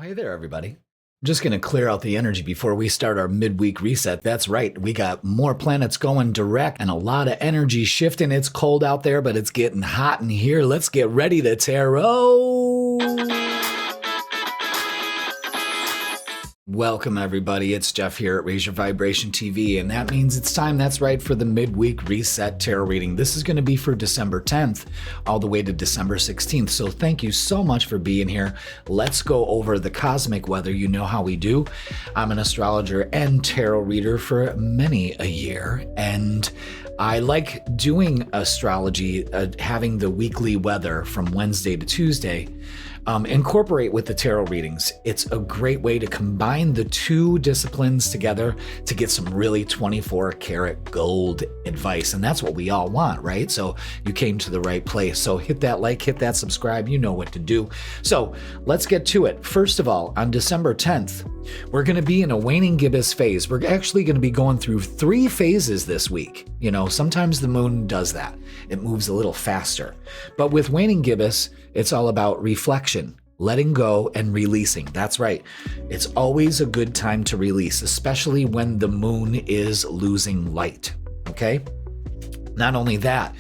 Hey there, everybody. I'm just going to clear out the energy before we start our midweek reset. That's right. We got more planets going direct and a lot of energy shifting. It's cold out there, but it's getting hot in here. Let's get ready to tarot. Welcome, everybody. It's Jeff here at Raise Your Vibration TV, and that means it's time, that's right, for the Midweek Reset Tarot Reading. This is going to be for December 10th all the way to December 16th, so thank you so much for being here. Let's go over the cosmic weather. You know how we do. I'm an astrologer and tarot reader for many a year, and I like doing astrology, having the weekly weather from Wednesday to Tuesday. Incorporate with the tarot readings. It's a great way to combine the two disciplines together to get some really 24 karat gold advice. And that's what we all want, right? So you came to the right place. So hit that like, hit that subscribe. You know what to do. So let's get to it. First of all, on December 10th, we're going to be in a waning gibbous phase. We're actually going to be going through 3 phases this week. You know, sometimes the moon does that. It moves a little faster. But with waning gibbous, it's all about reflection, letting go, and releasing. That's right. It's always a good time to release, especially when the moon is losing light. Okay? Not only that,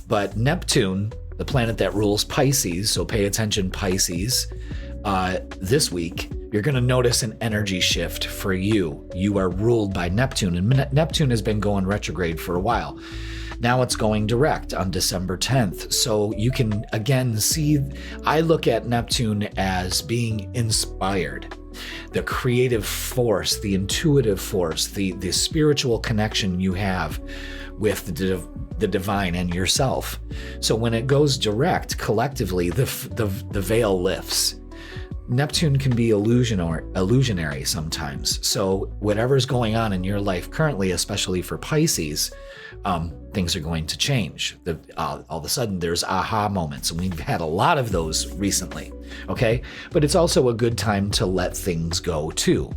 but Neptune, the planet that rules Pisces, so pay attention, Pisces, this week, you're going to notice an energy shift for you. You are ruled by Neptune, and Neptune has been going retrograde for a while. Now it's going direct on December 10th. So you can, again, see, I look at Neptune as being inspired. The creative force, the intuitive force, the spiritual connection you have with the divine and yourself. So when it goes direct, collectively, the veil lifts. Neptune can be illusionary sometimes. So whatever's going on in your life currently, especially for Pisces, things are going to change. All of a sudden, there's aha moments, and we've had a lot of those recently, okay? But it's also a good time to let things go, too.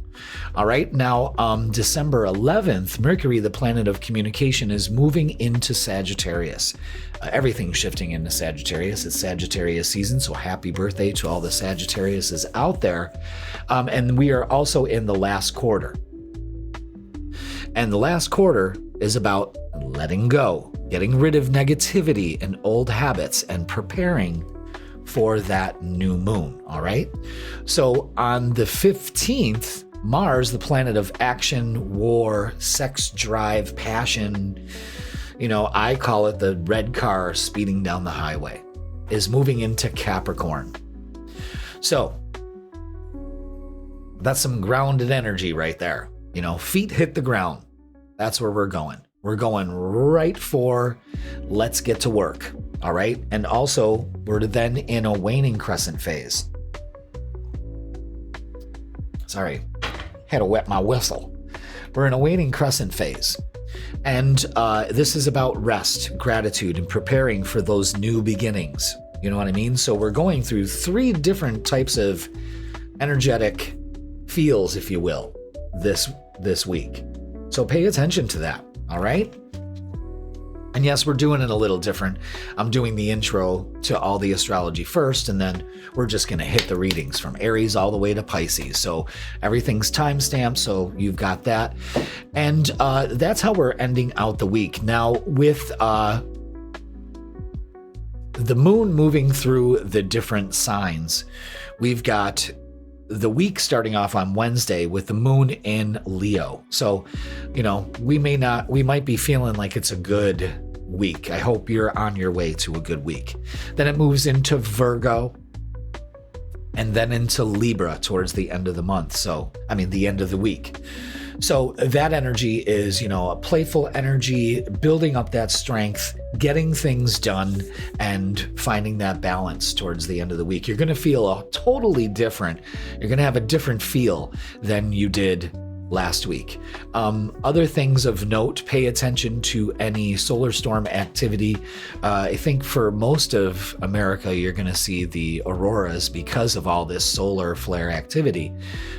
All right, now, December 11th, Mercury, the planet of communication, is moving into Sagittarius. Everything's shifting into Sagittarius. It's Sagittarius season, so happy birthday to all the Sagittariuses out there. And we are also in the last quarter. And the last quarter is about letting go, getting rid of negativity and old habits, and preparing for that new moon, all right? So on the 15th, Mars, the planet of action, war, sex drive, passion, you know, I call it the red car speeding down the highway, is moving into Capricorn. So that's some grounded energy right there. You know, feet hit the ground. That's where we're going. We're going right for let's get to work. All right. And also, we're then in a waning crescent phase. Sorry, had to wet my whistle. We're in a waning crescent phase. And this is about rest, gratitude, and preparing for those new beginnings. You know what I mean? So we're going through 3 different types of energetic feels, if you will, this week. So pay attention to that, all right? And yes, we're doing it a little different. I'm doing the intro to all the astrology first, and then we're just going to hit the readings from Aries all the way to Pisces. So everything's time-stamped, so you've got that. And that's how we're ending out the week. Now, with the moon moving through the different signs, we've got the week starting off on Wednesday with the moon in Leo. So, you know, we might be feeling like it's a good week. I hope you're on your way to a good week. Then it moves into Virgo and then into Libra towards the end of the month. So, I mean, the end of the week. So that energy is, you know, a playful energy, building up that strength, getting things done, and finding that balance towards the end of the week. You're going to feel totally different. You're going to have a different feel than you did last week. Other things of note, pay attention to any solar storm activity. I think for most of America, you're going to see the auroras because of all this solar flare activity.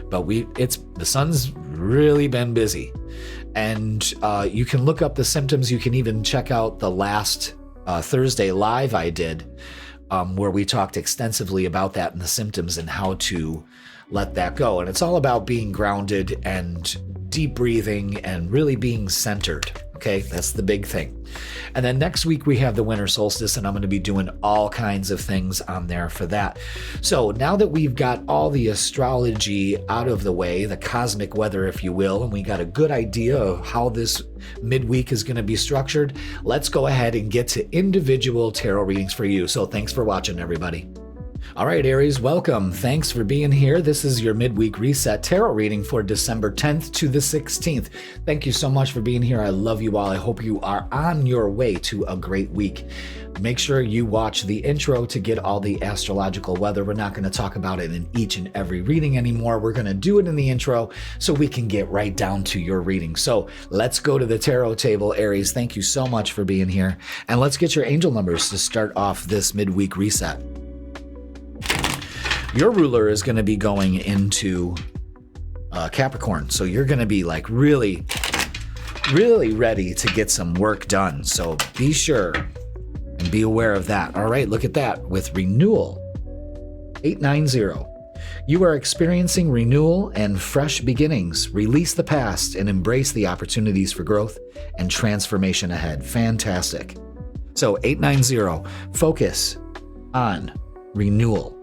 But the sun's really been busy. And you can look up the symptoms. You can even check out the last Thursday live I did, where we talked extensively about that and the symptoms and how to let that go. And it's all about being grounded and deep breathing and really being centered. Okay, that's the big thing. And then next week we have the winter solstice, and I'm going to be doing all kinds of things on there for that. So now that we've got all the astrology out of the way, the cosmic weather, if you will, and we got a good idea of how this midweek is going to be structured, let's go ahead and get to individual tarot readings for you. So thanks for watching, everybody. All right, Aries, welcome. Thanks for being here. This is your Midweek Reset Tarot Reading for December 10th to the 16th. Thank you so much for being here. I love you all. I hope you are on your way to a great week. Make sure you watch the intro to get all the astrological weather. We're not going to talk about it in each and every reading anymore. We're going to do it in the intro so we can get right down to your reading. So let's go to the tarot table, Aries. Thank you so much for being here. And let's get your angel numbers to start off this midweek reset. Your ruler is going to be going into Capricorn. So you're going to be like really ready to get some work done. So be sure and be aware of that. All right, look at that with renewal. 890. You are experiencing renewal and fresh beginnings. Release the past and embrace the opportunities for growth and transformation ahead. Fantastic. So 890, focus on renewal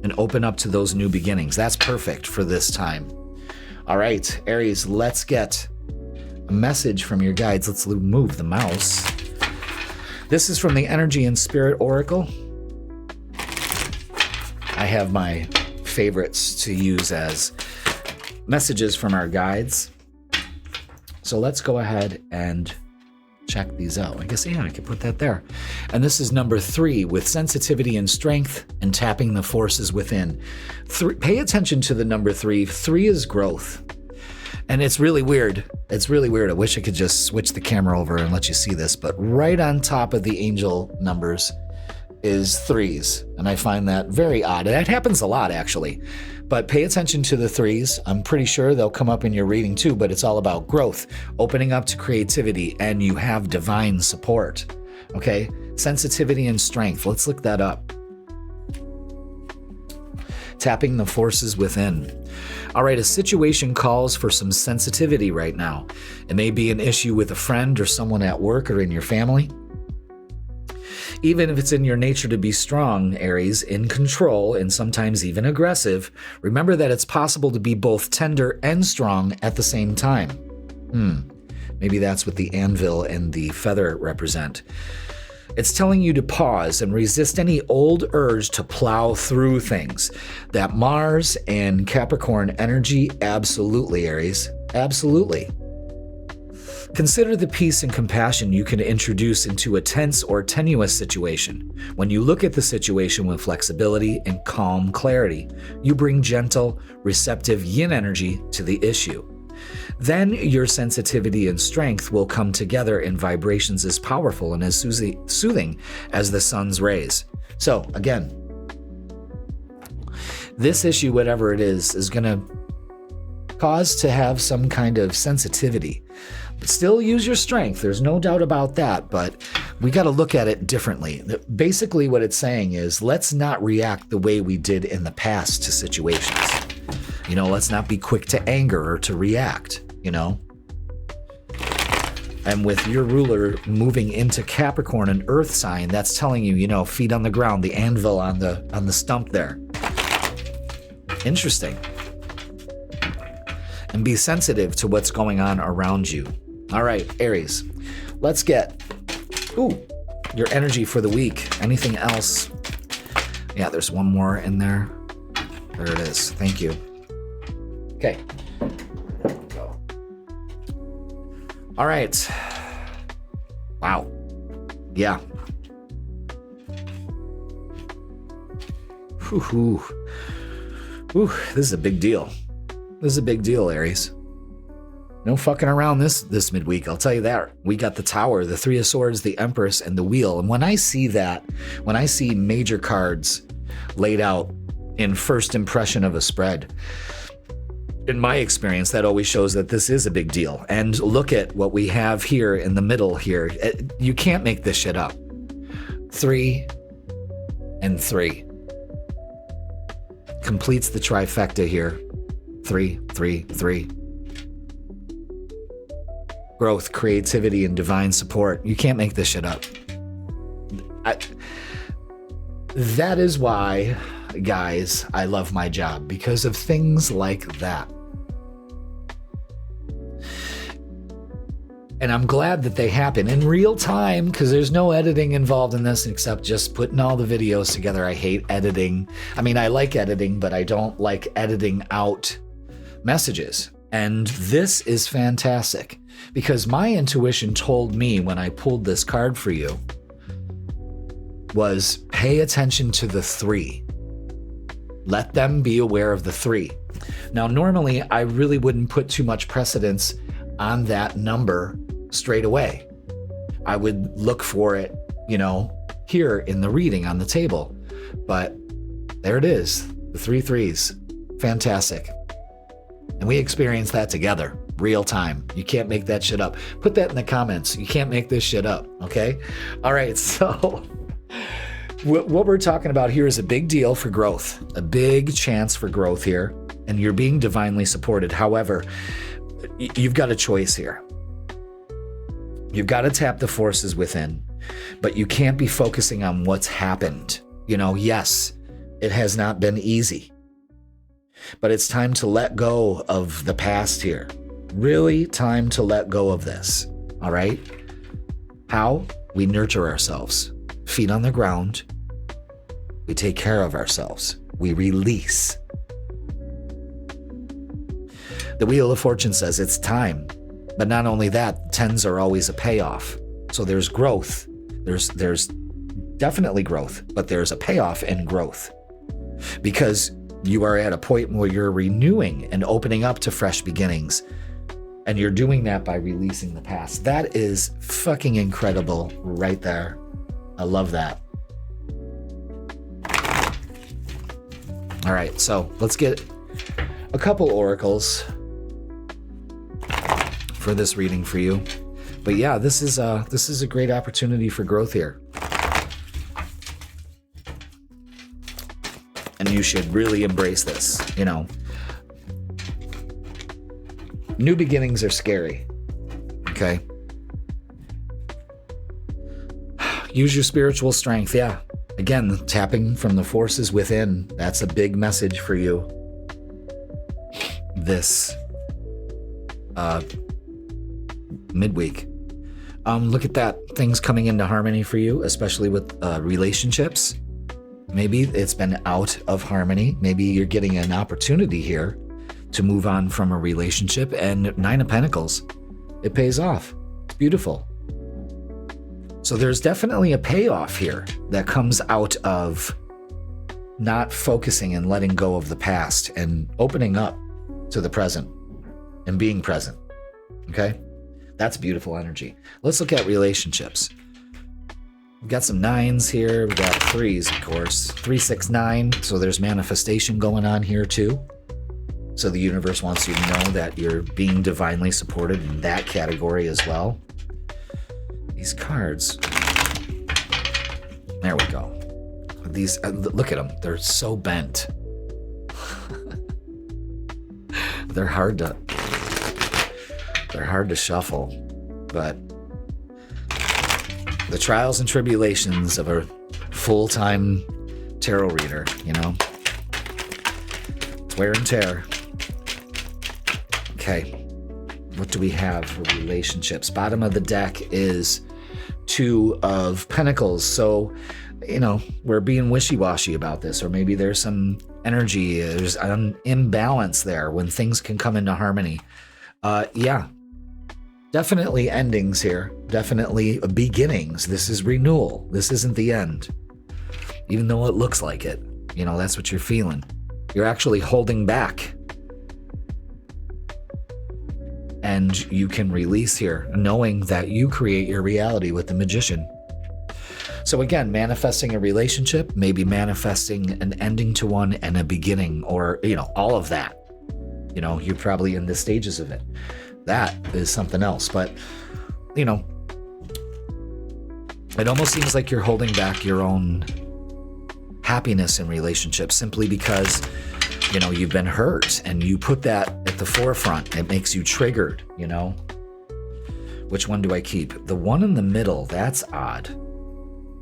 and open up to those new beginnings. That's perfect for this time. All right, Aries, let's get a message from your guides. Let's move the mouse. This is from the Energy and Spirit Oracle. I have my favorites to use as messages from our guides. So let's go ahead and check these out. I guess, I could put that there. And this is number 3, with sensitivity and strength and tapping the forces within. Pay attention to the number 3. 3 is growth. And it's really weird. It's really weird. I wish I could just switch the camera over and let you see this, but right on top of the angel numbers is 3s. And I find that very odd. And that happens a lot, actually. But pay attention to the 3s. I'm pretty sure they'll come up in your reading too, but it's all about growth, opening up to creativity, and you have divine support. Okay? Sensitivity and strength. Let's look that up. Tapping the forces within. All right, a situation calls for some sensitivity right now. It may be an issue with a friend or someone at work or in your family. Even if it's in your nature to be strong, Aries, in control and sometimes even aggressive, remember that it's possible to be both tender and strong at the same time. Maybe that's what the anvil and the feather represent. It's telling you to pause and resist any old urge to plow through things. That Mars and Capricorn energy, absolutely, Aries. Absolutely. Consider the peace and compassion you can introduce into a tense or tenuous situation. When you look at the situation with flexibility and calm clarity, you bring gentle, receptive yin energy to the issue. Then your sensitivity and strength will come together in vibrations as powerful and as soothing as the sun's rays. So again, this issue, whatever it is going to cause to have some kind of sensitivity. But still use your strength. There's no doubt about that, but we got to look at it differently. Basically what it's saying is, let's not react the way we did in the past to situations. Let's not be quick to anger or to react, And with your ruler moving into Capricorn, an earth sign, that's telling you, feet on the ground, the anvil on the stump there. Interesting. And be sensitive to what's going on around you. All right, Aries, let's get your energy for the week. Anything else? Yeah, there's one more in there. There it is. Thank you. Okay. Go. All right. Wow. Yeah. Whew. This is a big deal. This is a big deal, Aries. No fucking around this midweek, I'll tell you that. We got the Tower, the Three of Swords, the Empress, and the Wheel. And when I see that, when I see major cards laid out in first impression of a spread, in my experience, that always shows that this is a big deal. And look at what we have here in the middle here. You can't make this shit up. 3 and 3. completes the trifecta here. 3, 3, 3. Growth, creativity, and divine support. You can't make this shit up. That is why, guys, I love my job, because of things like that. And I'm glad that they happen in real time, because there's no editing involved in this except just putting all the videos together. I hate editing. I mean, I like editing, but I don't like editing out messages. And this is fantastic, because my intuition told me when I pulled this card for you was pay attention to the 3. Let them be aware of the 3. Now, normally, I really wouldn't put too much precedence on that number straight away. I would look for it, here in the reading on the table. But there it is, the 3 threes. Fantastic. And we experienced that together, real time. You can't make that shit up. Put that in the comments. You can't make this shit up, okay? All right, so what we're talking about here is a big deal for growth, a big chance for growth here, and you're being divinely supported. However, you've got a choice here. You've got to tap the forces within, but you can't be focusing on what's happened. Yes, it has not been easy, but it's time to let go of the past here. Really time to let go of this. All right? How? We nurture ourselves. Feet on the ground. We take care of ourselves. We release. The Wheel of Fortune says it's time. But not only that, 10s are always a payoff. So there's growth. There's definitely growth, but there's a payoff in growth. Because you are at a point where you're renewing and opening up to fresh beginnings. And you're doing that by releasing the past. That is fucking incredible right there. I love that. All right, so let's get a couple oracles for this reading for you. But yeah, this is a great opportunity for growth here. And you should really embrace this, New beginnings are scary. Okay? Use your spiritual strength. Yeah. Again, tapping from the forces within. That's a big message for you. This midweek. Look at that. Things coming into harmony for you, especially with relationships. Maybe it's been out of harmony. Maybe you're getting an opportunity here to move on from a relationship. And 9 of Pentacles, it pays off. It's beautiful. So there's definitely a payoff here that comes out of not focusing and letting go of the past and opening up to the present and being present. Okay? That's beautiful energy. Let's look at relationships. We've got some 9s here. We've got 3s, of course. 3, 6, 9. So there's manifestation going on here too. So the universe wants you to know that you're being divinely supported in that category as well. These cards. There we go. These, look at them. They're so bent. They're hard to shuffle, but the trials and tribulations of a full-time tarot reader, it's wear and tear. Okay, what do we have for relationships? Bottom of the deck is 2 of Pentacles. So, we're being wishy-washy about this, or maybe there's some energy, there's an imbalance there when things can come into harmony. Yeah, definitely endings here. Definitely beginnings. This is renewal. This isn't the end. Even though it looks like it. That's what you're feeling. You're actually holding back. And you can release here, knowing that you create your reality with the Magician. So again, manifesting a relationship, maybe manifesting an ending to one and a beginning, or, all of that. You're probably in the stages of it. That is something else. But, it almost seems like you're holding back your own happiness in relationships simply because you've been hurt and you put that at the forefront. It makes you triggered, Which one do I keep? The one in the middle, that's odd.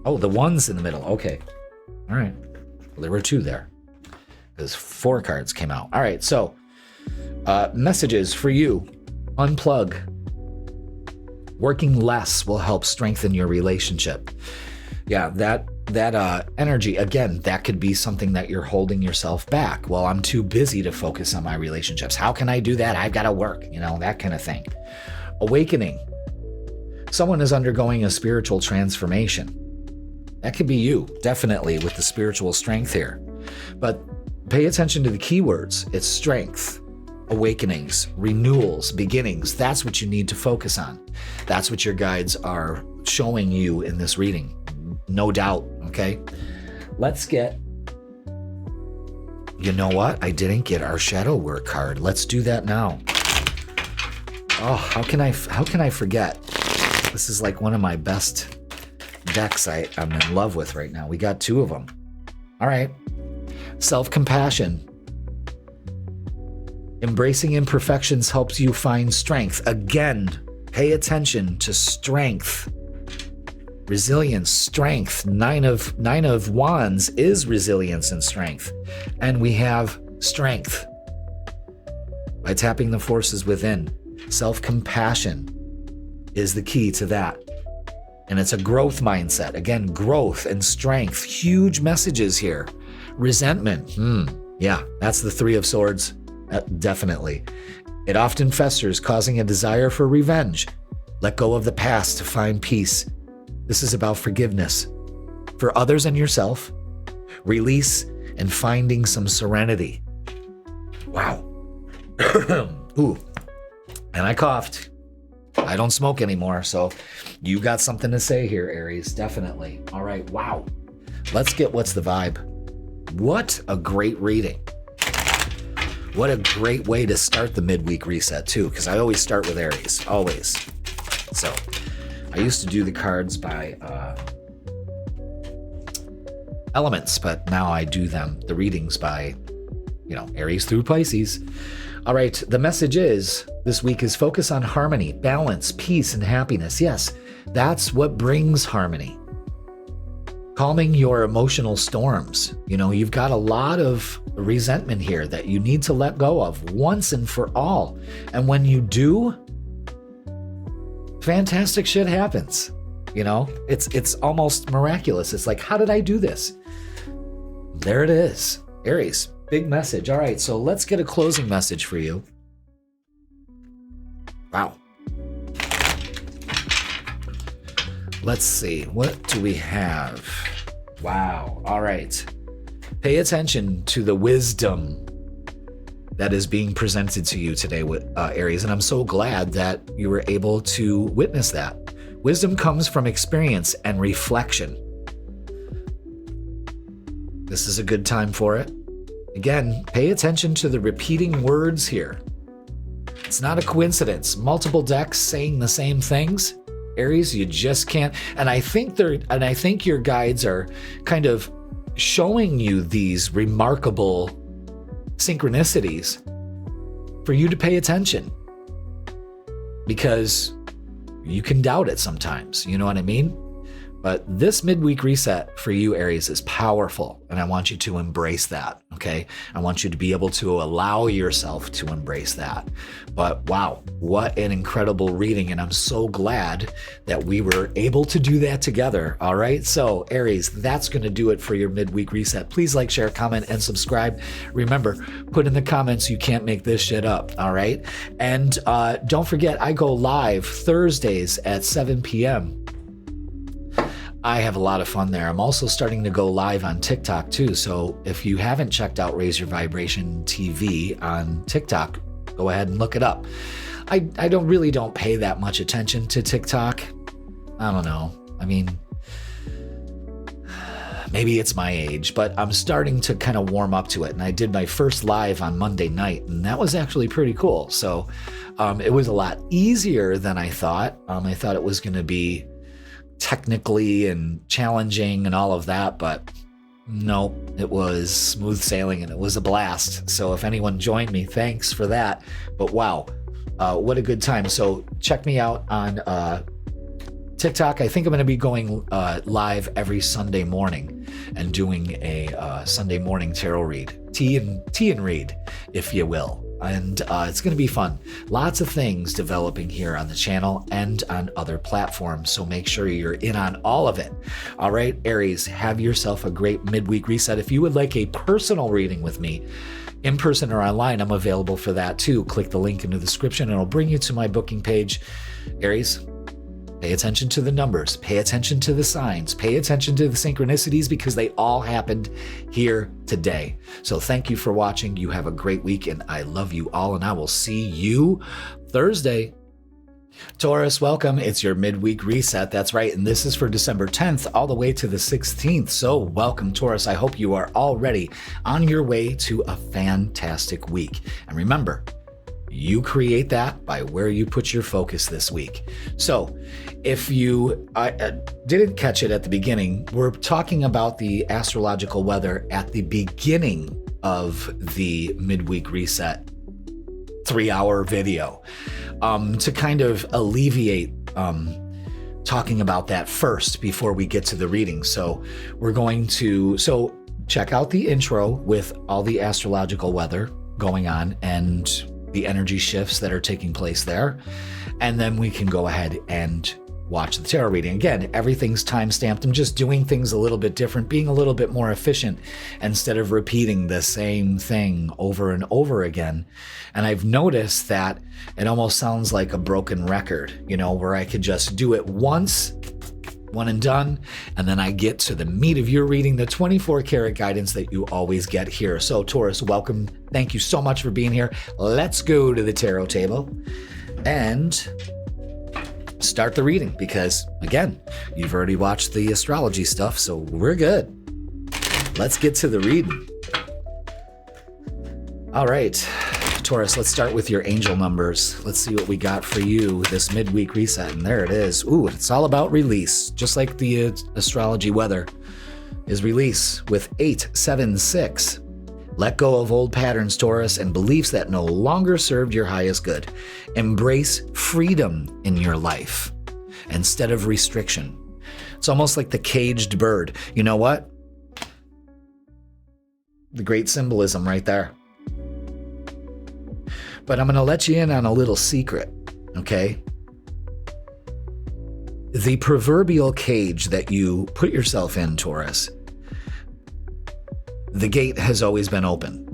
Oh, the one's in the middle. Okay. All right. Well, there were two there because 4 cards came out. All right. So messages for you. Unplug. Working less will help strengthen your relationship. Yeah, that energy, again, that could be something that you're holding yourself back. Well, I'm too busy to focus on my relationships. How can I do that? I've got to work, that kind of thing. Awakening. Someone is undergoing a spiritual transformation. That could be you, definitely, with the spiritual strength here. But pay attention to the keywords. It's strength, awakenings, renewals, beginnings. That's what you need to focus on. That's what your guides are showing you in this reading. No doubt, okay? Let's get... You know what? I didn't get our shadow work card. Let's do that now. Oh, how can I forget? This is like one of my best decks I'm in love with right now. We got 2 of them. All right. Self-compassion. Embracing imperfections helps you find strength. Again, pay attention to strength. Resilience, strength. 9 of Wands is resilience and strength. And we have strength by tapping the forces within. Self-compassion is the key to that. And it's a growth mindset. Again, growth and strength. Huge messages here. Resentment. Yeah, that's the 3 of Swords. Definitely. It often festers, causing a desire for revenge. Let go of the past to find peace. This is about forgiveness for others and yourself. Release and finding some serenity. Wow. Ooh. And I coughed. I don't smoke anymore, so you got something to say here, Aries, definitely. All right, wow. Let's get what's the vibe. What a great reading. What a great way to start the midweek reset, too, because I always start with Aries, always. So I used to do the cards by elements, but now I do the readings by, Aries through Pisces. All right, the message this week is focus on harmony, balance, peace, and happiness. Yes, that's what brings harmony. Calming your emotional storms. You've got a lot of resentment here that you need to let go of once and for all. And when you do, fantastic shit happens. It's almost miraculous. It's like, how did I do this? There it is. Aries, big message. All right, so let's get a closing message for you. Wow. Let's see. What do we have? Wow. All right. Pay attention to the wisdom that is being presented to you today, Aries. And I'm so glad that you were able to witness that. Wisdom comes from experience and reflection. This is a good time for it. Again, pay attention to the repeating words here. It's not a coincidence. Multiple decks saying the same things. Aries, you just can't. And I think your guides are kind of showing you these remarkable synchronicities for you to pay attention, because you can doubt it sometimes. You know what I mean? But this midweek reset for you, Aries, is powerful, and I want you to embrace that, okay? I want you to be able to allow yourself to embrace that. But wow, what an incredible reading, and I'm so glad that we were able to do that together, all right? So, Aries, that's going to do it for your midweek reset. Please like, share, comment, and subscribe. Remember, put in the comments you can't make this shit up, all right? And don't forget, I go live Thursdays at 7 p.m., I have a lot of fun there. I'm also starting to go live on TikTok too. So if you haven't checked out Raise Your Vibration TV on TikTok, go ahead and look it up. I don't pay that much attention to TikTok. I don't know. I mean, maybe it's my age, but I'm starting to kind of warm up to it. And I did my first live on Monday night, and that was actually pretty cool. So it was a lot easier than I thought. I thought it was going to be technically and challenging and all of that, but Nope, it was smooth sailing and it was a blast. So if anyone joined me, thanks for that. But wow, what a good time. So check me out on TikTok. I think I'm going to be going live every Sunday morning and doing a Sunday morning tarot read, tea and read, if you will. And it's going to be fun. Lots of things developing here on the channel and on other platforms. So make sure you're in on all of it. All right, Aries, have yourself a great midweek reset. If you would like a personal reading with me, in person or online, I'm available for that too. Click the link in the description and it'll bring you to my booking page. Aries, pay attention to the numbers, pay attention to the signs, pay attention to the synchronicities because they all happened here today. So thank you for watching. You have a great week and I love you all and I will see you Thursday. Taurus, welcome. It's your midweek reset. That's right. And this is for December 10th all the way to the 16th. So welcome, Taurus. I hope you are already on your way to a fantastic week. And remember, you create that by where you put your focus this week. So if you didn't catch it at the beginning, we're talking about the astrological weather at the beginning of the midweek reset 3-hour video to kind of alleviate talking about that first before we get to the reading. So we're going to, check out the intro with all the astrological weather going on and the energy shifts that are taking place there. And then we can go ahead and watch the tarot reading. Again, everything's time-stamped. I'm just doing things a little bit different, being a little bit more efficient instead of repeating the same thing over and over again. And I've noticed that it almost sounds like a broken record, where I could just do it once, one and done, and then I get to the meat of your reading, the 24-karat guidance that you always get here. So Taurus, welcome. Thank you so much for being here. Let's go to the tarot table and start the reading because, again, you've already watched the astrology stuff, so we're good. Let's get to the reading. All right, Taurus, let's start with your angel numbers. Let's see what we got for you this midweek reset. And there it is. Ooh, it's all about release, just like the astrology weather is release with 876. Let go of old patterns, Taurus, and beliefs that no longer served your highest good. Embrace freedom in your life instead of restriction. It's almost like the caged bird. You know what? The great symbolism right there. But I'm going to let you in on a little secret, okay? The proverbial cage that you put yourself in, Taurus, the gate has always been open.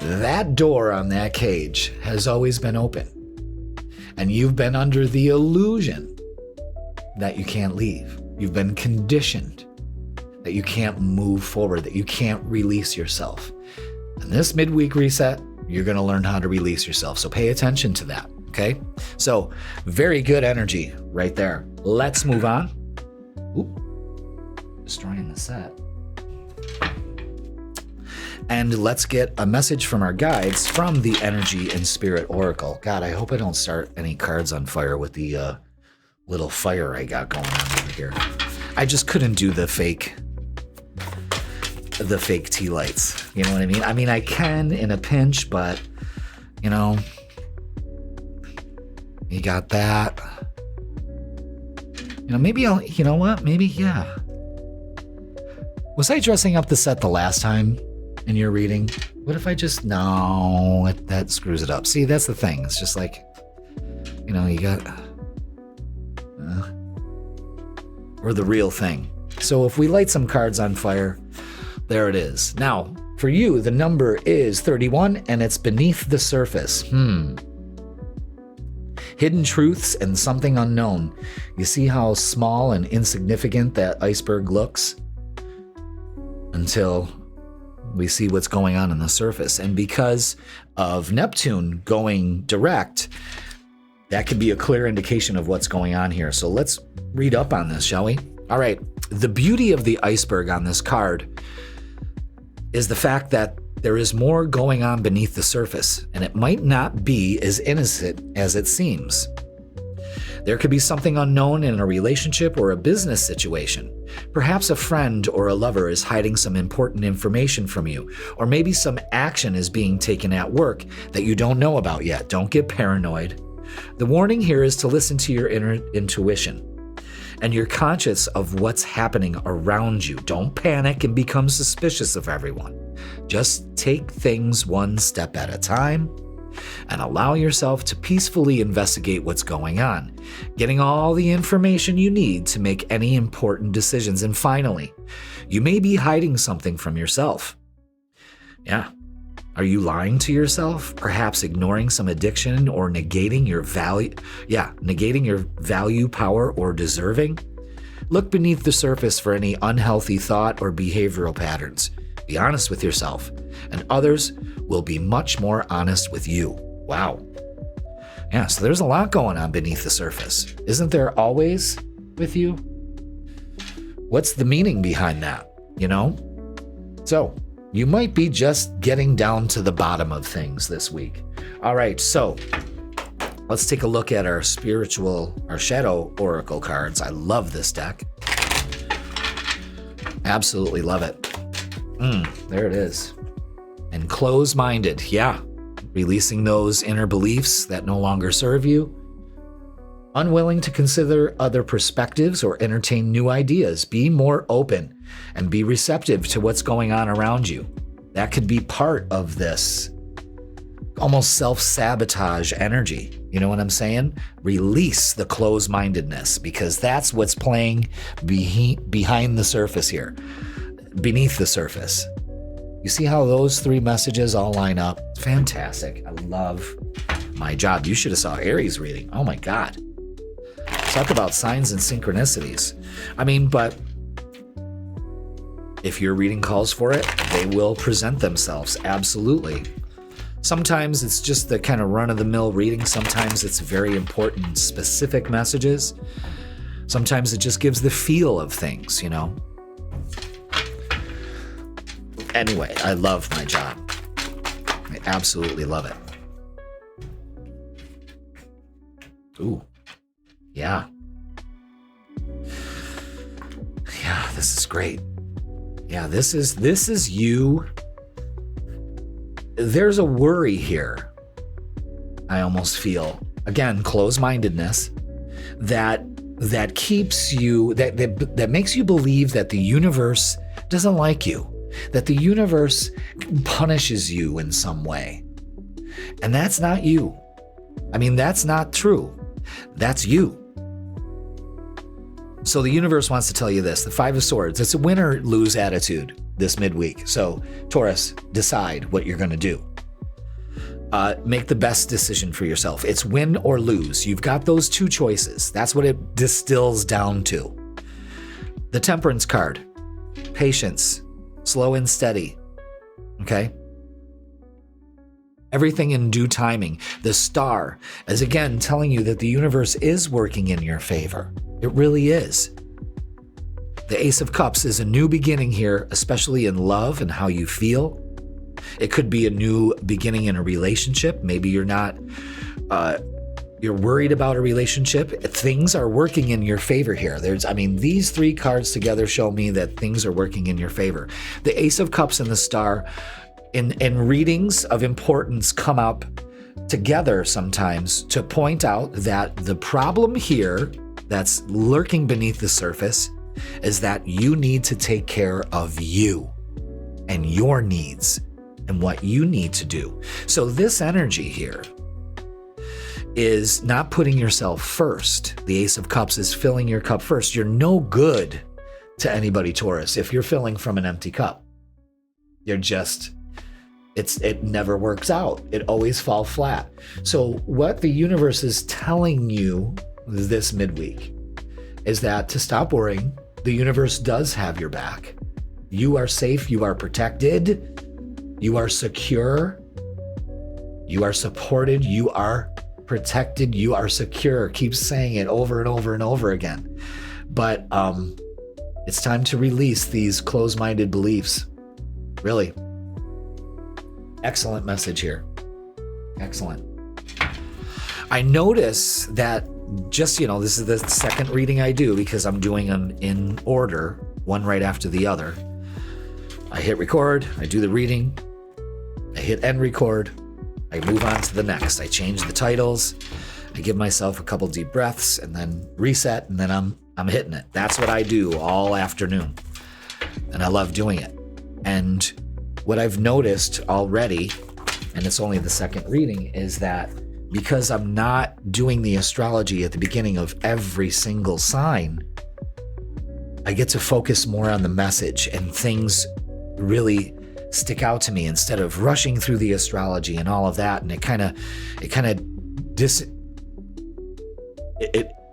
That door on that cage has always been open. And you've been under the illusion that you can't leave. You've been conditioned that you can't move forward, that you can't release yourself. And this midweek reset, you're going to learn how to release yourself. So pay attention to that, okay? So very good energy right there. Let's move on. Oop. Destroying the set. And let's get a message from our guides from the Energy and Spirit Oracle. God, I hope I don't start any cards on fire with the little fire I got going on over here. I just couldn't do the fake tea lights. You know what I mean? I mean, I can in a pinch, but, you got that. Maybe I'll, you know what? Maybe, yeah. Was I dressing up the set the last time in your reading? What if I just, no, that screws it up. See, that's the thing. It's just like, you got, or the real thing. So if we light some cards on fire, there it is. Now, for you, the number is 31 and it's beneath the surface. Hidden truths and something unknown. You see how small and insignificant that iceberg looks? Until we see what's going on the surface. And because of Neptune going direct, that could be a clear indication of what's going on here. So let's read up on this, shall we? All right. The beauty of the iceberg on this card is the fact that there is more going on beneath the surface, and it might not be as innocent as it seems. There could be something unknown in a relationship or a business situation. Perhaps a friend or a lover is hiding some important information from you, or maybe some action is being taken at work that you don't know about yet. Don't get paranoid. The warning here is to listen to your inner intuition, and you're conscious of what's happening around you. Don't panic and become suspicious of everyone. Just take things one step at a time and allow yourself to peacefully investigate what's going on, getting all the information you need to make any important decisions. And finally, you may be hiding something from yourself. Yeah. Are you lying to yourself? Perhaps ignoring some addiction or negating your value, power, or deserving? Look beneath the surface for any unhealthy thought or behavioral patterns. Be honest with yourself, and others will be much more honest with you. Wow. Yeah, so there's a lot going on beneath the surface. Isn't there always with you? What's the meaning behind that, So, you might be just getting down to the bottom of things this week. All right, so let's take a look at our shadow oracle cards. I love this deck. Absolutely love it. There it is. And close-minded, yeah. Releasing those inner beliefs that no longer serve you. Unwilling to consider other perspectives or entertain new ideas. Be more open and be receptive to what's going on around you. That could be part of this almost self-sabotage energy. You know what I'm saying? Release the closed-mindedness, because that's what's playing behind the surface here, beneath the surface. You see how those three messages all line up? Fantastic. I love my job. You should have saw Aries reading. Oh my God. Talk about signs and synchronicities. But if your reading calls for it, they will present themselves. Absolutely. Sometimes it's just the kind of run-of-the-mill reading. Sometimes it's very important, specific messages. Sometimes it just gives the feel of things, Anyway, I love my job. I absolutely love it. Ooh. Yeah. Yeah, this is great. Yeah, this is you. There's a worry here. I almost feel, again, closed-mindedness that keeps you, that makes you believe that the universe doesn't like you, that the universe punishes you in some way. And that's not you. That's not true. That's you. So the universe wants to tell you this, the Five of Swords, it's a win or lose attitude this midweek. So Taurus, decide what you're going to do. Make the best decision for yourself. It's win or lose. You've got those two choices. That's what it distills down to. The Temperance card, patience, slow and steady. Okay? Everything in due timing. The Star is again telling you that the universe is working in your favor. It really is. The Ace of Cups is a new beginning here, especially in love and how you feel. It could be a new beginning in a relationship. Maybe you're not, you're worried about a relationship. Things are working in your favor here. These three cards together show me that things are working in your favor. The Ace of Cups and the Star in readings of importance come up together sometimes to point out that the problem here that's lurking beneath the surface is that you need to take care of you and your needs and what you need to do. So this energy here is not putting yourself first. The Ace of Cups is filling your cup first. You're no good to anybody, Taurus, if you're filling from an empty cup. You're just, it never works out. It always falls flat. So what the universe is telling you this midweek is that to stop worrying, the universe does have your back. You are safe, you are protected, you are secure, you are supported, you are protected, you are secure. Keep saying it over and over and over again. But it's time to release these closed-minded beliefs. Really. Excellent message here. Excellent. I notice that just, this is the second reading I do because I'm doing them in order, one right after the other. I hit record, I do the reading, I hit end record, I move on to the next. I change the titles, I give myself a couple deep breaths and then reset, and then I'm hitting it. That's what I do all afternoon. And I love doing it. And what I've noticed already, and it's only the second reading, is that because I'm not doing the astrology at the beginning of every single sign, I get to focus more on the message, and things really stick out to me instead of rushing through the astrology and all of that. And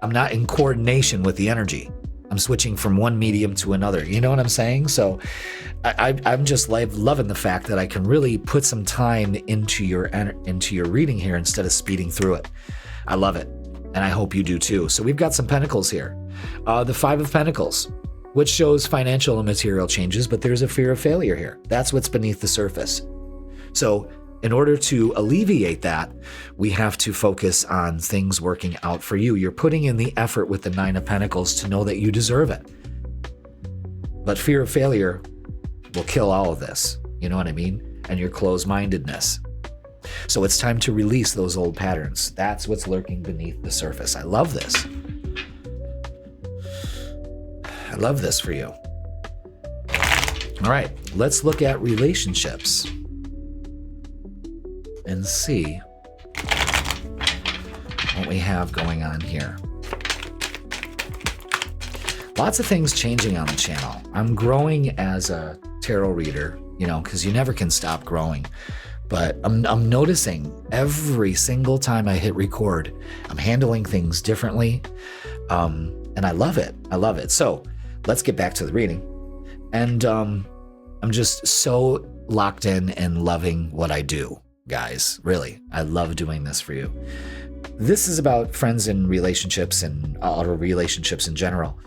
I'm not in coordination with the energy. I'm switching from one medium to another. You know what I'm saying? So I'm just loving the fact that I can really put some time into your reading here instead of speeding through it. I love it. And I hope you do too. So we've got some pentacles here. The Five of Pentacles, which shows financial and material changes, but there's a fear of failure here. That's what's beneath the surface. So in order to alleviate that, we have to focus on things working out for you. You're putting in the effort with the Nine of Pentacles to know that you deserve it. But fear of failure will kill all of this. You know what I mean? And your closed-mindedness. So it's time to release those old patterns. That's what's lurking beneath the surface. I love this. I love this for you. All right, let's look at relationships and see what we have going on here. Lots of things changing on the channel. I'm growing as a tarot reader, because you never can stop growing. But I'm noticing every single time I hit record, I'm handling things differently. And I love it. I love it. So let's get back to the reading. And I'm just so locked in and loving what I do. Guys, really, I love doing this for you. This is about friends and relationships and other relationships in general.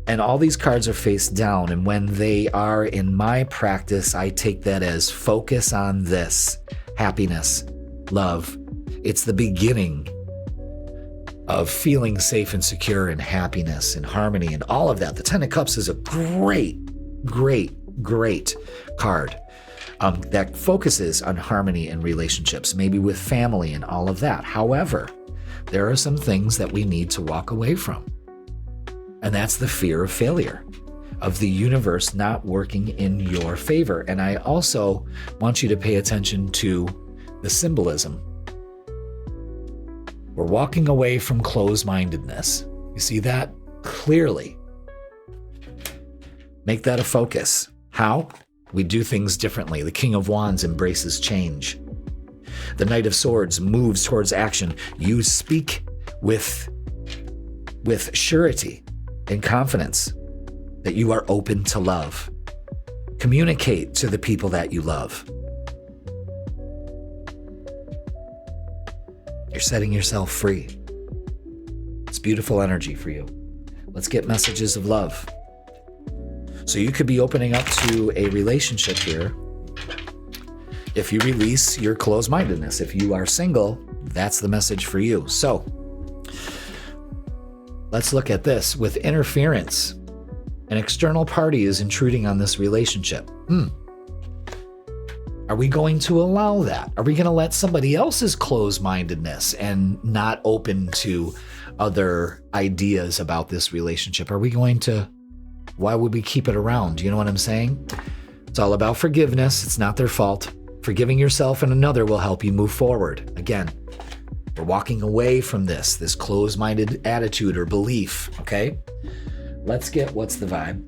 And all these cards are face down. And when they are in my practice, I take that as focus on this. Happiness, love. It's the beginning of feeling safe and secure and happiness and harmony and all of that. The Ten of Cups is a great, great, great card. That focuses on harmony and relationships, maybe with family and all of that. However, there are some things that we need to walk away from. And that's the fear of failure, of the universe not working in your favor. And I also want you to pay attention to the symbolism. We're walking away from closed-mindedness. You see that clearly. Make that a focus. How? We do things differently. The King of Wands embraces change. The Knight of Swords moves towards action. You speak with surety and confidence that you are open to love. Communicate to the people that you love. You're setting yourself free. It's beautiful energy for you. Let's get messages of love. So you could be opening up to a relationship here if you release your closed-mindedness. If you are single, that's the message for you. So let's look at this. With interference, an external party is intruding on this relationship. Are we going to allow that? Are we going to let somebody else's closed-mindedness and not open to other ideas about this relationship? Are we going to... Why would we keep it around? You know what I'm saying? It's all about forgiveness. It's not their fault. Forgiving yourself and another will help you move forward. Again, we're walking away from this closed-minded attitude or belief, okay? Let's get what's the vibe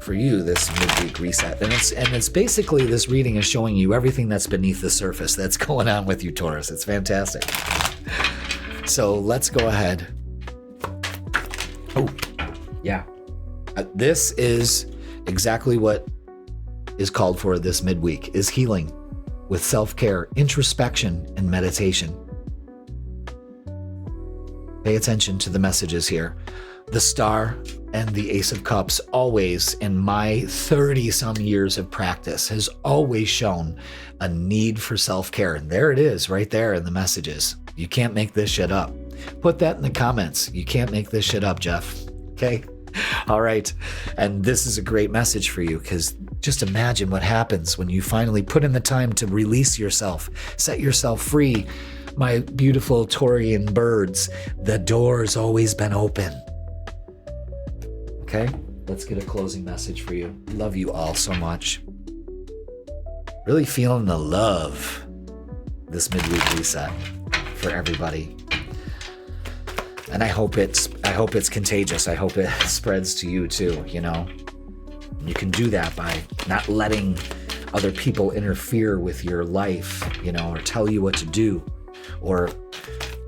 for you, this midweek reset. And it's basically, this reading is showing you everything that's beneath the surface that's going on with you, Taurus. It's fantastic. So let's go ahead. Oh, yeah. This is exactly what is called for this midweek, is healing with self-care, introspection, and meditation. Pay attention to the messages here. The Star and the Ace of Cups always, in my 30-some years of practice, has always shown a need for self-care. And there it is right there in the messages. You can't make this shit up. Put that in the comments. You can't make this shit up, Jeff. Okay? All right. And this is a great message for you, because just imagine what happens when you finally put in the time to release yourself, set yourself free. My beautiful Taurian birds, the door's always been open. Okay? Let's get a closing message for you. Love you all so much. Really feeling the love this midweek reset for everybody. And I hope it's contagious. I hope it spreads to you too, you know. You can do that by not letting other people interfere with your life, you know, or tell you what to do, or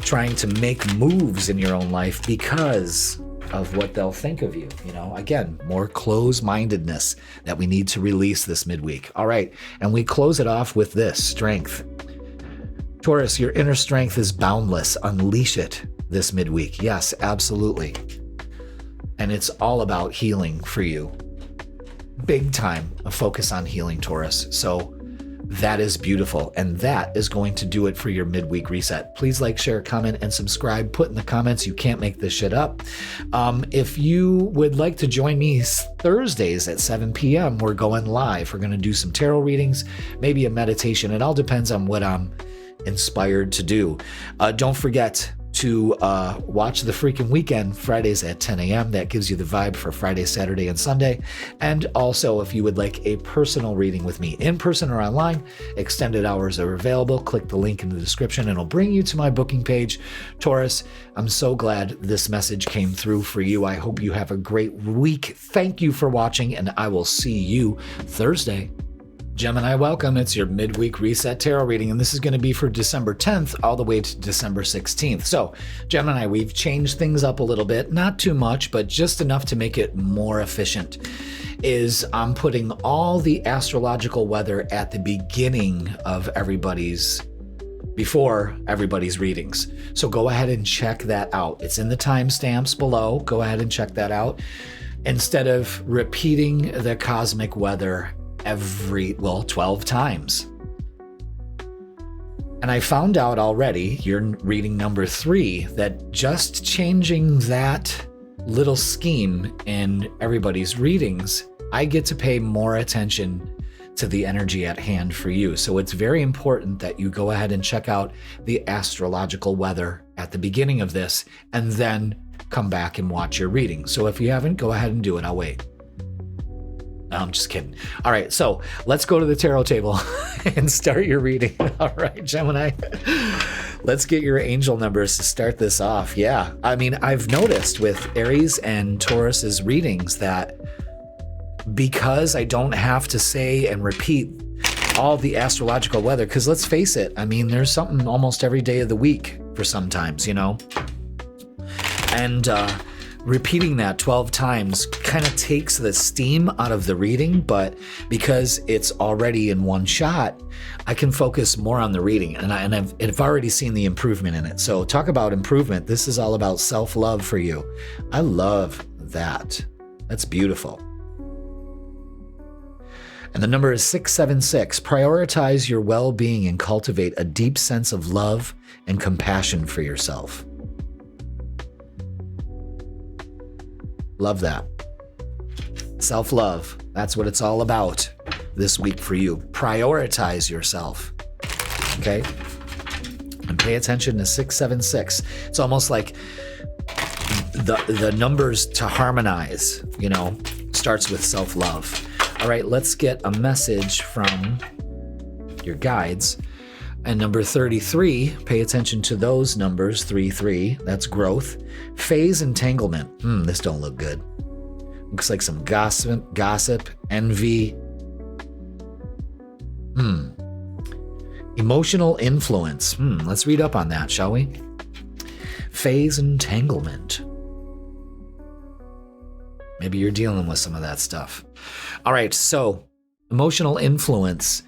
trying to make moves in your own life because of what they'll think of you, you know. Again, more closed-mindedness that we need to release this midweek. All right, and we close it off with this, strength. Taurus, your inner strength is boundless. Unleash it this midweek. Yes, absolutely. And it's all about healing for you. Big time a focus on healing, Taurus. So that is beautiful. And that is going to do it for your midweek reset. Please like, share, comment, and subscribe. Put in the comments, you can't make this shit up. If you would like to join me Thursdays at 7 p.m., we're going live. We're going to do some tarot readings, maybe a meditation. It all depends on what I'm inspired to do. Don't forget to watch The Freaking Weekend Fridays at 10 a.m. That gives you the vibe for Friday, Saturday, and Sunday. And also, if you would like a personal reading with me in person or online, extended hours are available. Click the link in the description and it'll bring you to my booking page. Taurus, I'm so glad this message came through for you. I hope you have a great week. Thank you for watching, and I will see you Thursday. Gemini, welcome. It's your midweek reset tarot reading, and this is going to be for December 10th all the way to December 16th. So, Gemini, we've changed things up a little bit, not too much, but just enough to make it more efficient. I'm putting all the astrological weather at the beginning of before everybody's readings. So go ahead and check that out. It's in the timestamps below. Go ahead and check that out. Instead of repeating the cosmic weather 12 times. And I found out already, you're reading number 3, that just changing that little scheme in everybody's readings, I get to pay more attention to the energy at hand for you. So it's very important that you go ahead and check out the astrological weather at the beginning of this, and then come back and watch your reading. So if you haven't, go ahead and do it. I'll wait. No, I'm just kidding. All right, so let's go to the tarot table and start your reading. All right, Gemini, let's get your angel numbers to start this off. Yeah, I mean, I've noticed with Aries and Taurus's readings that because I don't have to say and repeat all the astrological weather, because let's face it, I mean, there's something almost every day of the week for sometimes, you know? And repeating that 12 times kind of takes the steam out of the reading, but because it's already in one shot, I can focus more on the reading, and I've already seen the improvement in it. So talk about improvement. This is all about self-love for you. I love that. That's beautiful. And the number is 676. Prioritize your well-being and cultivate a deep sense of love and compassion for yourself. Love that. Self-love. That's what it's all about this week for you. Prioritize yourself. Okay? And pay attention to 676. It's almost like the numbers to harmonize, you know, starts with self-love. All right, let's get a message from your guides. And number 33, pay attention to those numbers, 33, that's growth. Phase entanglement. This don't look good. Looks like some gossip, envy. Emotional influence. Let's read up on that, shall we? Phase entanglement. Maybe you're dealing with some of that stuff. All right, so emotional influence.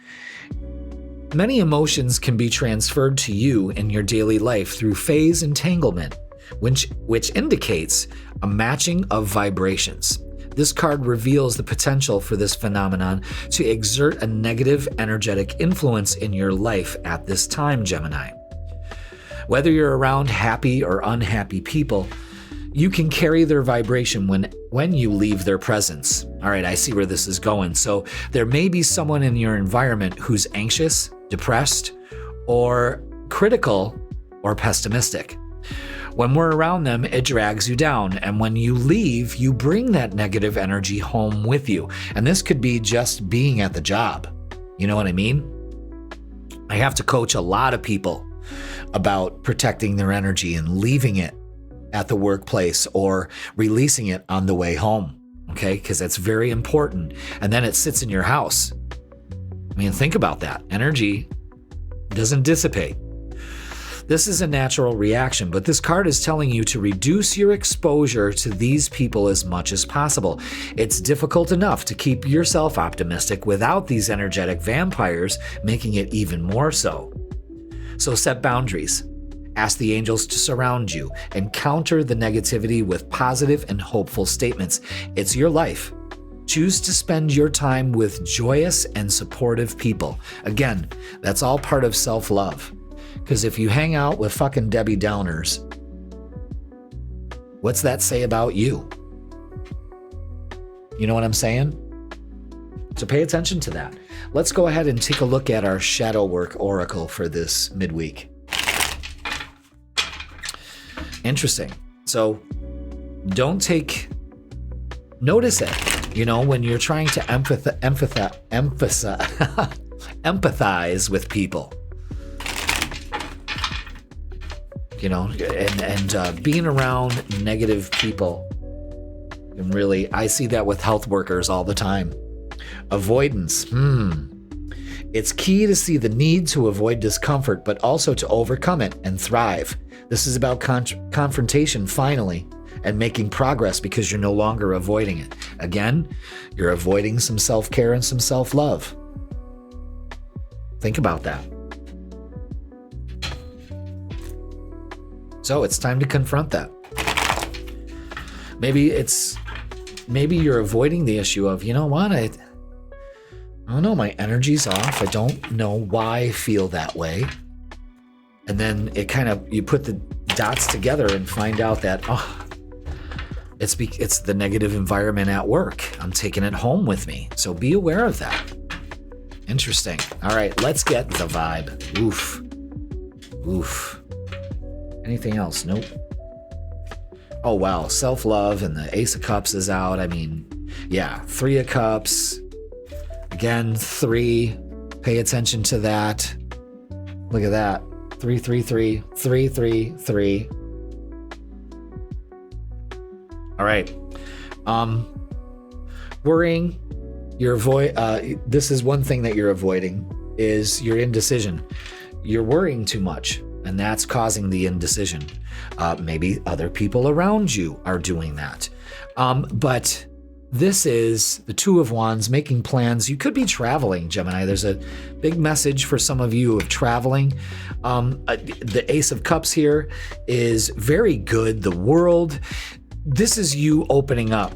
Many emotions can be transferred to you in your daily life through phase entanglement, which indicates a matching of vibrations. This card reveals the potential for this phenomenon to exert a negative energetic influence in your life at this time, Gemini. Whether you're around happy or unhappy people, you can carry their vibration when you leave their presence. All right, I see where this is going. So there may be someone in your environment who's anxious, depressed, or critical, or pessimistic. When we're around them, it drags you down. And when you leave, you bring that negative energy home with you. And this could be just being at the job. You know what I mean? I have to coach a lot of people about protecting their energy and leaving it at the workplace or releasing it on the way home. Okay? Because that's very important. And then it sits in your house. I mean, think about that. Energy doesn't dissipate. This is a natural reaction, but this card is telling you to reduce your exposure to these people as much as possible. It's difficult enough to keep yourself optimistic without these energetic vampires making it even more so. So set boundaries. Ask the angels to surround you and counter the negativity with positive and hopeful statements. It's your life. Choose to spend your time with joyous and supportive people. Again, that's all part of self-love. Because if you hang out with fucking Debbie Downers, what's that say about you? You know what I'm saying? So pay attention to that. Let's go ahead and take a look at our shadow work oracle for this midweek. Interesting. So notice it. You know, when you're trying to empathize with people. You know, and being around negative people, and really, I see that with health workers all the time. Avoidance. It's key to see the need to avoid discomfort, but also to overcome it and thrive. This is about confrontation, finally, and making progress because you're no longer avoiding it. Again, you're avoiding some self-care and some self-love. Think about that. So it's time to confront that. Maybe you're avoiding the issue of, you know what, I don't know, my energy's off. I don't know why I feel that way. And then you put the dots together and find out that, it's the negative environment at work. I'm taking it home with me. So be aware of that. Interesting. All right, let's get the vibe. Oof. Anything else? Nope. Oh, wow. Self-love and the Ace of Cups is out. I mean, yeah. 3 of Cups. Again, 3. Pay attention to that. Look at that. 3, 3, 3. 3, 3, 3. All right. Worrying. This is one thing that you're avoiding is your indecision. You're worrying too much. And that's causing the indecision. Maybe other people around you are doing that. But this is the 2 of Wands, making plans. You could be traveling, Gemini. There's a big message for some of you of traveling. The Ace of Cups here is very good. The world. This is you opening up.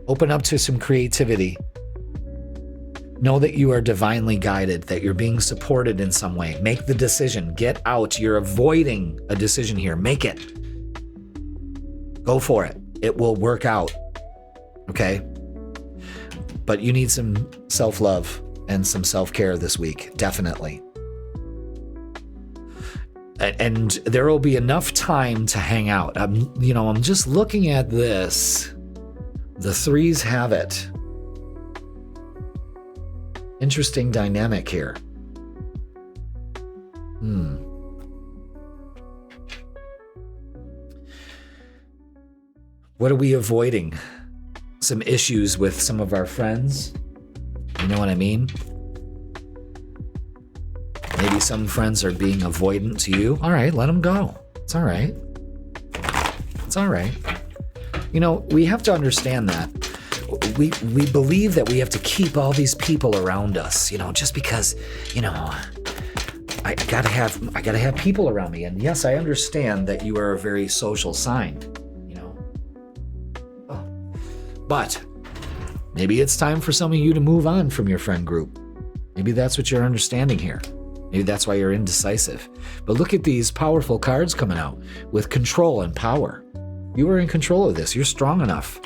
Open up to some creativity. Know that you are divinely guided, that you're being supported in some way. Make the decision. Get out. You're avoiding a decision here. Make it. Go for it. It will work out. Okay? But you need some self-love and some self-care this week. Definitely. And there will be enough time to hang out. I'm just looking at this. The 3s have it. Interesting dynamic here. What are we avoiding? Some issues with some of our friends. You know what I mean? Maybe some friends are being avoidant to you. All right, let them go. It's all right. It's all right. You know, we have to understand that. We believe that we have to keep all these people around us, just because, I gotta have people around me. And yes, I understand that you are a very social sign, but maybe it's time for some of you to move on from your friend group. Maybe that's what you're understanding here. Maybe that's why you're indecisive. But look at these powerful cards coming out with control and power. You are in control of this. You're strong enough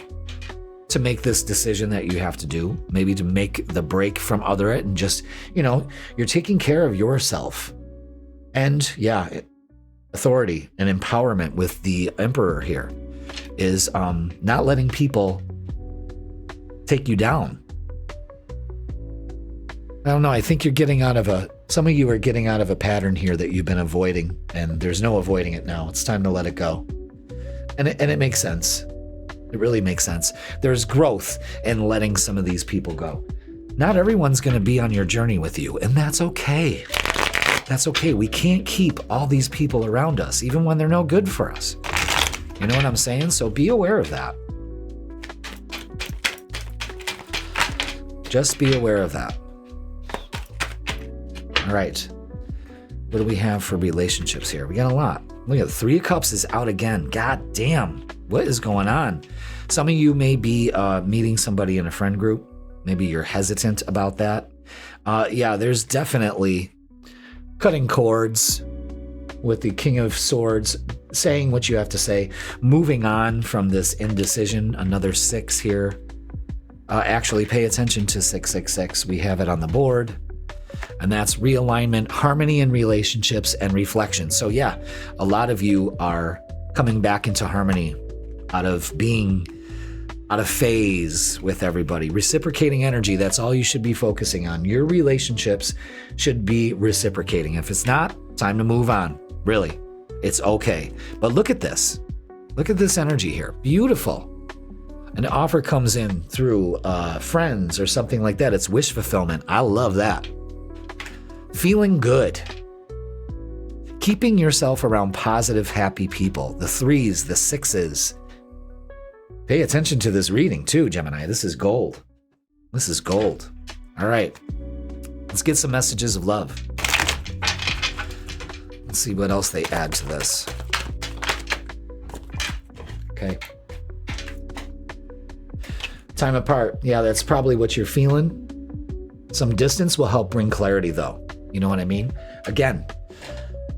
to make this decision that you have to do, maybe to make the break from other it and just, you're taking care of yourself. And yeah, authority and empowerment with the Emperor here is not letting people take you down. I don't know. I think you're getting out of some of you are getting out of a pattern here that you've been avoiding, and there's no avoiding it now. It's time to let it go. And it makes sense. It really makes sense. There's growth in letting some of these people go. Not everyone's going to be on your journey with you, and that's okay. That's okay. We can't keep all these people around us, even when they're no good for us. You know what I'm saying? So be aware of that. Just be aware of that. All right. What do we have for relationships here? We got a lot. Look at 3 of Cups is out again. God damn. What is going on? Some of you may be meeting somebody in a friend group. Maybe you're hesitant about that. Yeah, there's definitely cutting cords with the King of Swords, saying what you have to say, moving on from this indecision. Another 6 here. Actually, pay attention to 666. We have it on the board. And that's realignment, harmony in relationships, and reflection. So yeah, a lot of you are coming back into harmony out of being out of phase with everybody. Reciprocating energy, that's all you should be focusing on. Your relationships should be reciprocating. If it's not, time to move on. Really, it's okay. But look at this. Look at this energy here. Beautiful. An offer comes in through friends or something like that. It's wish fulfillment. I love that. Feeling good. Keeping yourself around positive, happy people. The 3s, the 6s. Pay attention to this reading too, Gemini. This is gold. This is gold. All right. Let's get some messages of love. Let's see what else they add to this. Okay. Time apart. Yeah, that's probably what you're feeling. Some distance will help bring clarity, though. You know what I mean? Again,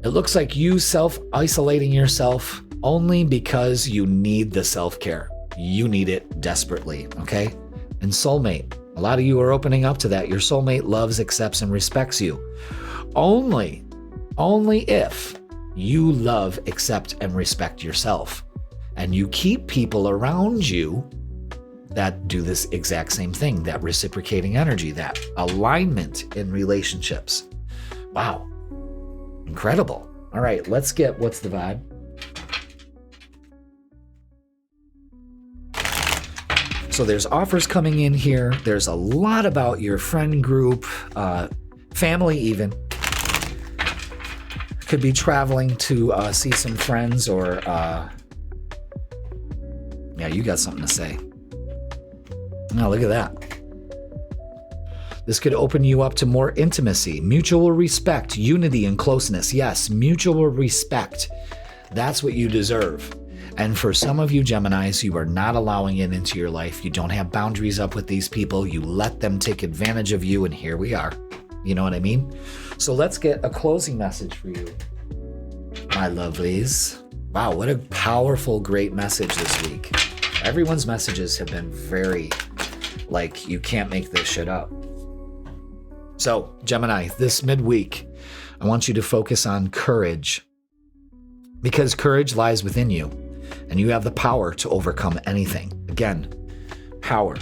it looks like you self-isolating yourself only because you need the self-care. You need it desperately, okay? And soulmate. A lot of you are opening up to that. Your soulmate loves, accepts, and respects you. Only if you love, accept, and respect yourself. And you keep people around you that do this exact same thing, that reciprocating energy, that alignment in relationships. Wow. Incredible. All right, let's get what's the vibe. So there's offers coming in here. There's a lot about your friend group, family even. Could be traveling to see some friends or, yeah, you got something to say. Now look at that. This could open you up to more intimacy, mutual respect, unity, and closeness. Yes, mutual respect. That's what you deserve. And for some of you Geminis, you are not allowing it into your life. You don't have boundaries up with these people. You let them take advantage of you, and here we are. You know what I mean? So let's get a closing message for you, my lovelies. Wow, what a powerful, great message this week. Everyone's messages have been very, like, you can't make this shit up. So, Gemini, this midweek, I want you to focus on courage, because courage lies within you, and you have the power to overcome anything. Again, power,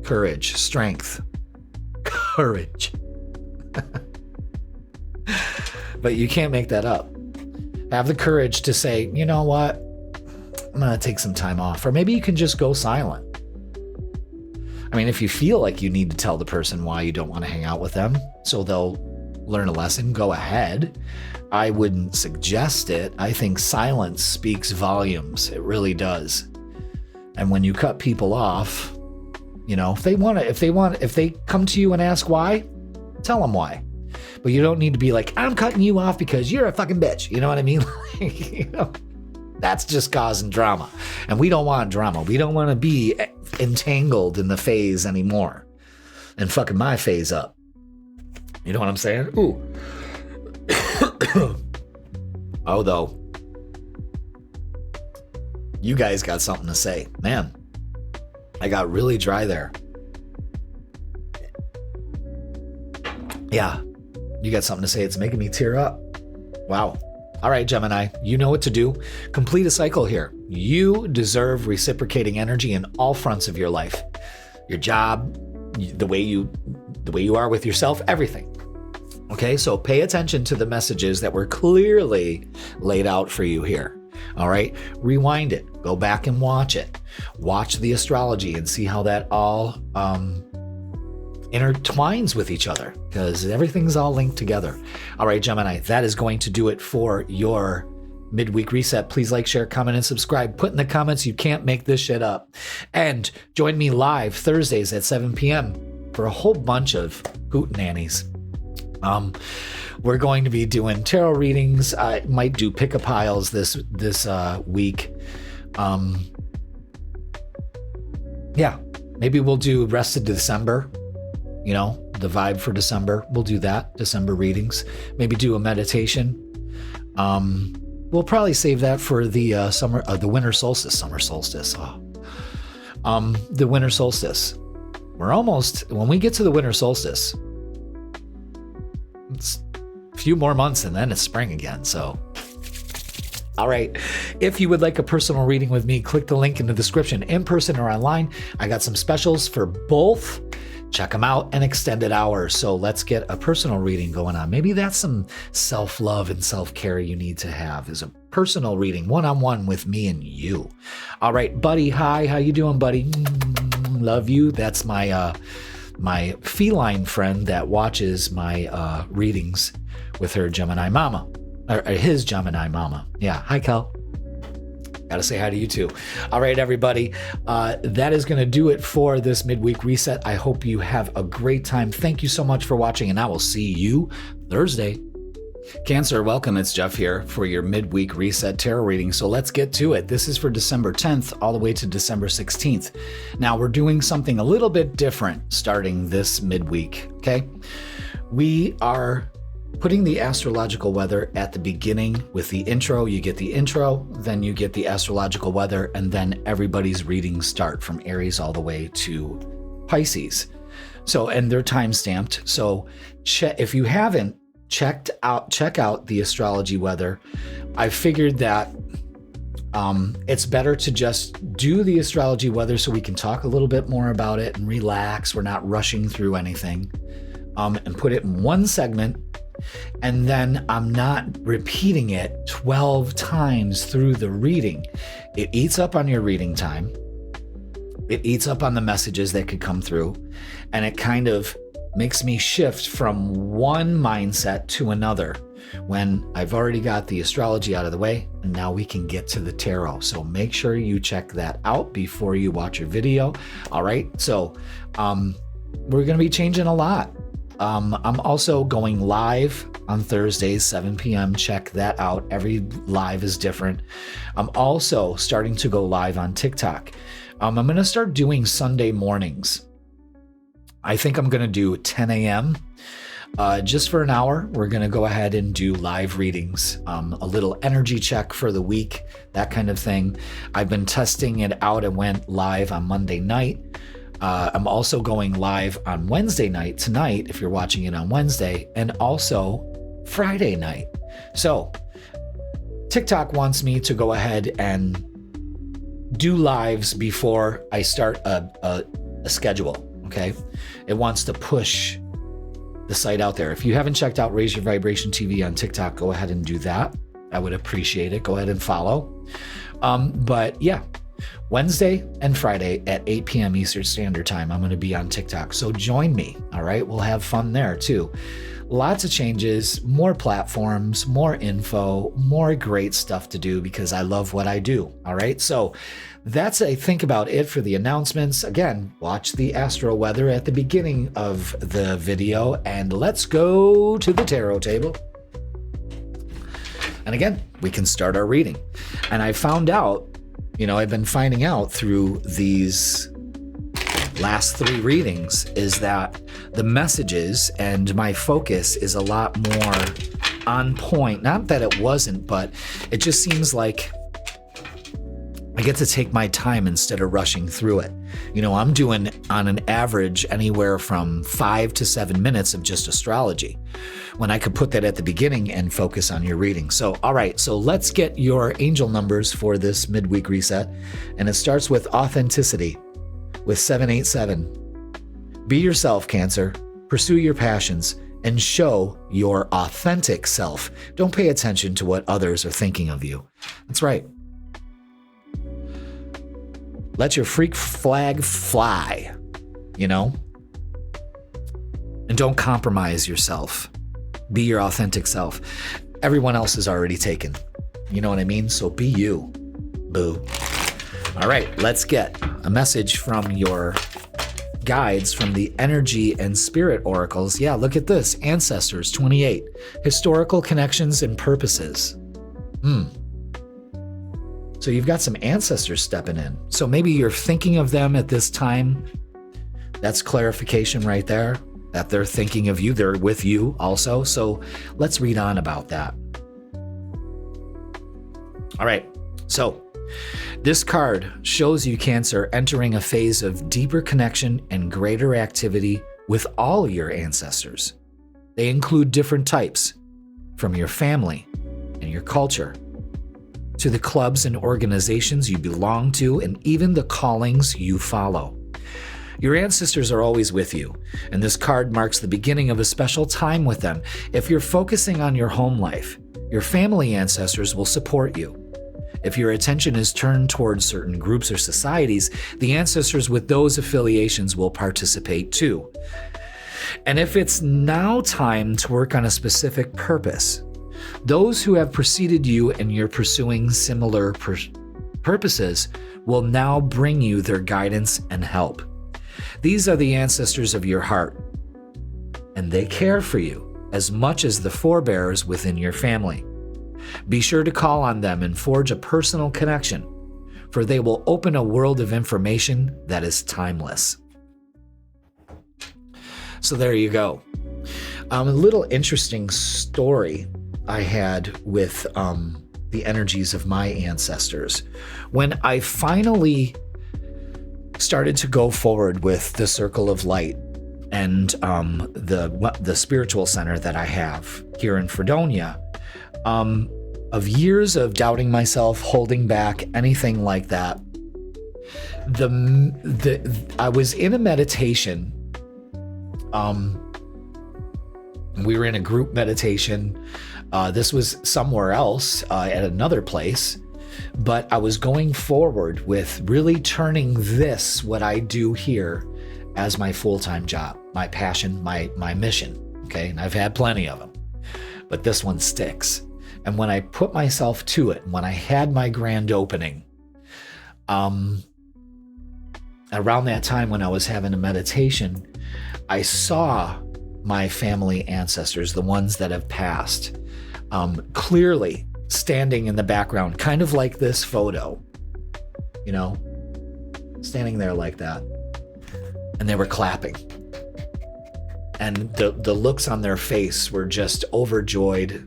courage, strength, courage. But you can't make that up. Have the courage to say, you know what? I'm going to take some time off. Or maybe you can just go silent. I mean, if you feel like you need to tell the person why you don't want to hang out with them so they'll learn a lesson, go ahead. I wouldn't suggest it. I think silence speaks volumes. It really does. And when you cut people off, you know, if they come to you and ask why, tell them why. But you don't need to be like, I'm cutting you off because you're a fucking bitch. You know what I mean? You know, that's just causing drama. And we don't want drama. We don't want to be entangled in the phase anymore and fucking my phase up. You know what I'm saying? Ooh. Oh, though. You guys got something to say. Man, I got really dry there. Yeah, you got something to say. It's making me tear up. Wow. All right, Gemini, you know what to do. Complete a cycle here. You deserve reciprocating energy in all fronts of your life. Your job, the way you are with yourself, everything. Okay, so pay attention to the messages that were clearly laid out for you here. All right, rewind it. Go back and watch it. Watch the astrology and see how that all intertwines with each other, because everything's all linked together. All right, Gemini, that is going to do it for your midweek reset. Please like, share, comment, and subscribe. Put in the comments you can't make this shit up. And join me live Thursdays at 7 p.m. for a whole bunch of hootenannies. We're going to be doing tarot readings. I might do pick-a-piles this week. Yeah, maybe we'll do rest of December. You know, the vibe for December. We'll do that. December readings. Maybe do a meditation. We'll probably save that for the the winter solstice. Summer solstice. The winter solstice. We're almost, when we get to the winter solstice, it's a few more months and then it's spring again. So, all right. If you would like a personal reading with me, click the link in the description, in person or online. I got some specials for both. Check them out, and extended hours. So let's get a personal reading going on. Maybe that's some self-love and self-care you need to have, is a personal reading, one-on-one with me and you. All right, buddy. Hi, how you doing, buddy? Love you. That's my my feline friend that watches my readings with her Gemini mama, or his Gemini mama. Yeah. Hi, Kel. Gotta say hi to you too. All right, everybody. That is going to do it for this midweek reset. I hope you have a great time. Thank you so much for watching, and I will see you Thursday. Cancer, welcome. It's Jeff here for your midweek reset tarot reading. So let's get to it. This is for December 10th all the way to December 16th. Now we're doing something a little bit different starting this midweek. Okay. We are putting the astrological weather at the beginning with the intro. You get the intro, then you get the astrological weather, and then everybody's readings start from Aries all the way to Pisces. So, and they're time stamped. So if you haven't check out the astrology weather. I figured that it's better to just do the astrology weather so we can talk a little bit more about it and relax. We're not rushing through anything, and put it in one segment. And then I'm not repeating it 12 times through the reading. It eats up on your reading time. It eats up on the messages that could come through. And it kind of makes me shift from one mindset to another when I've already got the astrology out of the way, and now we can get to the tarot. So make sure you check that out before you watch your video. All right. So we're going to be changing a lot. I'm also going live on Thursdays, 7 p.m. Check that out. Every live is different. I'm also starting to go live on TikTok. I'm going to start doing Sunday mornings. I think I'm going to do 10 a.m. Just for an hour. We're going to go ahead and do live readings, a little energy check for the week, that kind of thing. I've been testing it out and went live on Monday night. I'm also going live on Wednesday night tonight, if you're watching it on Wednesday, and also Friday night. So TikTok wants me to go ahead and do lives before I start a schedule. Okay. It wants to push the site out there. If you haven't checked out Raise Your Vibration TV on TikTok, go ahead and do that. I would appreciate it. Go ahead and follow. But yeah, Wednesday and Friday at 8 p.m. Eastern Standard Time, I'm going to be on TikTok. So join me. All right. We'll have fun there too. Lots of changes, more platforms, more info, more great stuff to do because I love what I do. All right. So that's, I think, about it for the announcements. Again, watch the astro weather at the beginning of the video, and let's go to the tarot table. And again, we can start our reading. And I found out, I've been finding out through these last 3 readings is that the messages and my focus is a lot more on point. Not that it wasn't, but it just seems like I get to take my time instead of rushing through it. You know, I'm doing on an average anywhere from 5 to 7 minutes of just astrology, when I could put that at the beginning and focus on your reading. So, all right, so let's get your angel numbers for this midweek reset. And it starts with authenticity with 787. Be yourself, Cancer. Pursue your passions and show your authentic self. Don't pay attention to what others are thinking of you. That's right. Let your freak flag fly, you know? And don't compromise yourself. Be your authentic self. Everyone else is already taken. You know what I mean? So be you. Boo. All right, let's get a message from your guides from the energy and spirit oracles. Yeah, look at this. Ancestors 28. Historical connections and purposes. So you've got some ancestors stepping in. So maybe you're thinking of them at this time. That's clarification right there, that they're thinking of you. They're with you also. So let's read on about that. All right. So this card shows you, Cancer, entering a phase of deeper connection and greater activity with all your ancestors. They include different types, from your family and your culture, to the clubs and organizations you belong to, and even the callings you follow. Your ancestors are always with you, and this card marks the beginning of a special time with them. If you're focusing on your home life, your family ancestors will support you. If your attention is turned towards certain groups or societies, the ancestors with those affiliations will participate too. And if it's now time to work on a specific purpose, those who have preceded you and you're pursuing similar purposes will now bring you their guidance and help. These are the ancestors of your heart, and they care for you as much as the forebears within your family. Be sure to call on them and forge a personal connection, for they will open a world of information that is timeless. So there you go. A little interesting story I had with the energies of my ancestors. When I finally started to go forward with the Circle of Light and the spiritual center that I have here in Fredonia, of years of doubting myself, holding back, anything like that, I was in a meditation. We were in a group meditation. This was somewhere else at another place, but I was going forward with really turning this, what I do here, as my full-time job, my passion, my mission. Okay, and I've had plenty of them, but this one sticks. And when I put myself to it, when I had my grand opening, around that time when I was having a meditation, I saw my family ancestors, the ones that have passed, clearly standing in the background, kind of like this photo, you know, standing there like that. And they were clapping. And the looks on their face were just overjoyed,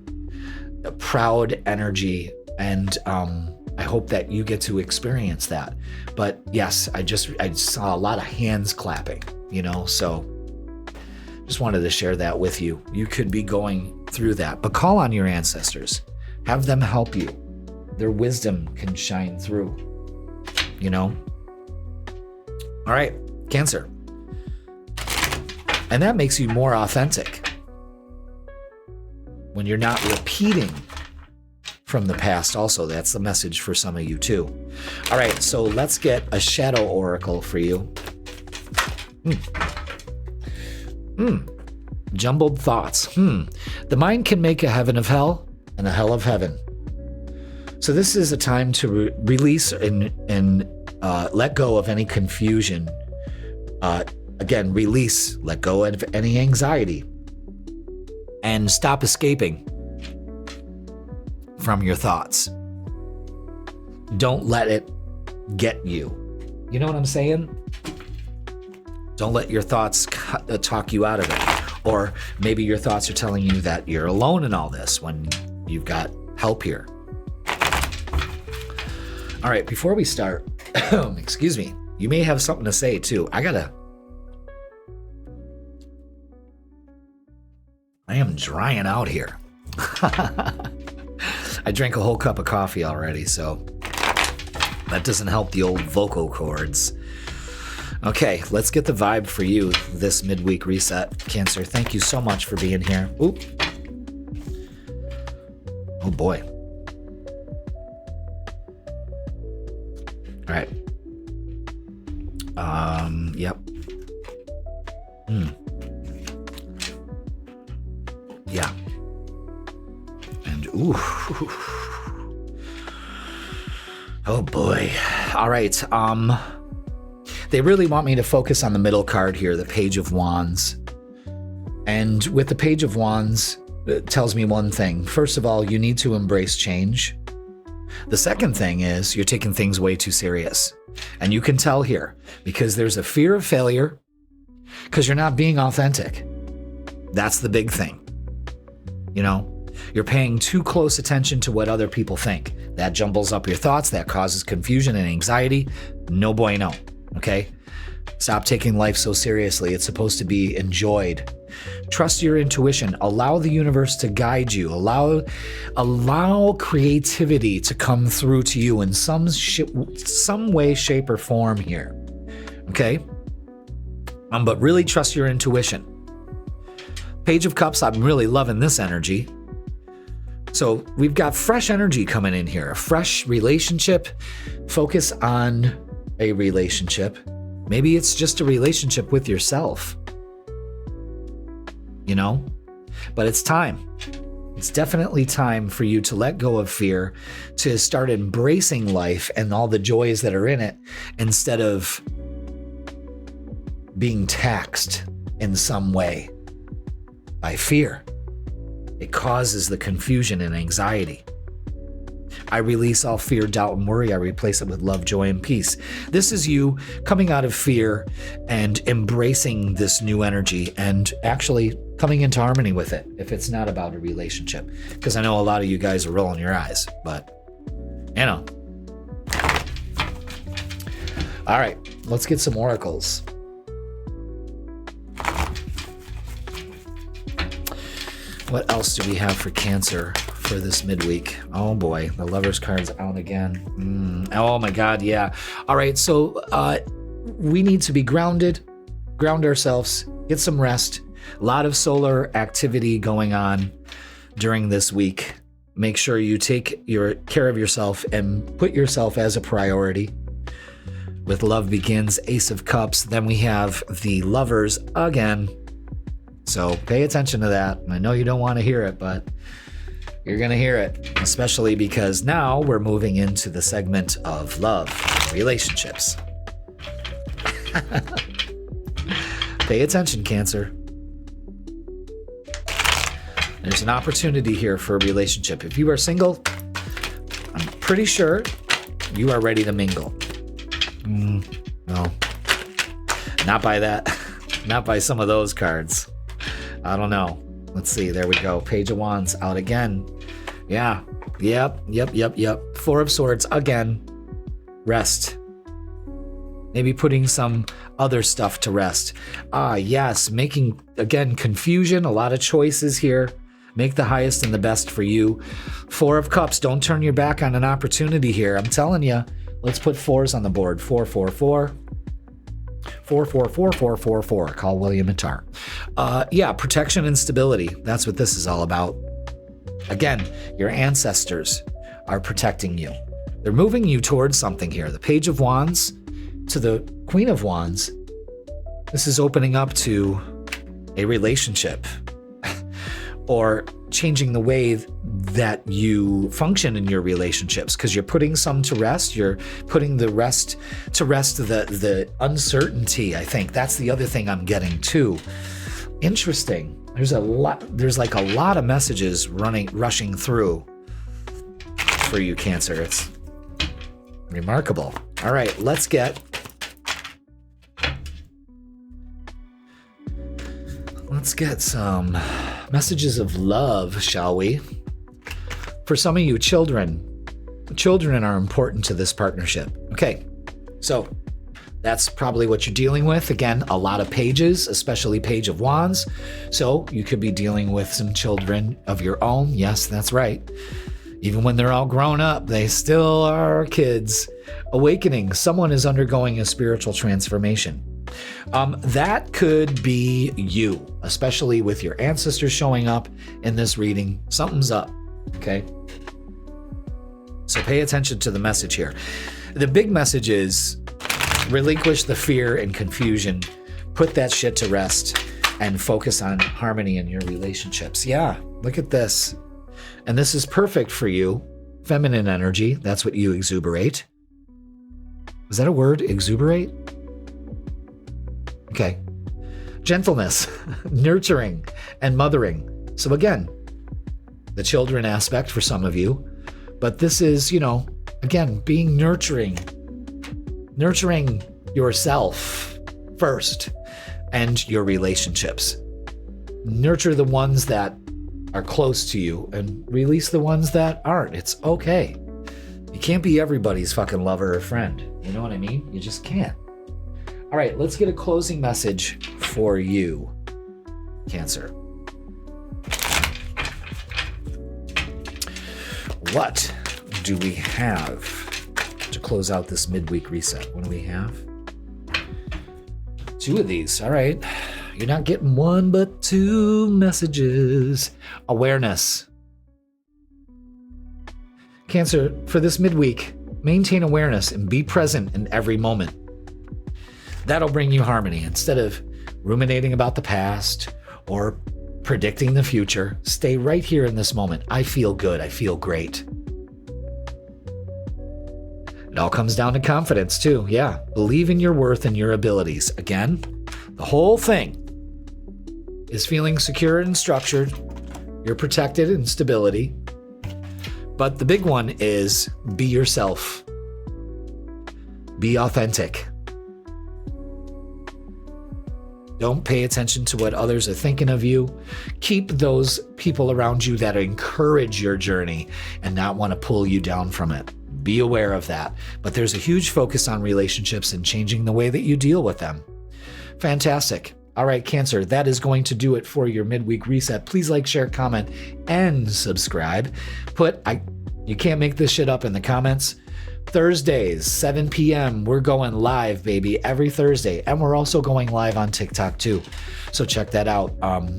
a proud energy. And I hope that you get to experience that. But yes, I saw a lot of hands clapping, you know, so just wanted to share that with you. You could be going through that, but call on your ancestors. Have them help you. Their wisdom can shine through, you know? All right, Cancer. And that makes you more authentic when you're not repeating from the past. Also, that's the message for some of you too. All right, so let's get a shadow oracle for you. Jumbled thoughts. The mind can make a heaven of hell and a hell of heaven. So this is a time to release and let go of any confusion. Again, release, let go of any anxiety, and stop escaping from your thoughts. Don't let it get you. You know what I'm saying? Don't let your thoughts talk you out of it. Or maybe your thoughts are telling you that you're alone in all this when you've got help here. All right, before we start, excuse me, you may have something to say too. I am drying out here. I drank a whole cup of coffee already, so that doesn't help the old vocal cords. Okay, let's get the vibe for you this midweek reset, Cancer. Thank you so much for being here. Ooh. Oh boy. All right. Yep. Yeah. And ooh. Oh boy. All right. They really want me to focus on the middle card here, the Page of Wands. And with the Page of Wands, it tells me one thing. First of all, you need to embrace change. The second thing is you're taking things way too serious. And you can tell here because there's a fear of failure because you're not being authentic. That's the big thing. You know, you're paying too close attention to what other people think. That jumbles up your thoughts. That causes confusion and anxiety. No bueno. Okay? Stop taking life so seriously. It's supposed to be enjoyed. Trust your intuition. Allow the universe to guide you. Allow creativity to come through to you in some way, shape, or form here. Okay? But really trust your intuition. Page of Cups, I'm really loving this energy. So we've got fresh energy coming in here. A fresh relationship. Focus on a relationship. Maybe it's just a relationship with yourself. You know? But it's time. It's definitely time for you to let go of fear, to start embracing life and all the joys that are in it, instead of being taxed in some way by fear. It causes the confusion and anxiety. I release all fear, doubt, and worry. I replace it with love, joy, and peace. This is you coming out of fear and embracing this new energy and actually coming into harmony with it if it's not about a relationship. Because I know a lot of you guys are rolling your eyes, but you know. All right, let's get some oracles. What else do we have for Cancer for this midweek? Oh boy, the Lover's card's out again. Oh my God, yeah. All right, so we need to be grounded, ground ourselves, get some rest. A lot of solar activity going on during this week. Make sure you take care of yourself and put yourself as a priority. With Love Begins, Ace of Cups. Then we have the Lovers again. So pay attention to that. I know you don't want to hear it, but you're going to hear it, especially because now we're moving into the segment of love, relationships. Pay attention, Cancer. There's an opportunity here for a relationship. If you are single, I'm pretty sure you are ready to mingle. No, not by that. Not by some of those cards. I don't know. Let's see. There we go. Page of Wands out again. Yeah. Yep. Four of Swords again. Rest. Maybe putting some other stuff to rest. Yes. Making, again, confusion. A lot of choices here. Make the highest and the best for you. Four of Cups. Don't turn your back on an opportunity here. I'm telling you. Let's put fours on the board. 4, 4, 4. 4, 4, 4, 4, 4, 4. Call William and Tar. Protection and stability. That's what this is all about. Again, your ancestors are protecting you. They're moving you towards something here. The Page of Wands to the Queen of Wands. This is opening up to a relationship or changing the way that you function in your relationships, because you're putting some to rest. You're putting the rest to rest, the uncertainty. I think that's the other thing I'm getting too. Interesting. There's like a lot of messages rushing through for you, Cancer. It's remarkable. All right, let's get Let's get some messages of love, shall we? For some of you, children are important to this partnership. Okay, so that's probably what you're dealing with. Again, a lot of pages, especially Page of Wands. So you could be dealing with some children of your own. Yes, that's right. Even when they're all grown up, they still are kids. Awakening. Someone is undergoing a spiritual transformation. That could be you, especially with your ancestors showing up in this reading. Something's up, okay? So pay attention to the message here. The big message is relinquish the fear and confusion. Put that shit to rest and focus on harmony in your relationships. Yeah, look at this. And this is perfect for you. Feminine energy, that's what you exuberate. Is that a word? Exuberate? Okay. Gentleness, nurturing, and mothering. So again, the children aspect for some of you. But this is, again, being nurturing yourself first and your relationships. Nurture the ones that are close to you and release the ones that aren't. It's okay. You can't be everybody's fucking lover or friend. You know what I mean? You just can't. All right, let's get a closing message for you, Cancer. What do we have to close out this midweek reset? What do we have? 2 of these. All right. You're not getting 1, but 2 messages. Awareness. Cancer, for this midweek, maintain awareness and be present in every moment. That'll bring you harmony. Instead of ruminating about the past or predicting the future, stay right here in this moment. I feel good. I feel great. It all comes down to confidence too. Yeah. Believe in your worth and your abilities. Again, the whole thing is feeling secure and structured. You're protected in stability. But the big one is be yourself. Be authentic. Don't pay attention to what others are thinking of you. Keep those people around you that encourage your journey and not want to pull you down from it. Be aware of that. But there's a huge focus on relationships and changing the way that you deal with them. Fantastic. All right, Cancer, that is going to do it for your midweek reset. Please like, share, comment, and subscribe. You can't make this shit up in the comments. Thursdays, 7 p.m., we're going live, baby, every Thursday. And we're also going live on TikTok, too. So check that out.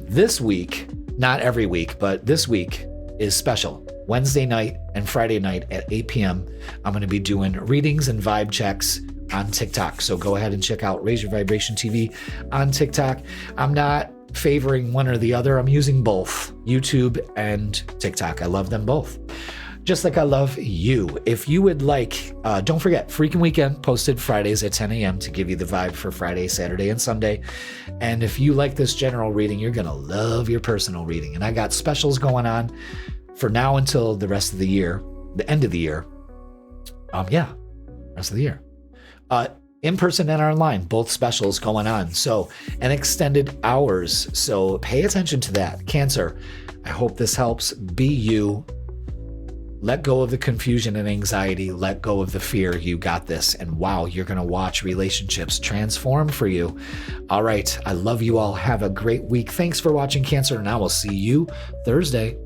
This week, not every week, but this week is special. Wednesday night and Friday night at 8 p.m., I'm going to be doing readings and vibe checks on TikTok. So go ahead and check out Raise Your Vibration TV on TikTok. I'm not favoring one or the other. I'm using both, YouTube and TikTok. I love them both. Just like I love you. If you would like, don't forget, Freaking Weekend posted Fridays at 10 a.m. to give you the vibe for Friday, Saturday, and Sunday. And if you like this general reading, you're going to love your personal reading. And I got specials going on for now until the rest of the year, the end of the year. Rest of the year. In person and online, both specials going on. So, and extended hours. So pay attention to that. Cancer, I hope this helps. Be you. Let go of the confusion and anxiety. Let go of the fear. You got this. And wow, you're going to watch relationships transform for you. All right. I love you all. Have a great week. Thanks for watching, Cancer. And I will see you Thursday.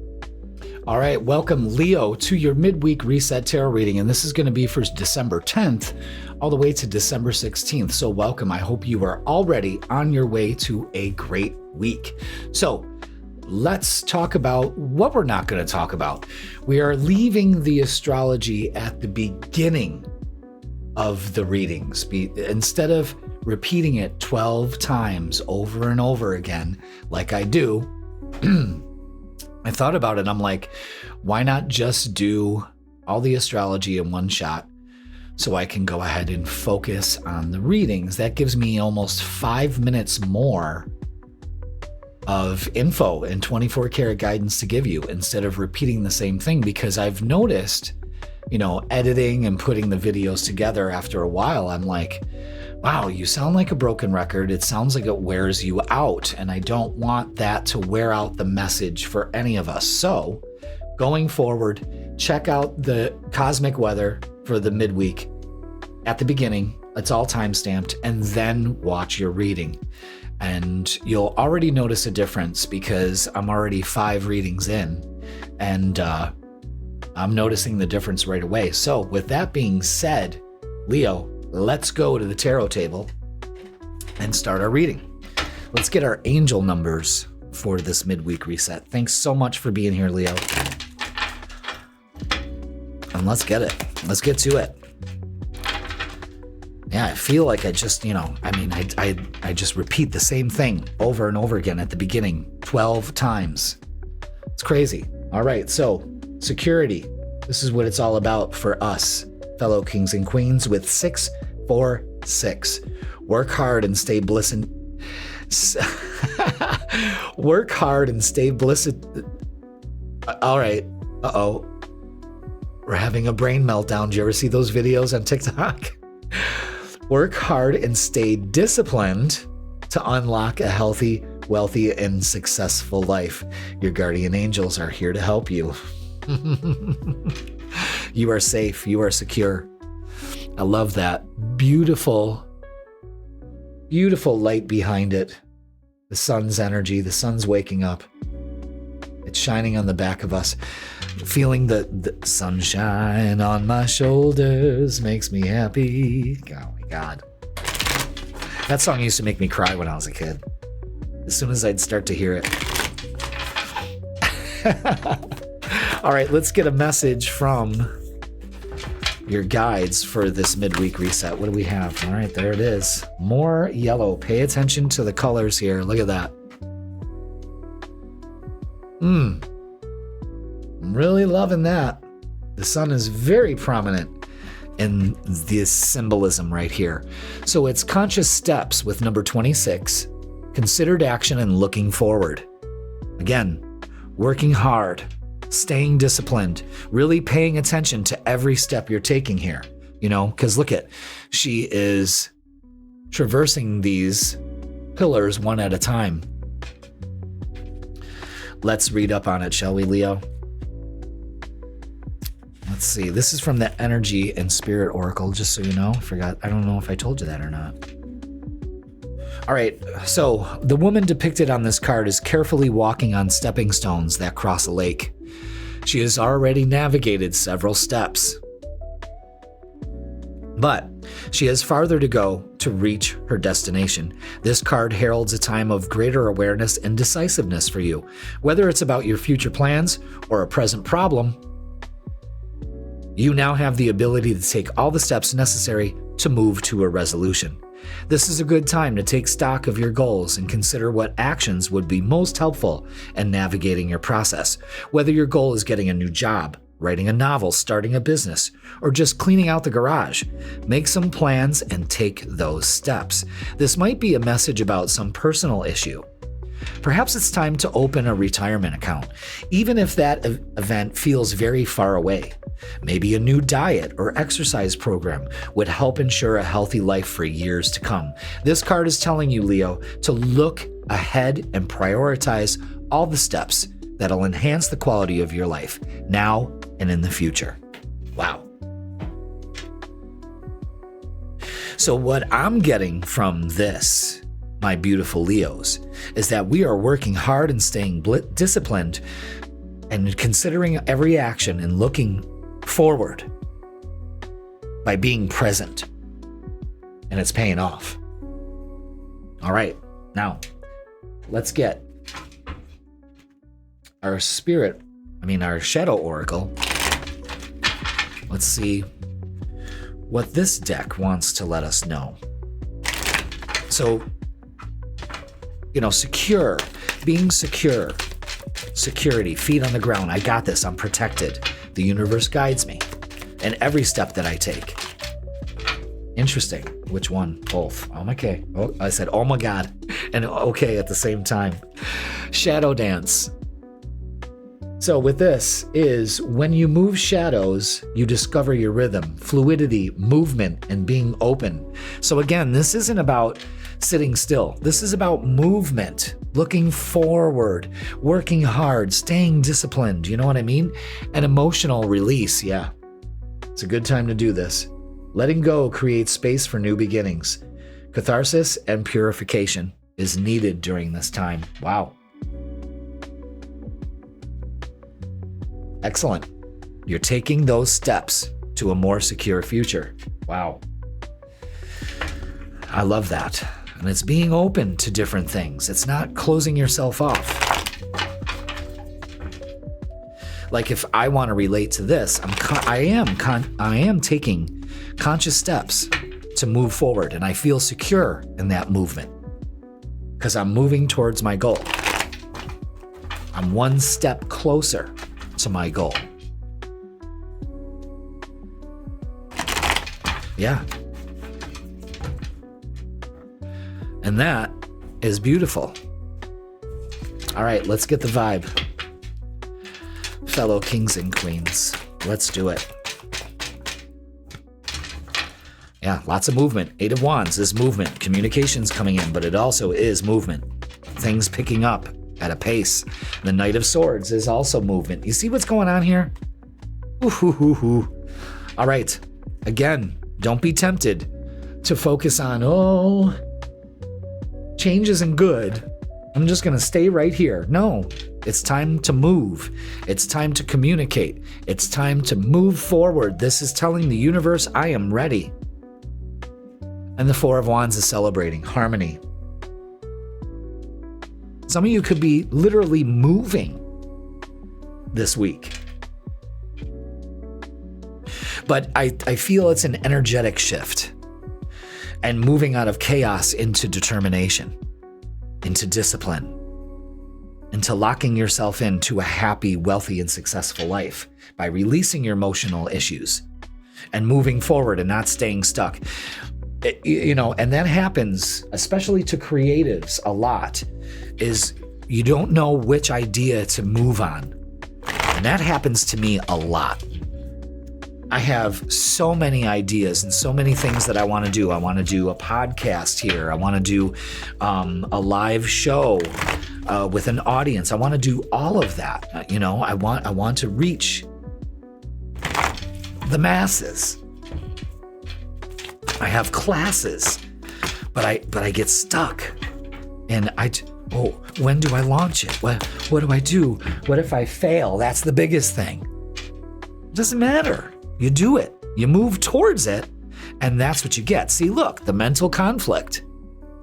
All right. Welcome, Leo, to your midweek reset tarot reading. And this is going to be for December 10th all the way to December 16th. So welcome. I hope you are already on your way to a great week. So let's talk about what we're not going to talk about. We are leaving the astrology at the beginning of the readings. Instead of repeating it 12 times over and over again, like I do, I thought about it. I'm like, why not just do all the astrology in one shot so I can go ahead and focus on the readings? That gives me almost 5 minutes more of info and 24 karat guidance to give you instead of repeating the same thing, because I've noticed, editing and putting the videos together after a while, I'm like, Wow, you sound like a broken record. It sounds like it wears you out, and I don't want that to wear out the message for any of us. So, going forward, check out the cosmic weather for the midweek at the beginning. It's all time-stamped, and then watch your reading. And you'll already notice a difference because I'm already 5 readings in, and I'm noticing the difference right away. So, with that being said, Leo, let's go to the tarot table and start our reading. Let's get our angel numbers for this midweek reset. Thanks so much for being here, Leo. And let's get it. Let's get to it. Yeah, I feel like I just, I just repeat the same thing over and over again at the beginning 12 times. It's crazy. All right, so security. This is what it's all about for us, fellow kings and queens, with 646. Work hard and stay blissed. Work hard and stay blissed. All right. Uh-oh. We're having a brain meltdown. Do you ever see those videos on TikTok? Work hard and stay disciplined to unlock a healthy, wealthy, and successful life. Your guardian angels are here to help you. You are safe. You are secure. I love that. Beautiful, beautiful light behind it. The sun's energy. The sun's waking up. It's shining on the back of us. Feeling the sunshine on my shoulders makes me happy. Oh my God. That song used to make me cry when I was a kid. As soon as I'd start to hear it. All right, let's get a message from your guides for this midweek reset. What do we have? All right, there it is. More yellow. Pay attention to the colors here. Look at that. I'm really loving that. The sun is very prominent in this symbolism right here. So it's conscious steps with number 26, considered action and looking forward. Again, working hard, staying disciplined, really paying attention to every step you're taking here. Because look at, she is traversing these pillars one at a time. Let's read up on it, shall we, Leo? Let's see. This is from the Energy and Spirit Oracle, just so you know. I don't know if I told you that or not. All right. So the woman depicted on this card is carefully walking on stepping stones that cross a lake. She has already navigated several steps, but she has farther to go to reach her destination. This card heralds a time of greater awareness and decisiveness for you. Whether it's about your future plans or a present problem, you now have the ability to take all the steps necessary to move to a resolution. This is a good time to take stock of your goals and consider what actions would be most helpful in navigating your process. Whether your goal is getting a new job, writing a novel, starting a business, or just cleaning out the garage, make some plans and take those steps. This might be a message about some personal issue. Perhaps it's time to open a retirement account, even if that event feels very far away. Maybe a new diet or exercise program would help ensure a healthy life for years to come. This card is telling you, Leo, to look ahead and prioritize all the steps that'll enhance the quality of your life now and in the future. Wow. So what I'm getting from this, my beautiful Leos, is that we are working hard and staying disciplined and considering every action and looking forward by being present. And it's paying off. All right, now let's get our our shadow oracle. Let's see what this deck wants to let us know. So, secure, being secure, security, feet on the ground. I got this. I'm protected. The universe guides me in every step that I take. Interesting. Which one? Both. Okay. Oh, I said, oh my God, and okay at the same time. Shadow dance. So with this is when you move shadows, you discover your rhythm, fluidity, movement, and being open. So again, this isn't about sitting still. This is about movement, looking forward, working hard, staying disciplined. You know what I mean? An emotional release. Yeah, it's a good time to do this. Letting go creates space for new beginnings. Catharsis and purification is needed during this time. Wow. Excellent. You're taking those steps to a more secure future. Wow. I love that. And it's being open to different things. It's not closing yourself off. Like if I want to relate to this, I am taking conscious steps to move forward, and I feel secure in that movement because I'm moving towards my goal. I'm one step closer to my goal. Yeah. And that is beautiful. All right, let's get the vibe. Fellow kings and queens, let's do it. Yeah, lots of movement. 8 of Wands is movement. Communication's coming in, but it also is movement. Things picking up at a pace. The Knight of Swords is also movement. You see what's going on here? Ooh. All right. Again, don't be tempted to focus on, change isn't good. I'm just going to stay right here. No, it's time to move. It's time to communicate. It's time to move forward. This is telling the universe, I am ready. And the 4 of Wands is celebrating harmony. Some of you could be literally moving this week. But I feel it's an energetic shift and moving out of chaos into determination, into discipline, into locking yourself into a happy, wealthy, and successful life by releasing your emotional issues and moving forward and not staying stuck. And that happens, especially to creatives a lot, is you don't know which idea to move on. And that happens to me a lot. I have so many ideas and so many things that I want to do. I want to do a podcast here. I want to do a live show with an audience. I want to do all of that. I want to reach the masses. I have classes, but I get stuck, and when do I launch it? What do I do? What if I fail? That's the biggest thing. It doesn't matter. You do it. You move towards it, and that's what you get. See, look, the mental conflict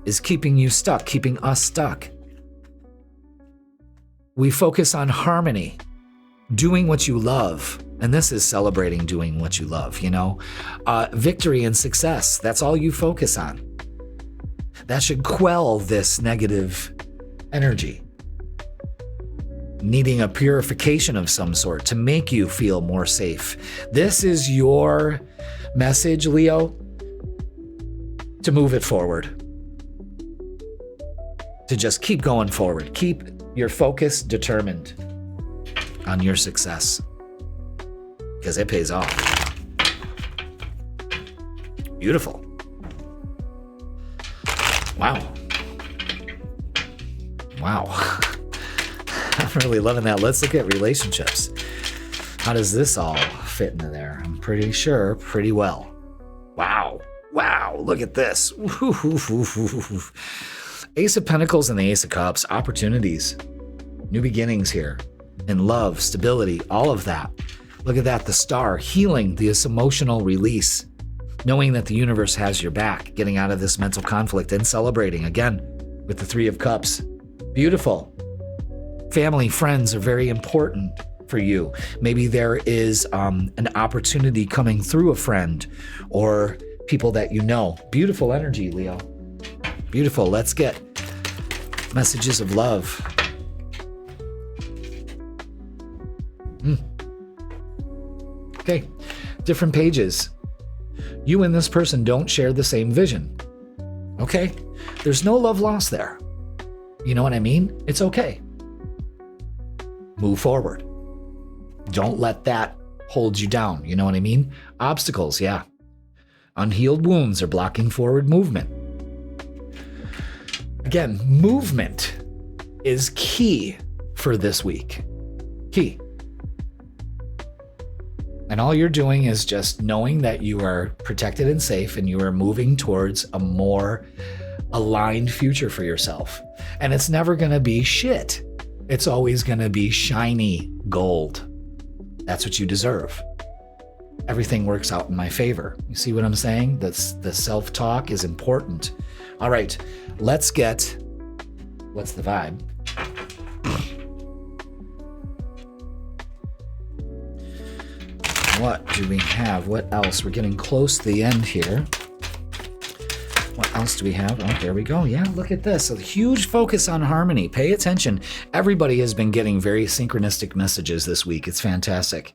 is keeping you stuck, keeping us stuck. We focus on harmony, doing what you love. And this is celebrating doing what you love, victory and success. That's all you focus on. That should quell this negative energy. Needing a purification of some sort to make you feel more safe. This is your message, Leo, to move it forward. To just keep going forward. Keep your focus determined on your success. Because it pays off. Beautiful. Wow. I'm really loving that. Let's look at relationships. How does this all fit into there? I'm pretty sure pretty well. Wow. Look at this. Ace of Pentacles and the Ace of Cups. Opportunities. New beginnings here. And love, stability, all of that. Look at that, the Star, healing, this emotional release, knowing that the universe has your back, getting out of this mental conflict and celebrating again with the 3 of Cups. Beautiful. Family, friends are very important for you. Maybe there is an opportunity coming through a friend or people that you know. Beautiful energy, Leo. Beautiful. Let's get messages of love. Okay, different pages. You and this person don't share the same vision. Okay, there's no love lost there. You know what I mean? It's okay. Move forward. Don't let that hold you down. You know what I mean? Obstacles, yeah. Unhealed wounds are blocking forward movement. Again, movement is key for this week. Key. And all you're doing is just knowing that you are protected and safe and you are moving towards a more aligned future for yourself. And it's never going to be shit. It's always going to be shiny gold. That's what you deserve. Everything works out in my favor. You see what I'm saying? The self-talk is important. All right, let's get, what's the vibe? What do we have? What else? We're getting close to the end here. What else do we have? Oh, there we go. Yeah, look at this. A huge focus on harmony. Pay attention. Everybody has been getting very synchronistic messages this week. It's fantastic.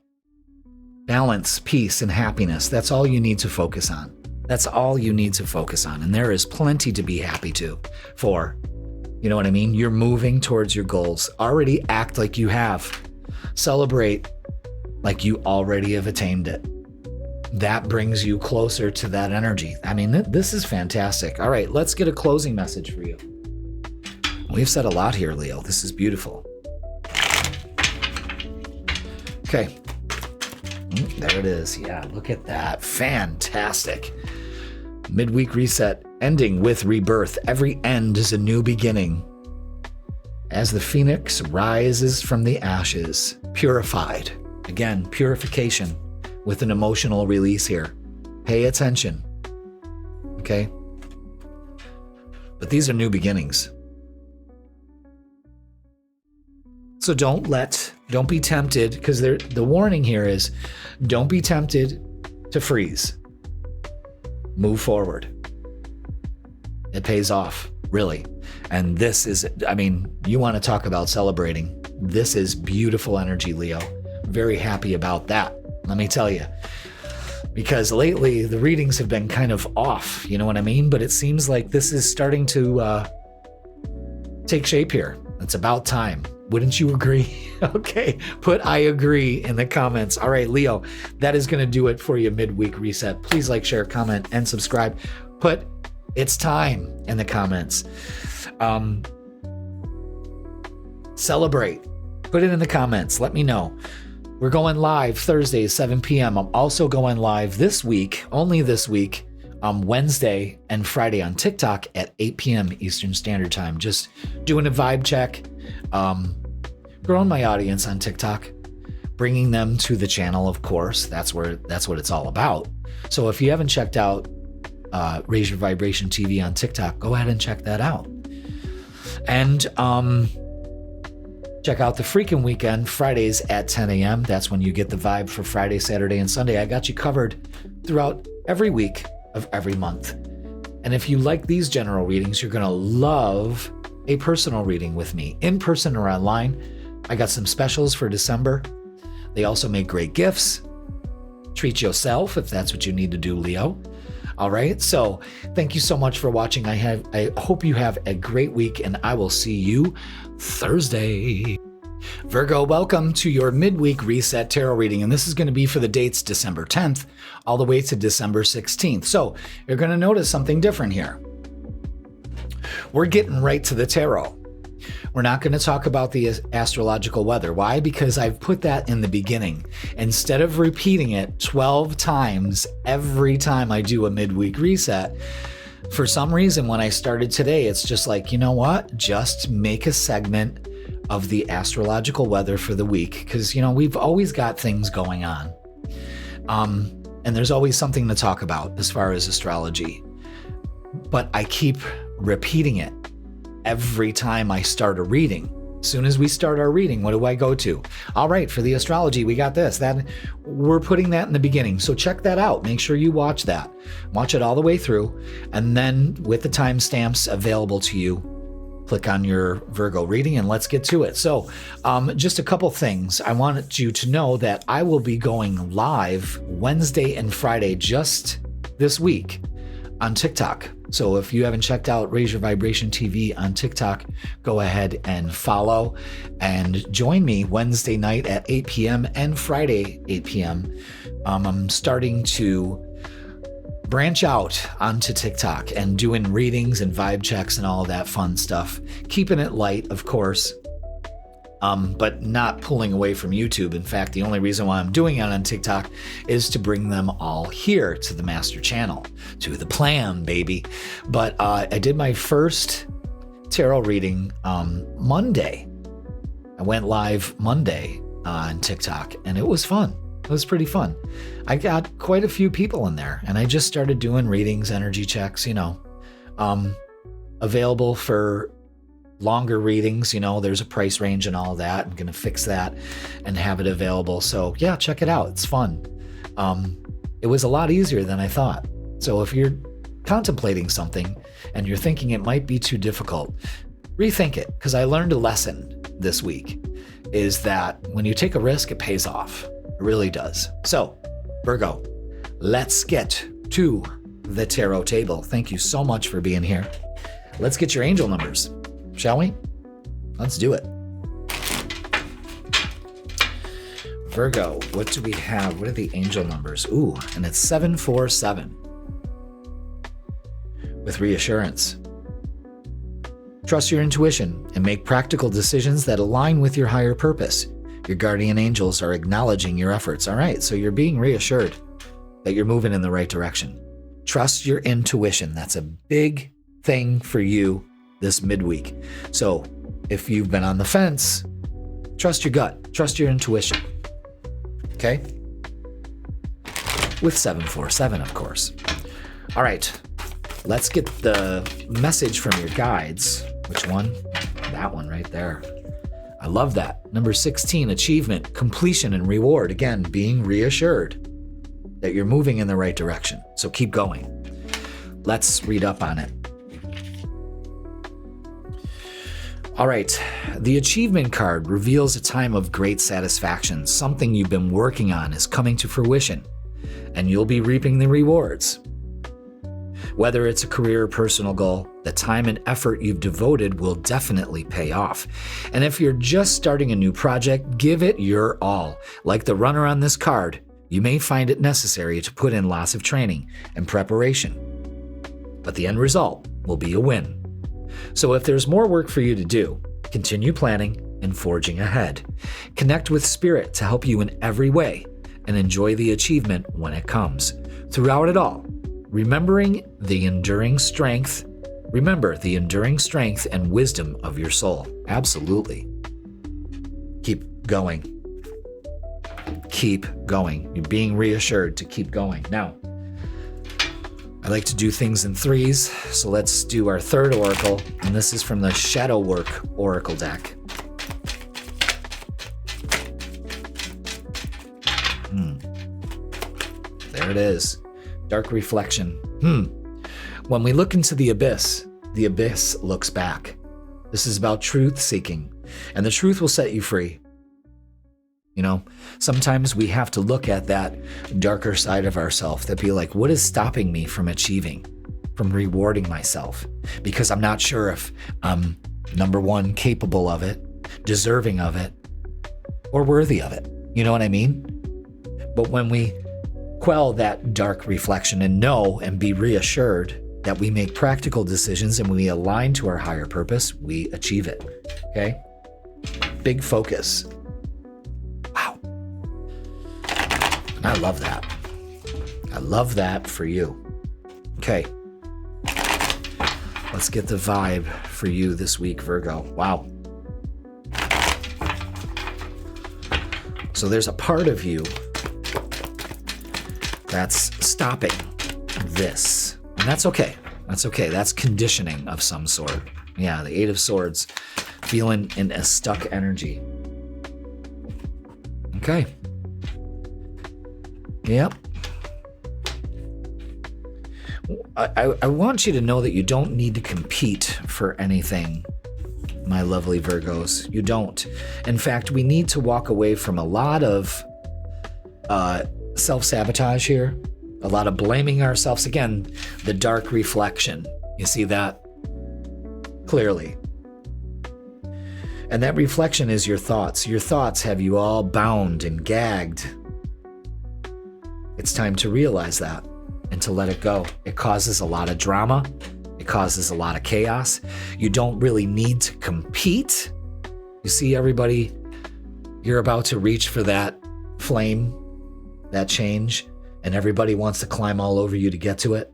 Balance, peace, and happiness. That's all you need to focus on. That's all you need to focus on. And there is plenty to be happy for. You know what I mean? You're moving towards your goals. Already act like you have. Celebrate like you already have attained it. That brings you closer to that energy. I mean, this is fantastic. All right, let's get a closing message for you. We've said a lot here, Leo. This is beautiful. Okay. There it is. Yeah, look at that. Fantastic. Midweek reset, ending with rebirth. Every end is a new beginning. As the phoenix rises from the ashes, purified. Again, purification with an emotional release here. Pay attention. Okay? But these are new beginnings. So don't be tempted, because the warning here is don't be tempted to freeze. Move forward. It pays off, really. And this is, I mean, you want to talk about celebrating. This is beautiful energy, Leo. Very happy about that. Let me tell you. Because lately the readings have been kind of off, you know what I mean? But it seems like this is starting to take shape here. It's about time. Wouldn't you agree? Okay, put I agree in the comments. All right, Leo, that is going to do it for you, Midweek Reset. Please like, share, comment, and subscribe. Put it's time in the comments. Celebrate. Put it in the comments. Let me know. We're going live Thursday, 7 p.m. I'm also going live this week, only this week, Wednesday and Friday on TikTok at 8 p.m. Eastern Standard Time. Just doing a vibe check. Growing my audience on TikTok, bringing them to the channel, of course. That's what it's all about. So if you haven't checked out Raise Your Vibration TV on TikTok, go ahead and check that out. And check out the freaking weekend, Fridays at 10 a.m. That's when you get the vibe for Friday, Saturday, and Sunday. I got you covered throughout every week of every month. And if you like these general readings, you're going to love a personal reading with me, in person or online. I got some specials for December. They also make great gifts. Treat yourself if that's what you need to do, Leo. All right. So thank you so much for watching. I hope you have a great week, and I will see you Thursday. Virgo, welcome to your Midweek Reset Tarot Reading, and this is going to be for the dates December 10th all the way to December 16th. So you're going to notice something different here. We're getting right to the tarot. We're not going to talk about the astrological weather. Why? Because I've put that in the beginning. Instead of repeating it 12 times every time I do a midweek reset, for some reason when I started today, it's just like, you know what? Just make a segment of the astrological weather for the week, because, you know, we've always got things going on. And there's always something to talk about as far as astrology. But I keep repeating it every time I start a reading. As soon as we start our reading, what do I go to? All right, for the astrology, we got this. That we're putting that in the beginning. So check that out. Make sure you watch that. Watch it all the way through. And then with the timestamps available to you, click on your Virgo reading and let's get to it. So just a couple things. I wanted you to know that I will be going live Wednesday and Friday just this week on TikTok. So if you haven't checked out Raise Your Vibration TV on TikTok, go ahead and follow and join me Wednesday night at 8 p.m. and Friday 8 p.m. I'm starting to branch out onto TikTok and doing readings and vibe checks and all that fun stuff. Keeping it light, of course, but not pulling away from YouTube. In fact, the only reason why I'm doing it on TikTok is to bring them all here to the master channel, to the plan, baby. But I did my first tarot reading Monday. I went live Monday on TikTok, and it was fun. It was pretty fun. I got quite a few people in there, and I just started doing readings, energy checks, available for longer readings. There's a price range and all that. I'm going to fix that and have it available. So yeah, check it out. It's fun. It was a lot easier than I thought. So if you're contemplating something and you're thinking it might be too difficult, rethink it, because I learned a lesson this week, is that when you take a risk, it pays off. It really does. So, Virgo, let's get to the tarot table. Thank you so much for being here. Let's get your angel numbers, shall we? Let's do it. Virgo, what do we have? What are the angel numbers? Ooh, and it's 747 with reassurance. Trust your intuition and make practical decisions that align with your higher purpose. Your guardian angels are acknowledging your efforts. All right, so you're being reassured that you're moving in the right direction. Trust your intuition. That's a big thing for you this midweek. So if you've been on the fence, trust your gut, trust your intuition. Okay? With 747, of course. All right, let's get the message from your guides. Which one? That one right there. I love that. Number 16, achievement, completion, and reward. Again, being reassured that you're moving in the right direction. So keep going. Let's read up on it. All right. The achievement card reveals a time of great satisfaction. Something you've been working on is coming to fruition, and you'll be reaping the rewards. Whether it's a career or personal goal, the time and effort you've devoted will definitely pay off. And if you're just starting a new project, give it your all. Like the runner on this card, you may find it necessary to put in lots of training and preparation, but the end result will be a win. So if there's more work for you to do, continue planning and forging ahead. Connect with Spirit to help you in every way and enjoy the achievement when it comes. Throughout it all, remember the enduring strength and wisdom of your soul. Absolutely. Keep going. Keep going. You're being reassured to keep going. Now, I like to do things in threes, so let's do our third oracle, and this is from the Shadow Work Oracle deck. There it is. Dark reflection. When we look into the abyss looks back. This is about truth seeking, and the truth will set you free. Sometimes we have to look at that darker side of ourselves that be like, what is stopping me from achieving, from rewarding myself? Because I'm not sure if I'm, number one, capable of it, deserving of it, or worthy of it. You know what I mean? But when we quell that dark reflection and know and be reassured that we make practical decisions and we align to our higher purpose, we achieve it. Okay? Big focus. Wow. And I love that. I love that for you. Okay. Let's get the vibe for you this week, Virgo. Wow. So there's a part of you that's stopping this. And that's okay. That's okay. That's conditioning of some sort. Yeah, the Eight of Swords, feeling in a stuck energy. Okay. Yep. I want you to know that you don't need to compete for anything, my lovely Virgos. You don't. In fact, we need to walk away from a lot of self-sabotage here A lot of blaming ourselves. Again, the dark reflection. You see that clearly. And that reflection is your thoughts. Your thoughts have you all bound and gagged. It's time to realize that and to let it go. It causes a lot of drama. It causes a lot of chaos. You don't really need to compete. You see, everybody, you're about to reach for that flame, that change, and everybody wants to climb all over you to get to it.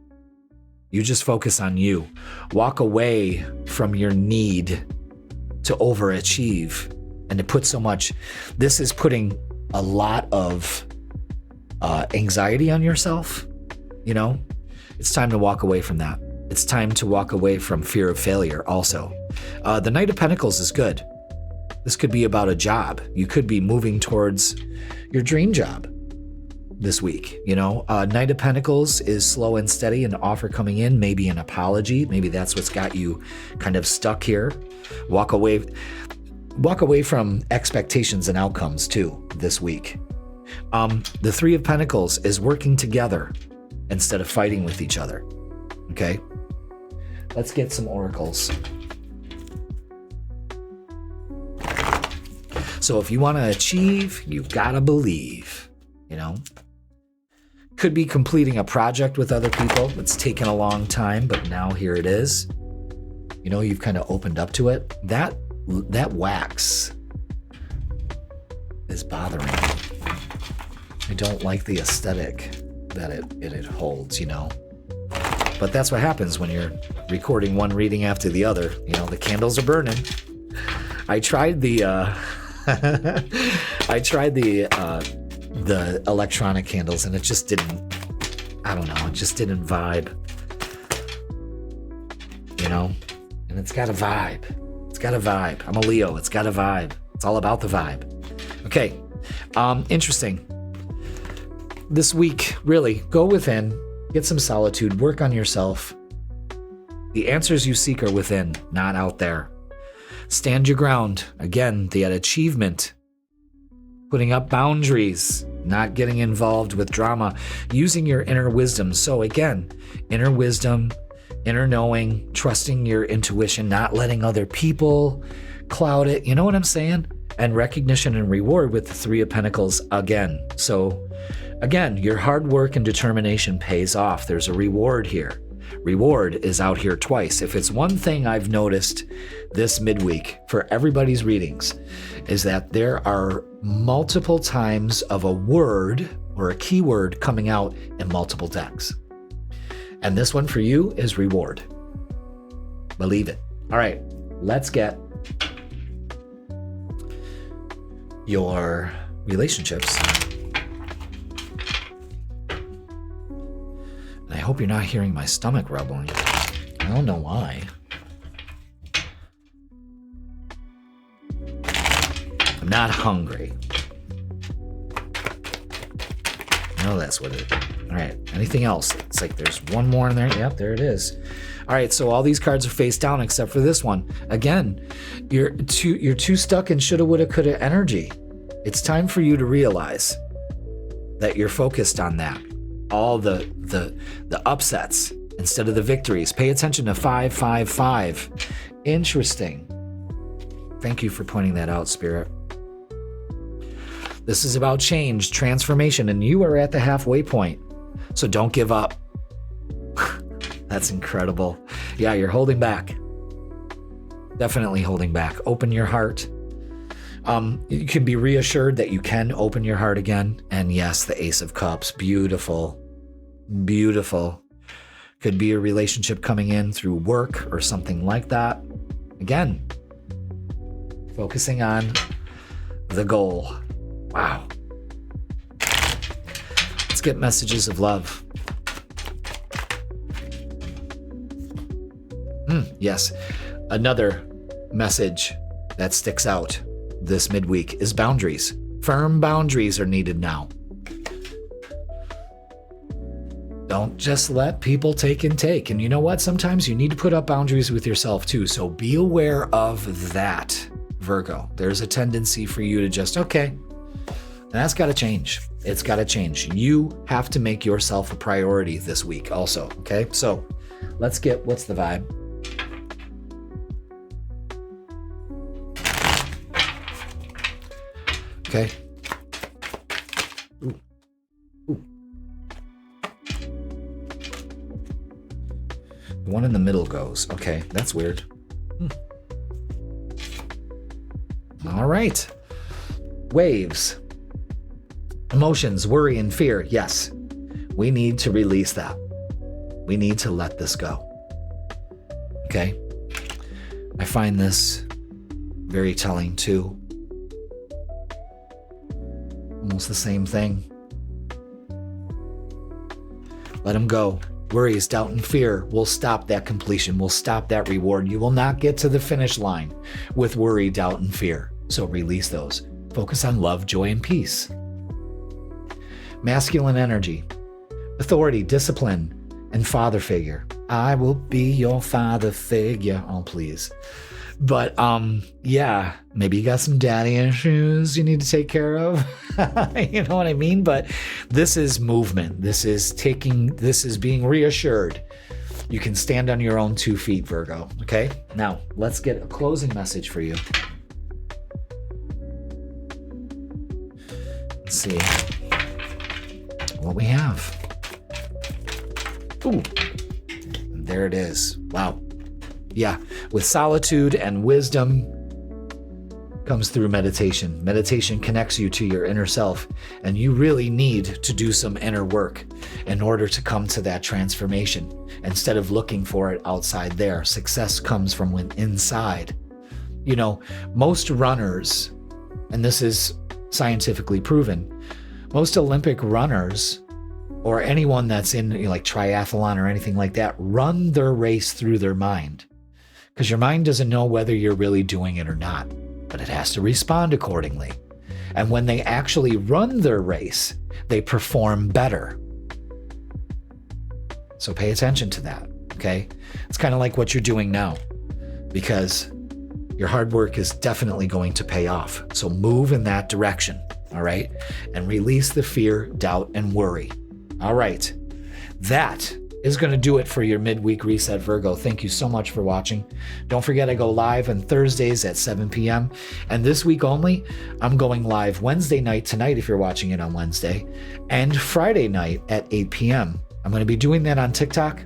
You just focus on you. Walk away from your need to overachieve and to put so much. This is putting a lot of anxiety on yourself. You know, it's time to walk away from that. It's time to walk away from fear of failure also. The Knight of Pentacles is good. This could be about a job. You could be moving towards your dream job this week. You know, Knight of Pentacles is slow and steady, an offer coming in, maybe an apology. Maybe that's what's got you kind of stuck here. Walk away from expectations and outcomes too this week. The Three of Pentacles is working together instead of fighting with each other. Okay, let's get some oracles. So if you want to achieve, you've got to believe, you know. Could be completing a project with other people. It's taken a long time, but now here it is. You know, you've kind of opened up to it. That wax is bothering me. I don't like the aesthetic that it holds, you know. But that's what happens when you're recording one reading after the other. You know, the candles are burning. I tried the electronic candles, and it just didn't, I don't know, it just didn't vibe. You know? And it's got a vibe. It's got a vibe. I'm a Leo. It's got a vibe. It's all about the vibe. Okay. Interesting. This week, really, go within, get some solitude, work on yourself. The answers you seek are within, not out there. Stand your ground. Again, the achievement. Putting up boundaries, not getting involved with drama, using your inner wisdom. So again, inner wisdom, inner knowing, trusting your intuition, not letting other people cloud it. You know what I'm saying? And recognition and reward with the Three of Pentacles again. So again, your hard work and determination pays off. There's a reward here. Reward is out here twice. If it's one thing I've noticed this midweek for everybody's readings, is that there are multiple times of a word or a keyword coming out in multiple decks. And this one for you is reward. Believe it. All right, let's get your relationships. And I hope you're not hearing my stomach rumbling. I don't know why. I'm not hungry. No, that's what it is. All right, anything else? It's like there's one more in there. Yep, there it is. All right, so all these cards are face down except for this one. Again, you're too stuck in shoulda, woulda, coulda energy. It's time for you to realize that you're focused on that. All the upsets instead of the victories. Pay attention to 555. Interesting. Thank you for pointing that out, Spirit. This is about change, transformation, and you are at the halfway point. So don't give up. That's incredible. Yeah, you're holding back. Definitely holding back. Open your heart. You can be reassured that you can open your heart again. And yes, the Ace of Cups. Beautiful. Beautiful. Could be a relationship coming in through work or something like that. Again, focusing on the goal. Wow. Let's get messages of love. Yes. Another message that sticks out this midweek is boundaries. Firm boundaries are needed now. Don't just let people take and take. And you know what? Sometimes you need to put up boundaries with yourself too. So be aware of that, Virgo. There's a tendency for you to just, okay, And that's got to change. It's got to change. You have to make yourself a priority this week also, okay? So let's get, what's the vibe? Okay. Ooh. Ooh. The one in the middle goes. Okay, that's weird. All right. Waves. Emotions, worry, and fear. Yes, we need to release that. We need to let this go. Okay? I find this very telling too. Almost the same thing. Let them go. Worries, doubt, and fear will stop that completion, will stop that reward. You will not get to the finish line with worry, doubt, and fear. So release those. Focus on love, joy, and peace. Masculine energy, authority, discipline, and father figure. I will be your father figure. Oh, please. But yeah, maybe you got some daddy issues you need to take care of. You know what I mean? But this is movement. This is being reassured. You can stand on your own 2 feet, Virgo. Okay? Now, let's get a closing message for you. Let's see what we have. Ooh, there it is. Wow. Yeah, with solitude and wisdom comes through meditation. Meditation connects you to your inner self, and you really need to do some inner work in order to come to that transformation instead of looking for it outside there. Success comes from inside. You know, most runners, and this is scientifically proven, most Olympic runners or anyone that's in like triathlon or anything like that run their race through their mind. Because your mind doesn't know whether you're really doing it or not, but it has to respond accordingly. And when they actually run their race, they perform better. So pay attention to that, okay? It's kind of like what you're doing now, because your hard work is definitely going to pay off. So move in that direction, all right? And release the fear, doubt, and worry. All right. That is going to do it for your midweek reset, Virgo. Thank you so much for watching. Don't forget, I go live on Thursdays at 7 p.m. And this week only, I'm going live Wednesday night tonight if you're watching it on Wednesday, and Friday night at 8 p.m. I'm going to be doing that on TikTok.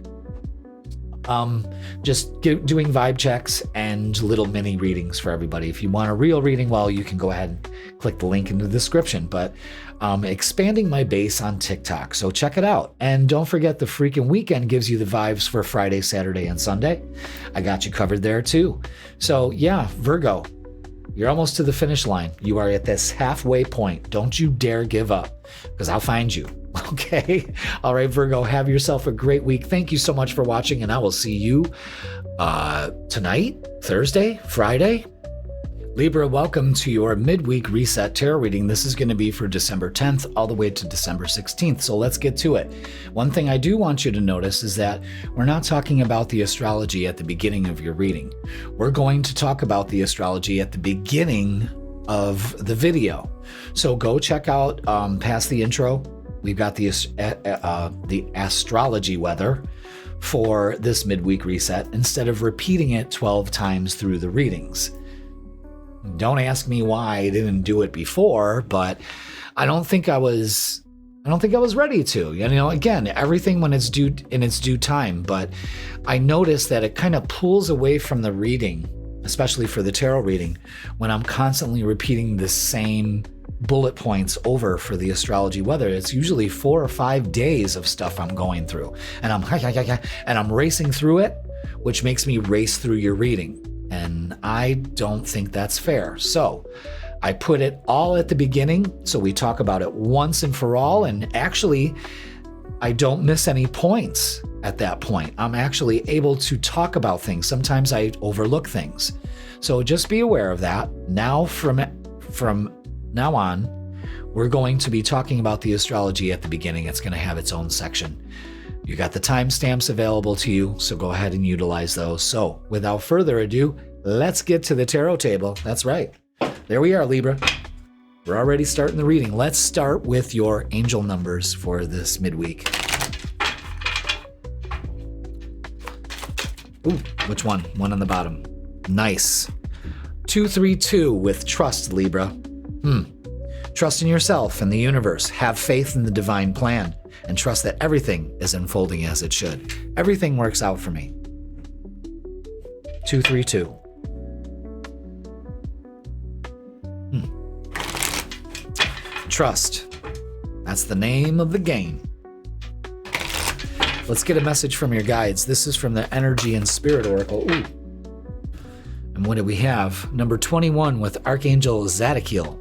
Just doing vibe checks and little mini readings for everybody. If you want a real reading, well, you can go ahead and click the link in the description. But expanding my base on TikTok, so check it out. And don't forget, the freaking weekend gives you the vibes for Friday, Saturday, and Sunday. I got you covered there too. So yeah, Virgo, you're almost to the finish line. You are at this halfway point. Don't you dare give up, because I'll find you. Okay. All right, Virgo, have yourself a great week. Thank you so much for watching, and I will see you tonight, Thursday, Friday. Libra, welcome to your midweek reset tarot reading. This is going to be for December 10th all the way to December 16th. So let's get to it. One thing I do want you to notice is that we're not talking about the astrology at the beginning of your reading. We're going to talk about the astrology at the beginning of the video. So go check out past the intro. We've got the astrology weather for this midweek reset instead of repeating it 12 times through the readings. Don't ask me why I didn't do it before, but I don't think I was ready to. You know, again, everything when it's due in its due time, but I noticed that it kind of pulls away from the reading, especially for the tarot reading, when I'm constantly repeating the same bullet points over for the astrology weather. It's usually 4 or 5 days of stuff I'm going through, and I'm racing through it, which makes me race through your reading. And I don't think that's fair. So I put it all at the beginning, so we talk about it once and for all. And actually, I don't miss any points at that point. I'm actually able to talk about things. Sometimes I overlook things. So just be aware of that. Now, from now on, we're going to be talking about the astrology at the beginning. It's going to have its own section. You got the timestamps available to you, so go ahead and utilize those. So without further ado, let's get to the tarot table. That's right. There we are, Libra. We're already starting the reading. Let's start with your angel numbers for this midweek. Ooh, which one? One on the bottom. Nice. 232 with trust, Libra. Trust in yourself and the universe. Have faith in the divine plan and trust that everything is unfolding as it should. Everything works out for me. 232. Trust. That's the name of the game. Let's get a message from your guides. This is from the Energy and Spirit Oracle. Ooh. And what do we have? Number 21 with Archangel Zadkiel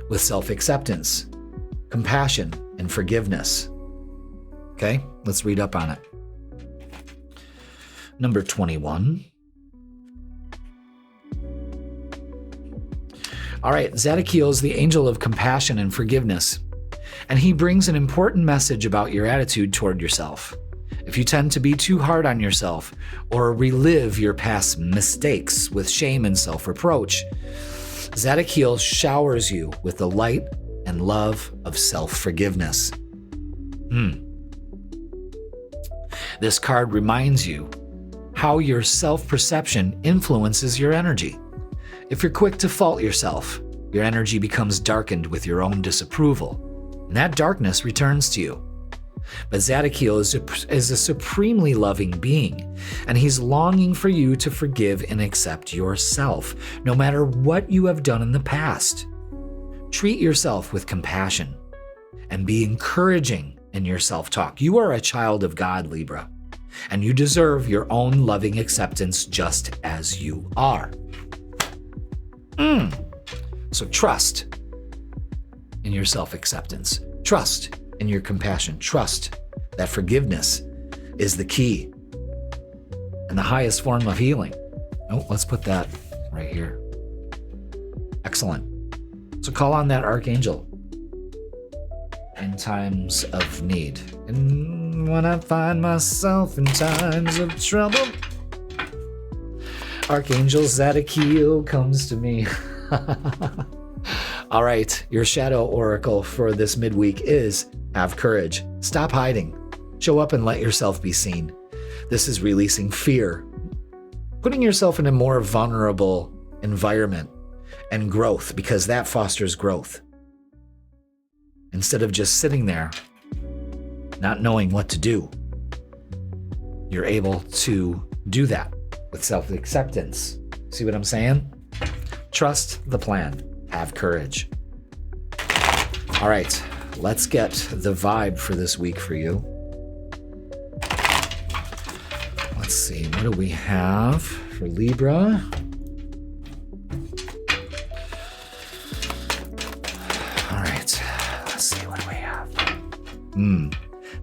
with self-acceptance, compassion, and forgiveness. Okay, let's read up on it. Number 21. All right, Zadkiel is the angel of compassion and forgiveness, and he brings an important message about your attitude toward yourself. If you tend to be too hard on yourself or relive your past mistakes with shame and self-reproach, Zadkiel showers you with the light and love of self-forgiveness. This card reminds you how your self-perception influences your energy. If you're quick to fault yourself, your energy becomes darkened with your own disapproval, and that darkness returns to you. But Zadkiel is a supremely loving being, and he's longing for you to forgive and accept yourself, no matter what you have done in the past. Treat yourself with compassion and be encouraging in your self-talk. You are a child of God, Libra, and you deserve your own loving acceptance just as you are. So trust in your self-acceptance. Trust in your compassion. Trust that forgiveness is the key and the highest form of healing. Oh, let's put that right here. Excellent. So call on that archangel in times of need. And when I find myself in times of trouble, Archangel Zadkiel comes to me. All right, your shadow oracle for this midweek is have courage. Stop hiding. Show up and let yourself be seen. This is releasing fear, putting yourself in a more vulnerable environment and growth, because that fosters growth. Instead of just sitting there, not knowing what to do, you're able to do that with self-acceptance. See what I'm saying? Trust the plan. Have courage. All right, let's get the vibe for this week for you. Let's see, what do we have for Libra? All right, let's see, what do we have?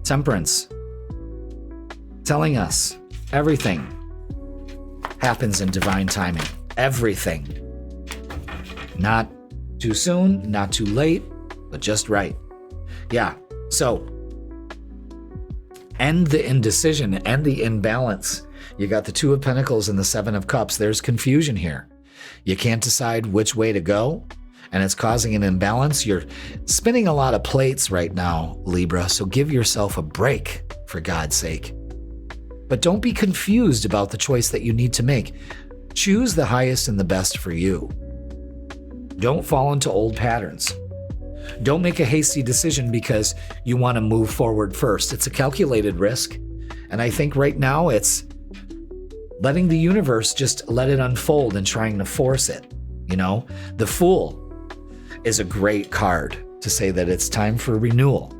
Temperance. Telling us everything happens in divine timing. Everything. Not too soon, not too late, but just right. Yeah, so end the indecision, end the imbalance. You got the Two of Pentacles and the Seven of Cups. There's confusion here. You can't decide which way to go, and it's causing an imbalance. You're spinning a lot of plates right now, Libra, so give yourself a break, for God's sake. But don't be confused about the choice that you need to make. Choose the highest and the best for you. Don't fall into old patterns. Don't make a hasty decision because you want to move forward first. It's a calculated risk. And I think right now it's letting the universe just let it unfold and trying to force it. You know, the Fool is a great card to say that it's time for renewal.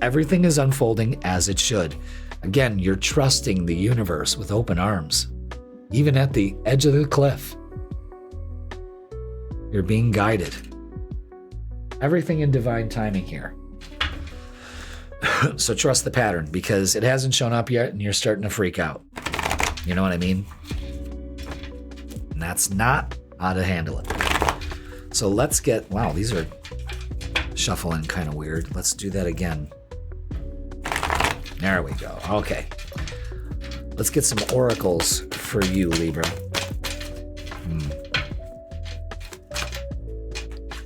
Everything is unfolding as it should. Again, you're trusting the universe with open arms. Even at the edge of the cliff, you're being guided. Everything in divine timing here. So trust the pattern, because it hasn't shown up yet and you're starting to freak out. You know what I mean? And that's not how to handle it. So let's get, wow, these are shuffling kind of weird. Let's do that again. There we go. Okay. Let's get some oracles for you, Libra.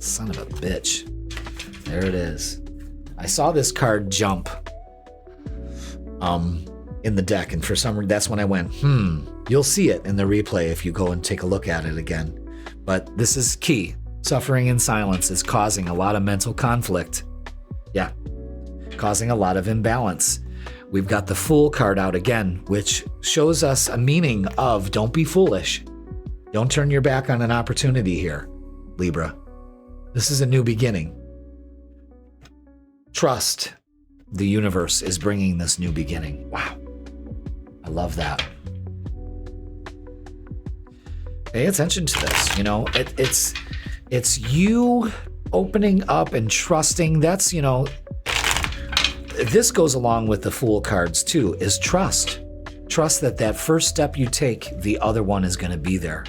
Son of a bitch. There it is. I saw this card jump in the deck, and for some reason, that's when I went, You'll see it in the replay if you go and take a look at it again. But this is key. Suffering in silence is causing a lot of mental conflict. Yeah, causing a lot of imbalance. We've got the Fool card out again, which shows us a meaning of don't be foolish. Don't turn your back on an opportunity here, Libra. This is a new beginning. Trust the universe is bringing this new beginning. Wow. I love that. Pay attention to this. You know, it's you opening up and trusting. That's, you know, this goes along with the Fool cards too, is trust. Trust that that first step you take, the other one is going to be there.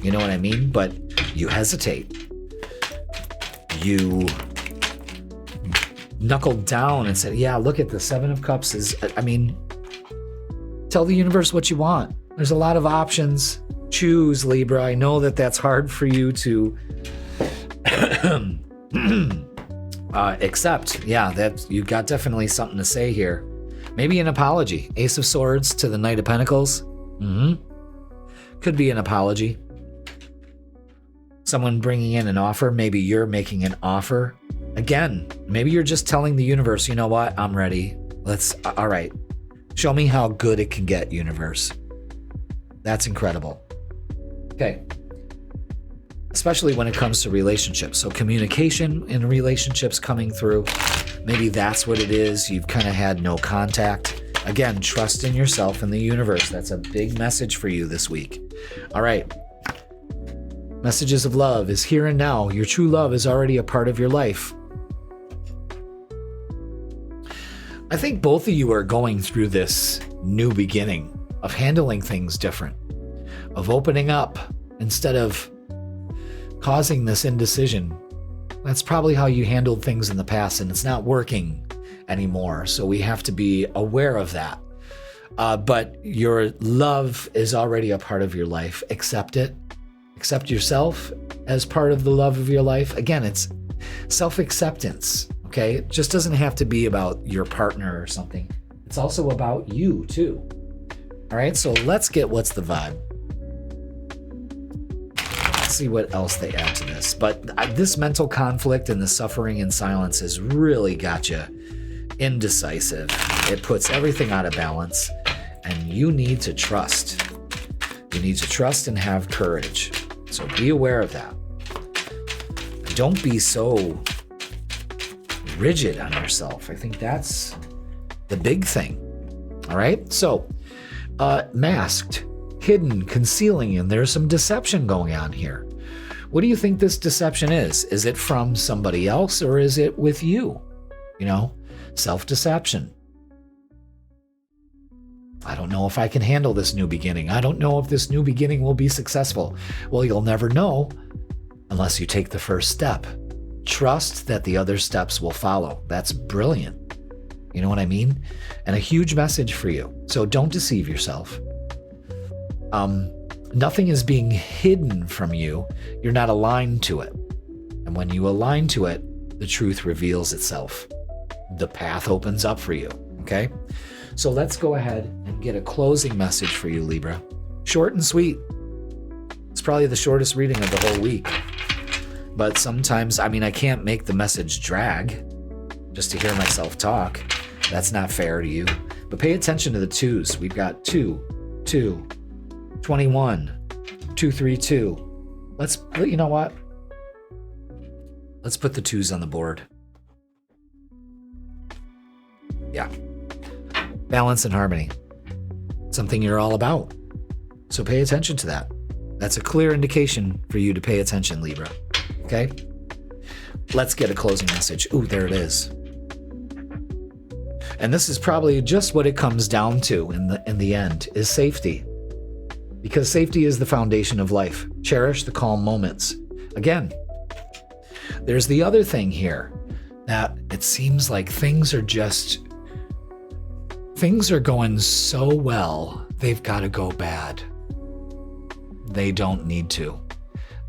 You know what I mean? But you hesitate. You knuckled down and said, yeah, look at the Seven of Cups is, I mean, tell the universe what you want. There's a lot of options. Choose, Libra. I know that that's hard for you to accept. Yeah, that you've got definitely something to say here. Maybe an apology. Ace of Swords to the Knight of Pentacles. Could be an apology. Someone bringing in an offer. Maybe you're making an offer. Again, maybe you're just telling the universe, you know what? I'm ready. All right. Show me how good it can get, universe. That's incredible. Okay. Especially when it comes to relationships. So communication in relationships coming through. Maybe that's what it is. You've kind of had no contact. Again, trust in yourself and the universe. That's a big message for you this week. All right. Messages of love is here and now. Your true love is already a part of your life. I think both of you are going through this new beginning of handling things different, of opening up instead of causing this indecision. That's probably how you handled things in the past, and it's not working anymore. So we have to be aware of that. But your love is already a part of your life. Accept it. Accept yourself as part of the love of your life. Again, it's self-acceptance. Okay, it just doesn't have to be about your partner or something. It's also about you too. All right, so let's get what's the vibe. Let's see what else they add to this. But this mental conflict and the suffering in silence has really got you indecisive. It puts everything out of balance, and you need to trust. You need to trust and have courage. So be aware of that. Don't be so rigid on yourself. I think that's the big thing. All right. So masked, hidden, concealing, and there's some deception going on here. What do you think this deception is? Is it from somebody else or is it with you? You know, self-deception. I don't know if I can handle this new beginning. I don't know if this new beginning will be successful. Well, you'll never know unless you take the first step. Trust that the other steps will follow. That's brilliant. You know what I mean? And a huge message for you. So don't deceive yourself. Nothing is being hidden from you. You're not aligned to it. And when you align to it, the truth reveals itself. The path opens up for you. Okay? So let's go ahead and get a closing message for you, Libra. Short and sweet. It's probably the shortest reading of the whole week. But sometimes, I mean, I can't make the message drag just to hear myself talk. That's not fair to you. But pay attention to the twos. We've got 2, 2, 21, 2, 3, 2. You know what? Let's put the twos on the board. Yeah. Balance and harmony. Something you're all about. So pay attention to that. That's a clear indication for you to pay attention, Libra. Okay? Let's get a closing message. Ooh, there it is. And this is probably just what it comes down to in the end, is safety. Because safety is the foundation of life. Cherish the calm moments. Again, there's the other thing here, that it seems like things are going so well, they've got to go bad. They don't need to.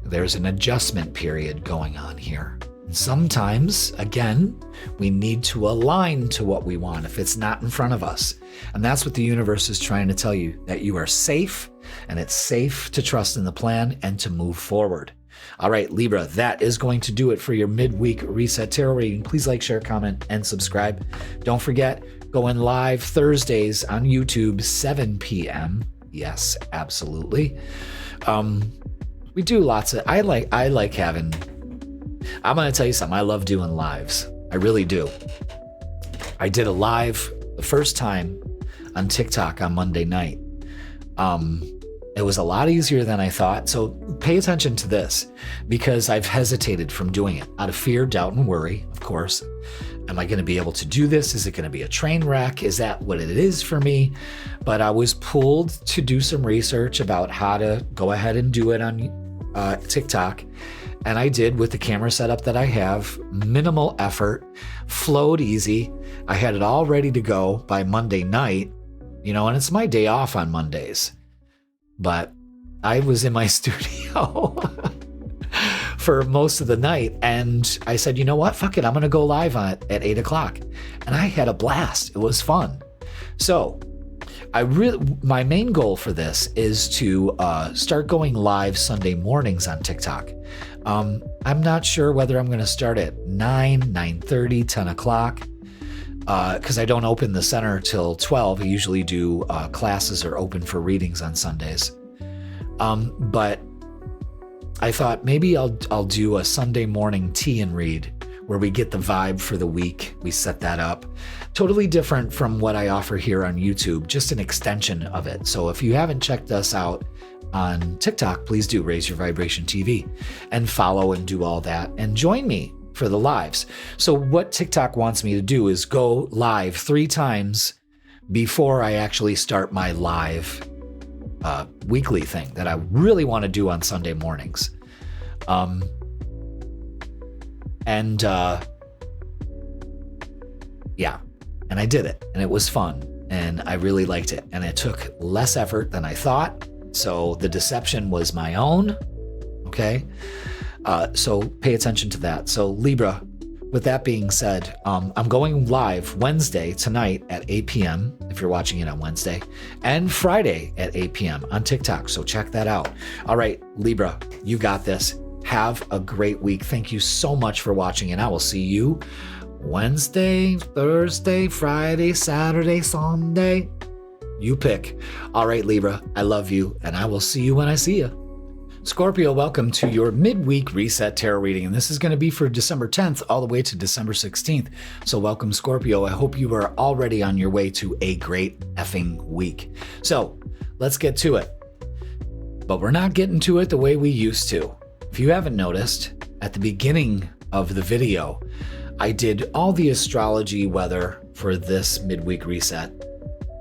There's an adjustment period going on here. Sometimes, again, we need to align to what we want if it's not in front of us. And that's what the universe is trying to tell you, that you are safe, and it's safe to trust in the plan and to move forward. All right, Libra, that is going to do it for your midweek reset tarot reading. Please like, share, comment, and subscribe. Don't forget, going live Thursdays on YouTube, 7 p.m. Yes, absolutely. We do lots of, I like having, I'm going to tell you something. I love doing lives. I really do. I did a live the first time on TikTok on Monday night. It was a lot easier than I thought. So pay attention to this, because I've hesitated from doing it out of fear, doubt, and worry, of course. Am I going to be able to do this? Is it going to be a train wreck? Is that what it is for me? But I was pulled to do some research about how to go ahead and do it on TikTok. And I did with the camera setup that I have, minimal effort, flowed easy. I had it all ready to go by Monday night, and it's my day off on Mondays. But I was in my studio for most of the night, and I said, you know what? Fuck it. I'm going to go live on it at 8 o'clock. And I had a blast. It was fun. So my main goal for this is to start going live Sunday mornings on TikTok. I'm not sure whether I'm going to start at 9, 9:30, 10 o'clock, because I don't open the center till 12. I usually do classes are open for readings on Sundays. But I thought maybe I'll do a Sunday morning tea and read where we get the vibe for the week. We set that up. Totally different from what I offer here on YouTube, just an extension of it. So if you haven't checked us out on TikTok, please do Raise Your Vibration TV and follow and do all that and join me for the lives. So what TikTok wants me to do is go live 3 times before I actually start my live weekly thing that I really want to do on Sunday mornings. And I did it, and it was fun, and I really liked it, and it took less effort than I thought. So the deception was my own. Okay. So pay attention to that. So Libra, with that being said, I'm going live Wednesday tonight at 8 p.m. if you're watching it on Wednesday, and Friday at 8 p.m. on TikTok. So check that out. All right, Libra, you got this. Have a great week. Thank you so much for watching, and I will see you Wednesday, Thursday, Friday, Saturday, Sunday. You pick. All right, Libra, I love you, and I will see you when I see you. Scorpio, welcome to your midweek reset tarot reading, and this is going to be for December 10th all the way to December 16th. So welcome, Scorpio. I hope you are already on your way to a great effing week. So let's get to it. But we're not getting to it the way we used to. If you haven't noticed, at the beginning of the video, I did all the astrology weather for this midweek reset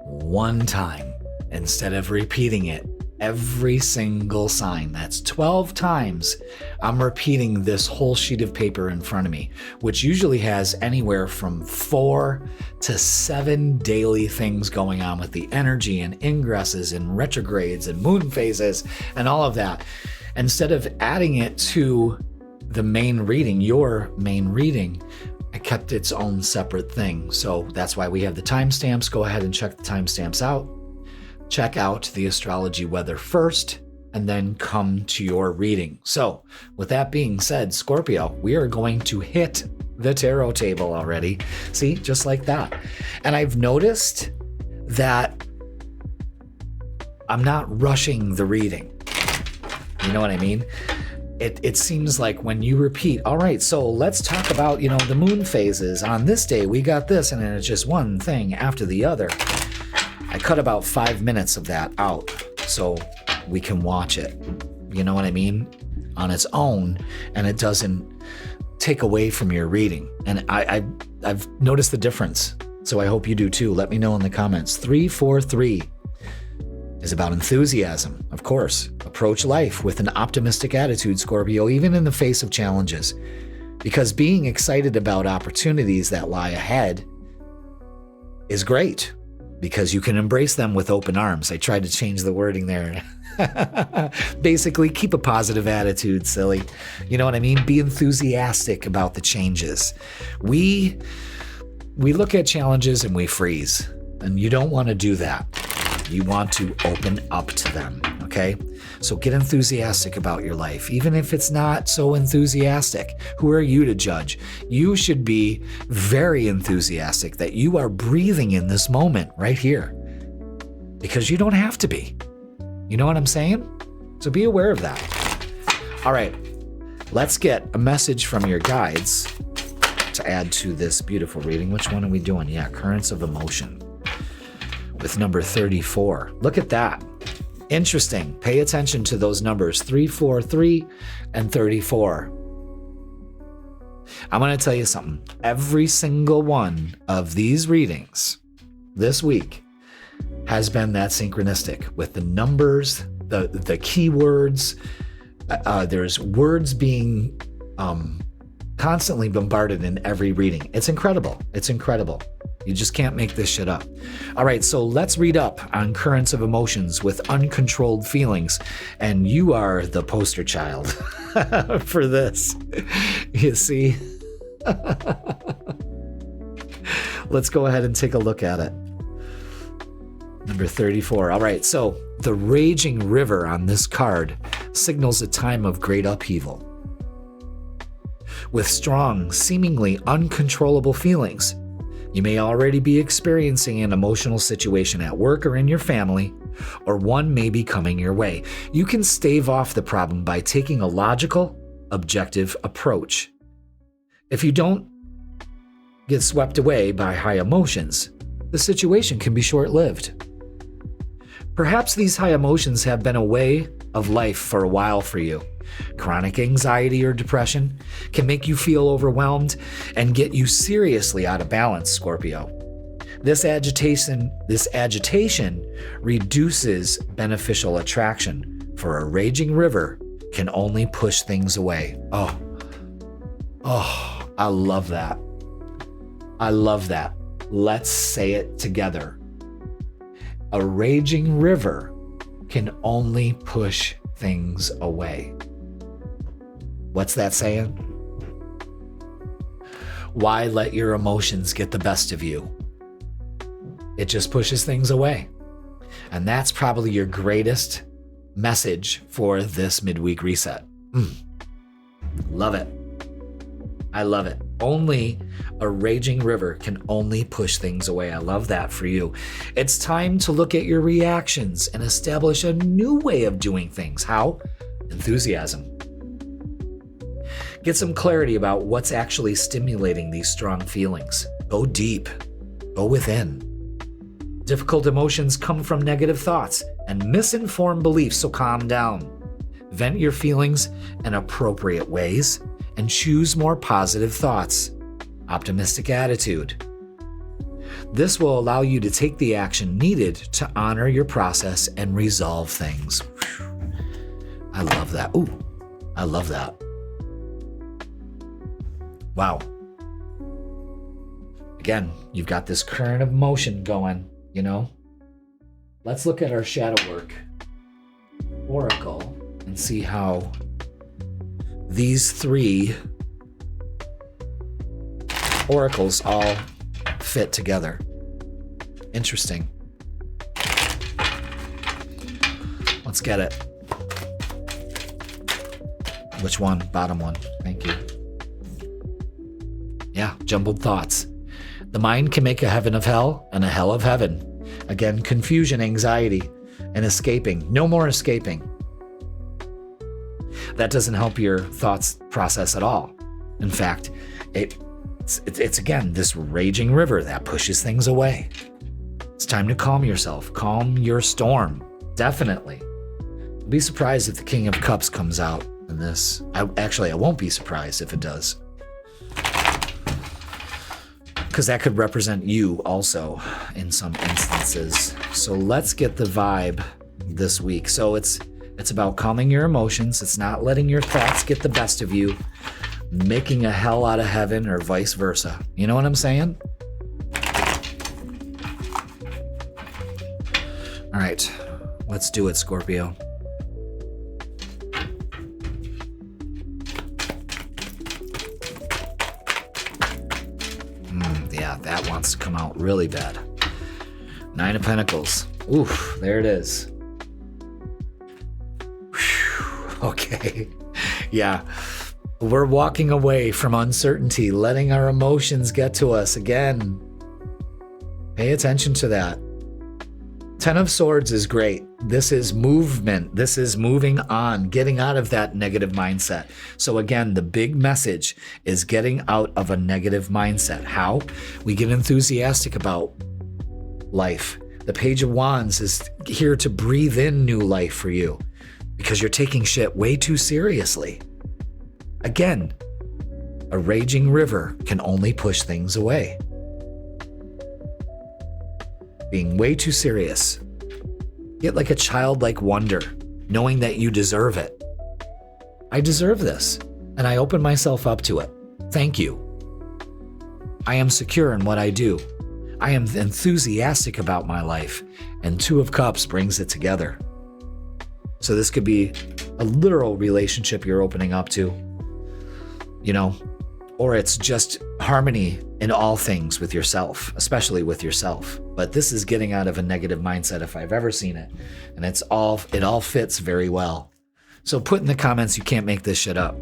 one time instead of repeating it every single sign. That's 12 times I'm repeating this whole sheet of paper in front of me, which usually has anywhere from 4 to 7 daily things going on with the energy and ingresses and retrogrades and moon phases and all of that. Instead of adding it to the main reading, your main reading, I kept its own separate thing. So that's why we have the timestamps. Go ahead and check the timestamps out. Check out the astrology weather first, and then come to your reading. So with that being said, Scorpio, we are going to hit the tarot table already. See, just like that. And I've noticed that I'm not rushing the reading. You know what I mean? It seems like when you repeat, all right, so let's talk about, the moon phases. On this day, we got this, and then it's just one thing after the other. I cut about 5 minutes of that out so we can watch it. You know what I mean? On its own, and it doesn't take away from your reading. And I've noticed the difference. So I hope you do too. Let me know in the comments. 343 is about enthusiasm, of course. Approach life with an optimistic attitude, Scorpio, even in the face of challenges. Because being excited about opportunities that lie ahead is great. because you can embrace them with open arms. I tried to change the wording there. Basically, keep a positive attitude, silly. You know what I mean? Be enthusiastic about the changes. We look at challenges and we freeze, and you don't want to do that. You want to open up to them, okay? So get enthusiastic about your life, even if it's not so enthusiastic. Who are you to judge? You should be very enthusiastic that you are breathing in this moment right here, because you don't have to be. You know what I'm saying? So be aware of that. All right, let's get a message from your guides to add to this beautiful reading. Which one are we doing? Yeah, Currents of Emotion with number 34. Look at that. Interesting. Pay attention to those numbers, 343 and 34. I'm going to tell you something. Every single one of these readings this week has been that synchronistic with the numbers, the keywords. There's words being constantly bombarded in every reading. It's incredible. It's incredible. You just can't make this shit up. All right, so let's read up on currents of emotions with uncontrolled feelings. And you are the poster child for this. You see? Let's go ahead and take a look at it. Number 34. All right, so the raging river on this card signals a time of great upheaval. With strong, seemingly uncontrollable feelings, you may already be experiencing an emotional situation at work or in your family, or one may be coming your way. You can stave off the problem by taking a logical, objective approach. If you don't get swept away by high emotions, the situation can be short-lived. Perhaps these high emotions have been a way of life for a while for you. Chronic anxiety or depression can make you feel overwhelmed and get you seriously out of balance, Scorpio. This agitation reduces beneficial attraction, for a raging river can only push things away. Oh, I love that. I love that. Let's say it together. A raging river can only push things away. What's that saying? Why let your emotions get the best of you? It just pushes things away. And that's probably your greatest message for this midweek reset. Love it. I love it. Only a raging river can only push things away. I love that for you. It's time to look at your reactions and establish a new way of doing things. How? Enthusiasm. Get some clarity about what's actually stimulating these strong feelings. Go deep. Go within. Difficult emotions come from negative thoughts and misinformed beliefs, so calm down. Vent your feelings in appropriate ways and choose more positive thoughts. Optimistic attitude. This will allow you to take the action needed to honor your process and resolve things. I love that. Ooh, I love that. Wow. Again, you've got this current of motion going, you know? Let's look at our shadow work oracle and see how these three oracles all fit together. Interesting. Let's get it. Which one? Bottom one. Thank you. Yeah, jumbled thoughts. The mind can make a heaven of hell and a hell of heaven. Again, confusion, anxiety, and escaping. No more escaping. That doesn't help your thoughts process at all. In fact, it's again this raging river that pushes things away. It's time to calm yourself. Calm your storm. Definitely. Be surprised if the King of Cups comes out in this. I won't be surprised if it does. Because that could represent you also in some instances. So let's get the vibe this week. So it's about calming your emotions. It's not letting your thoughts get the best of you, making a hell out of heaven or vice versa. You know what I'm saying? All right, let's do it, Scorpio. Yeah, that wants to come out really bad. 9 of Pentacles. Oof, there it is. Whew, okay. Yeah. We're walking away from uncertainty, letting our emotions get to us again. Pay attention to that. 10 of Swords is great. This is movement. This is moving on, getting out of that negative mindset. So again, the big message is getting out of a negative mindset. How? We get enthusiastic about life. The Page of Wands is here to breathe in new life for you because you're taking shit way too seriously. Again, a raging river can only push things away. Being way too serious. Get like a childlike wonder, knowing that you deserve it. I deserve this, and I open myself up to it. Thank you. I am secure in what I do. I am enthusiastic about my life, and 2 of Cups brings it together. So this could be a literal relationship you're opening up to, you know, or it's just harmony in all things with yourself, especially with yourself. But this is getting out of a negative mindset if I've ever seen it. And it all fits very well. So put in the comments, you can't make this shit up.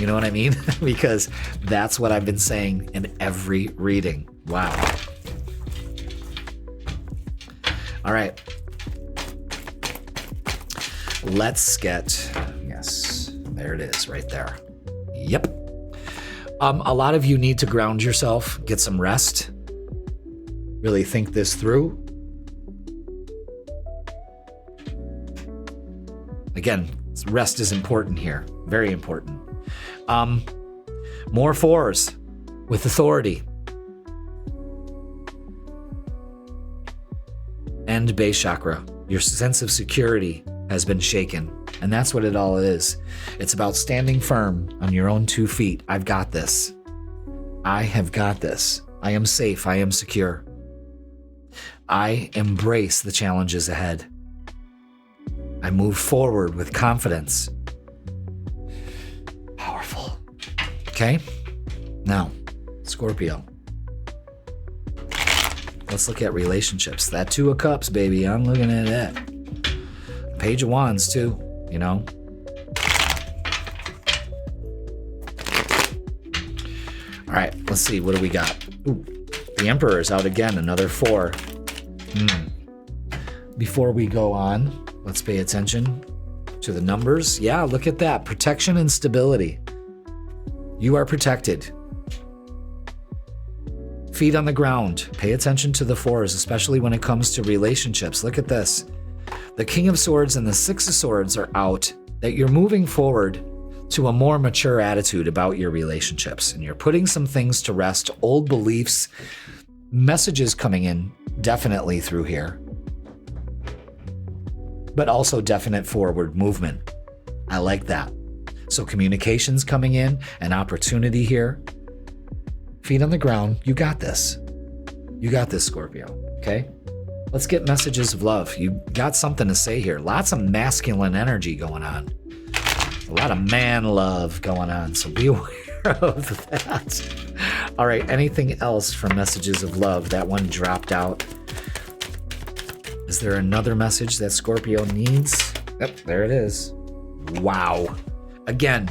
You know what I mean? Because that's what I've been saying in every reading. Wow. All right. Let's get, yes, there it is right there. Yep. A lot of you need to ground yourself, get some rest, really think this through. Again, rest is important here, very important. More 4s with authority. And base chakra, your sense of security has been shaken. And that's what it all is. It's about standing firm on your own 2 feet. I've got this. I have got this. I am safe. I am secure. I embrace the challenges ahead. I move forward with confidence. Powerful. Okay? Now, Scorpio. Let's look at relationships. That 2 of Cups, baby. I'm looking at that. Page of Wands, too. You know? All right, let's see. What do we got? Ooh, the Emperor is out again. Another 4. Before we go on, let's pay attention to the numbers. Yeah, look at that. Protection and stability. You are protected. Feet on the ground. Pay attention to the 4s, especially when it comes to relationships. Look at this. The King of Swords and the 6 of Swords are out, that you're moving forward to a more mature attitude about your relationships. And you're putting some things to rest, old beliefs, messages coming in definitely through here. But also definite forward movement. I like that. So communications coming in, an opportunity here. Feet on the ground, you got this. You got this, Scorpio, okay? Let's get messages of love. You got something to say here. Lots of masculine energy going on. A lot of man love going on, so be aware of that. All right, anything else from messages of love? That one dropped out. Is there another message that Scorpio needs? Yep, there it is. Wow. Again,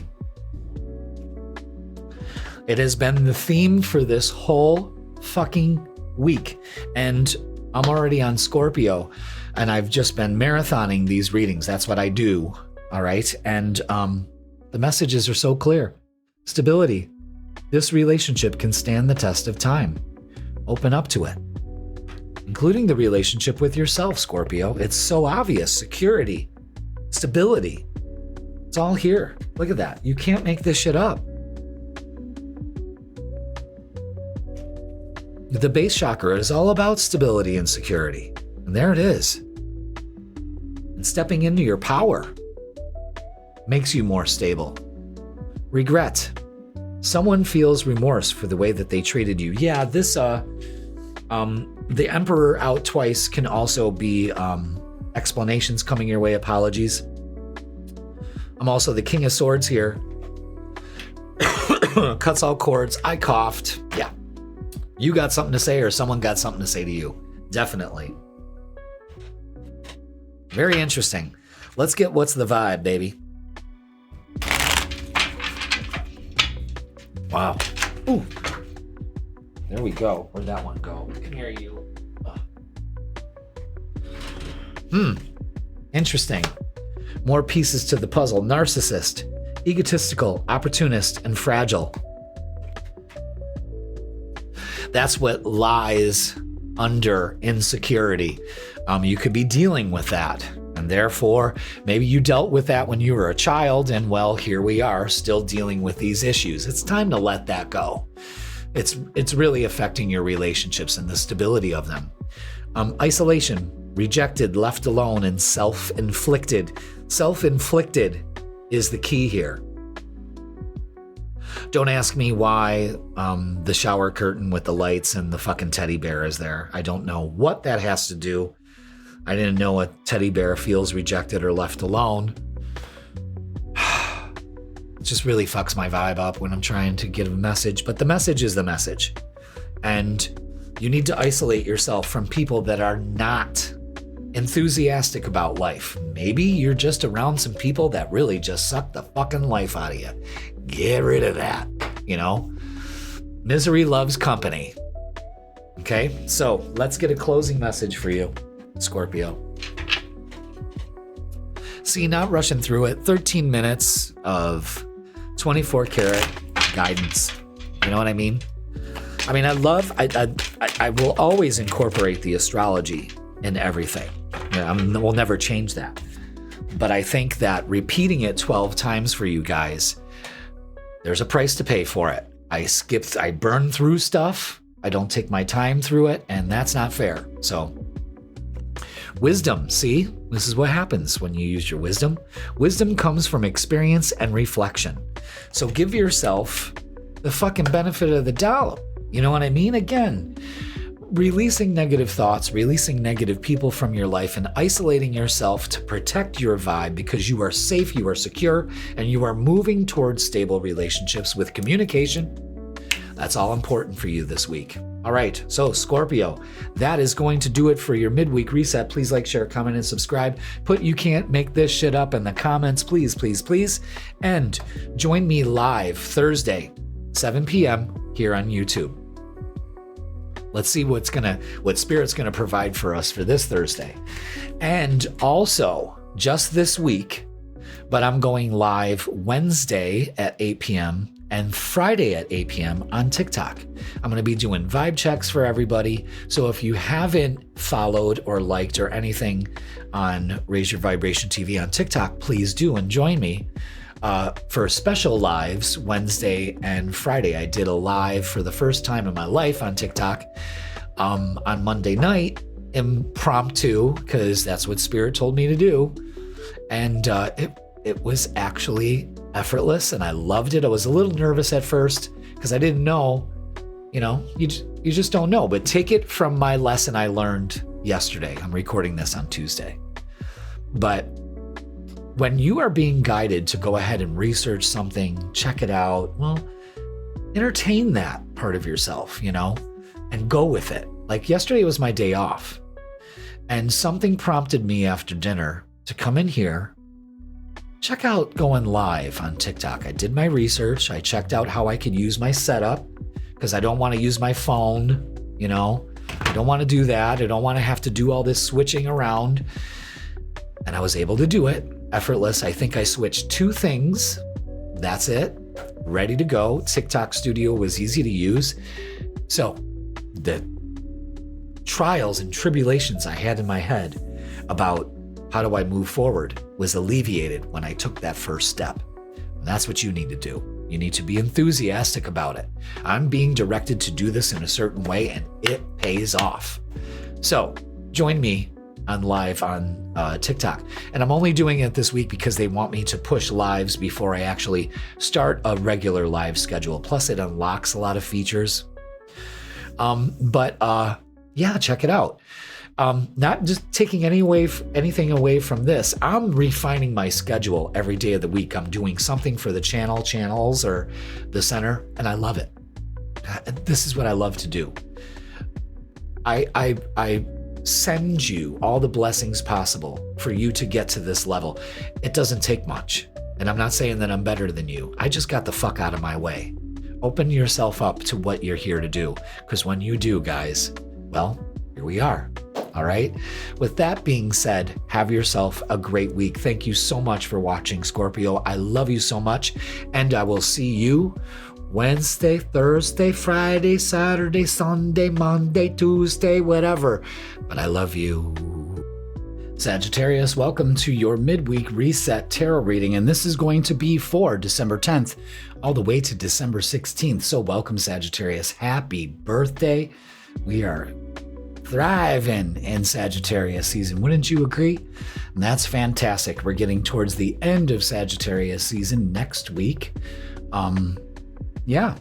it has been the theme for this whole fucking week. And I'm already on Scorpio, and I've just been marathoning these readings. That's what I do, all right? And the messages are so clear. Stability. This relationship can stand the test of time. Open up to it, including the relationship with yourself, Scorpio. It's so obvious. Security, stability. It's all here. Look at that. You can't make this shit up. The base chakra is all about stability and security. And there it is. And stepping into your power makes you more stable. Regret. Someone feels remorse for the way that they treated you. Yeah, this, the Emperor out twice can also be explanations coming your way. Apologies. I'm also the King of Swords here. Cuts all cords. I coughed. Yeah. You got something to say, or someone got something to say to you. Definitely. Very interesting. Let's get what's the vibe, baby. Wow. Ooh. There we go. Where'd that one go? Come here, you. Interesting. More pieces to the puzzle. Narcissist, egotistical, opportunist, and fragile. That's what lies under insecurity. You could be dealing with that. And therefore, maybe you dealt with that when you were a child, and well, here we are still dealing with these issues. It's time to let that go. It's really affecting your relationships and the stability of them. Isolation, rejected, left alone, and self-inflicted. Self-inflicted is the key here. Don't ask me why the shower curtain with the lights and the fucking teddy bear is there. I don't know what that has to do. I didn't know a teddy bear feels rejected or left alone. It just really fucks my vibe up when I'm trying to give a message, but the message is the message. And you need to isolate yourself from people that are not enthusiastic about life. Maybe you're just around some people that really just suck the fucking life out of you. Get rid of that, you know? Misery loves company. Okay, so let's get a closing message for you, Scorpio. See, not rushing through it. 13 minutes of 24 karat guidance. You know what I mean? I mean, I will always incorporate the astrology in everything. We'll never change that. But I think that repeating it 12 times for you guys, there's a price to pay for it. I burn through stuff. I don't take my time through it, and that's not fair. So, wisdom, see? This is what happens when you use your wisdom. Wisdom comes from experience and reflection. So give yourself the fucking benefit of the doubt. You know what I mean? Again, releasing negative thoughts, releasing negative people from your life, and isolating yourself to protect your vibe because you are safe, you are secure, and you are moving towards stable relationships with communication. That's all important for you this week. All right, so Scorpio, that is going to do it for your midweek reset. Please like, share, comment, and subscribe. Put "you can't make this shit up" in the comments, please, please, please. And join me live Thursday, 7 p.m. here on YouTube. Let's see what Spirit's gonna provide for us for this Thursday. And also, just this week, but I'm going live Wednesday at 8 p.m. and Friday at 8 p.m. on TikTok. I'm going to be doing vibe checks for everybody. So if you haven't followed or liked or anything on Raise Your Vibration TV on TikTok, please do and join me for special lives Wednesday and Friday. I did a live for the first time in my life on TikTok on Monday night, impromptu, because that's what Spirit told me to do. And it was actually effortless, and I loved it. I was a little nervous at first because I didn't know, you just don't know. But take it from my lesson I learned yesterday. I'm recording this on Tuesday. But when you are being guided to go ahead and research something, check it out, well, entertain that part of yourself, and go with it. Like yesterday was my day off, and something prompted me after dinner to come in here, check out going live on TikTok. I did my research. I checked out how I could use my setup because I don't want to use my phone, I don't want to do that. I don't want to have to do all this switching around. And I was able to do it. Effortless. I think I switched 2 things. That's it. Ready to go. TikTok Studio was easy to use. So the trials and tribulations I had in my head about how do I move forward was alleviated when I took that first step. And that's what you need to do. You need to be enthusiastic about it. I'm being directed to do this in a certain way, and it pays off. So join me on live on TikTok. And I'm only doing it this week because they want me to push lives before I actually start a regular live schedule. Plus it unlocks a lot of features. Yeah, check it out. Not just taking anything away from this. I'm refining my schedule every day of the week. I'm doing something for the channels or the center, and I love it. This is what I love to do. I send you all the blessings possible for you to get to this level. It doesn't take much. And I'm not saying that I'm better than you. I just got the fuck out of my way. Open yourself up to what you're here to do. Because when you do, guys, well, here we are. All right. With that being said, have yourself a great week. Thank you so much for watching, Scorpio. I love you so much. And I will see you Wednesday, Thursday, Friday, Saturday, Sunday, Monday, Tuesday, whatever. But I love you. Sagittarius, welcome to your Midweek Reset Tarot Reading, and this is going to be for December 10th all the way to December 16th. So welcome, Sagittarius. Happy birthday. We are thriving in Sagittarius season. Wouldn't you agree? And that's fantastic. We're getting towards the end of Sagittarius season next week. Yeah.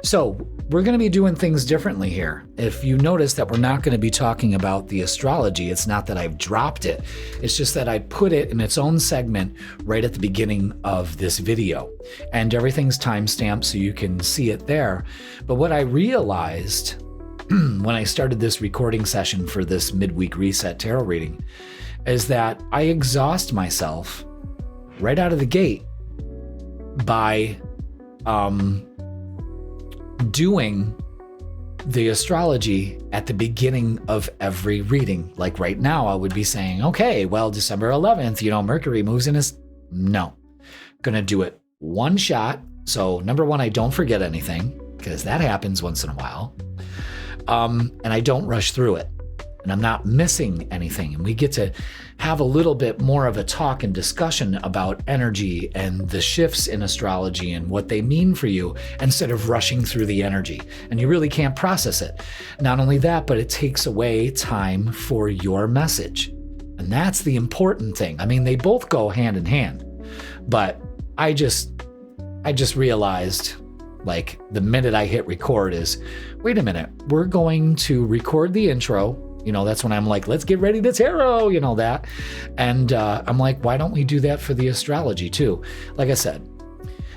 So we're going to be doing things differently here. If you notice that we're not going to be talking about the astrology, it's not that I've dropped it. It's just that I put it in its own segment right at the beginning of this video. And everything's timestamped so you can see it there. But what I realized when I started this recording session for this Midweek Reset Tarot Reading is that I exhaust myself right out of the gate by doing the astrology at the beginning of every reading. Like right now, I would be saying, okay, well, December 11th, Mercury moves in his... No. Gonna do it one shot. So number one, I don't forget anything, because that happens once in a while. And I don't rush through it. And I'm not missing anything. And we get to have a little bit more of a talk and discussion about energy and the shifts in astrology and what they mean for you instead of rushing through the energy. And you really can't process it. Not only that, but it takes away time for your message. And that's the important thing. I mean, they both go hand in hand. But I just realized, like, the minute I hit record is, wait a minute, we're going to record the intro. That's when I'm like, let's get ready to tarot, that. And I'm like, why don't we do that for the astrology too? Like I said,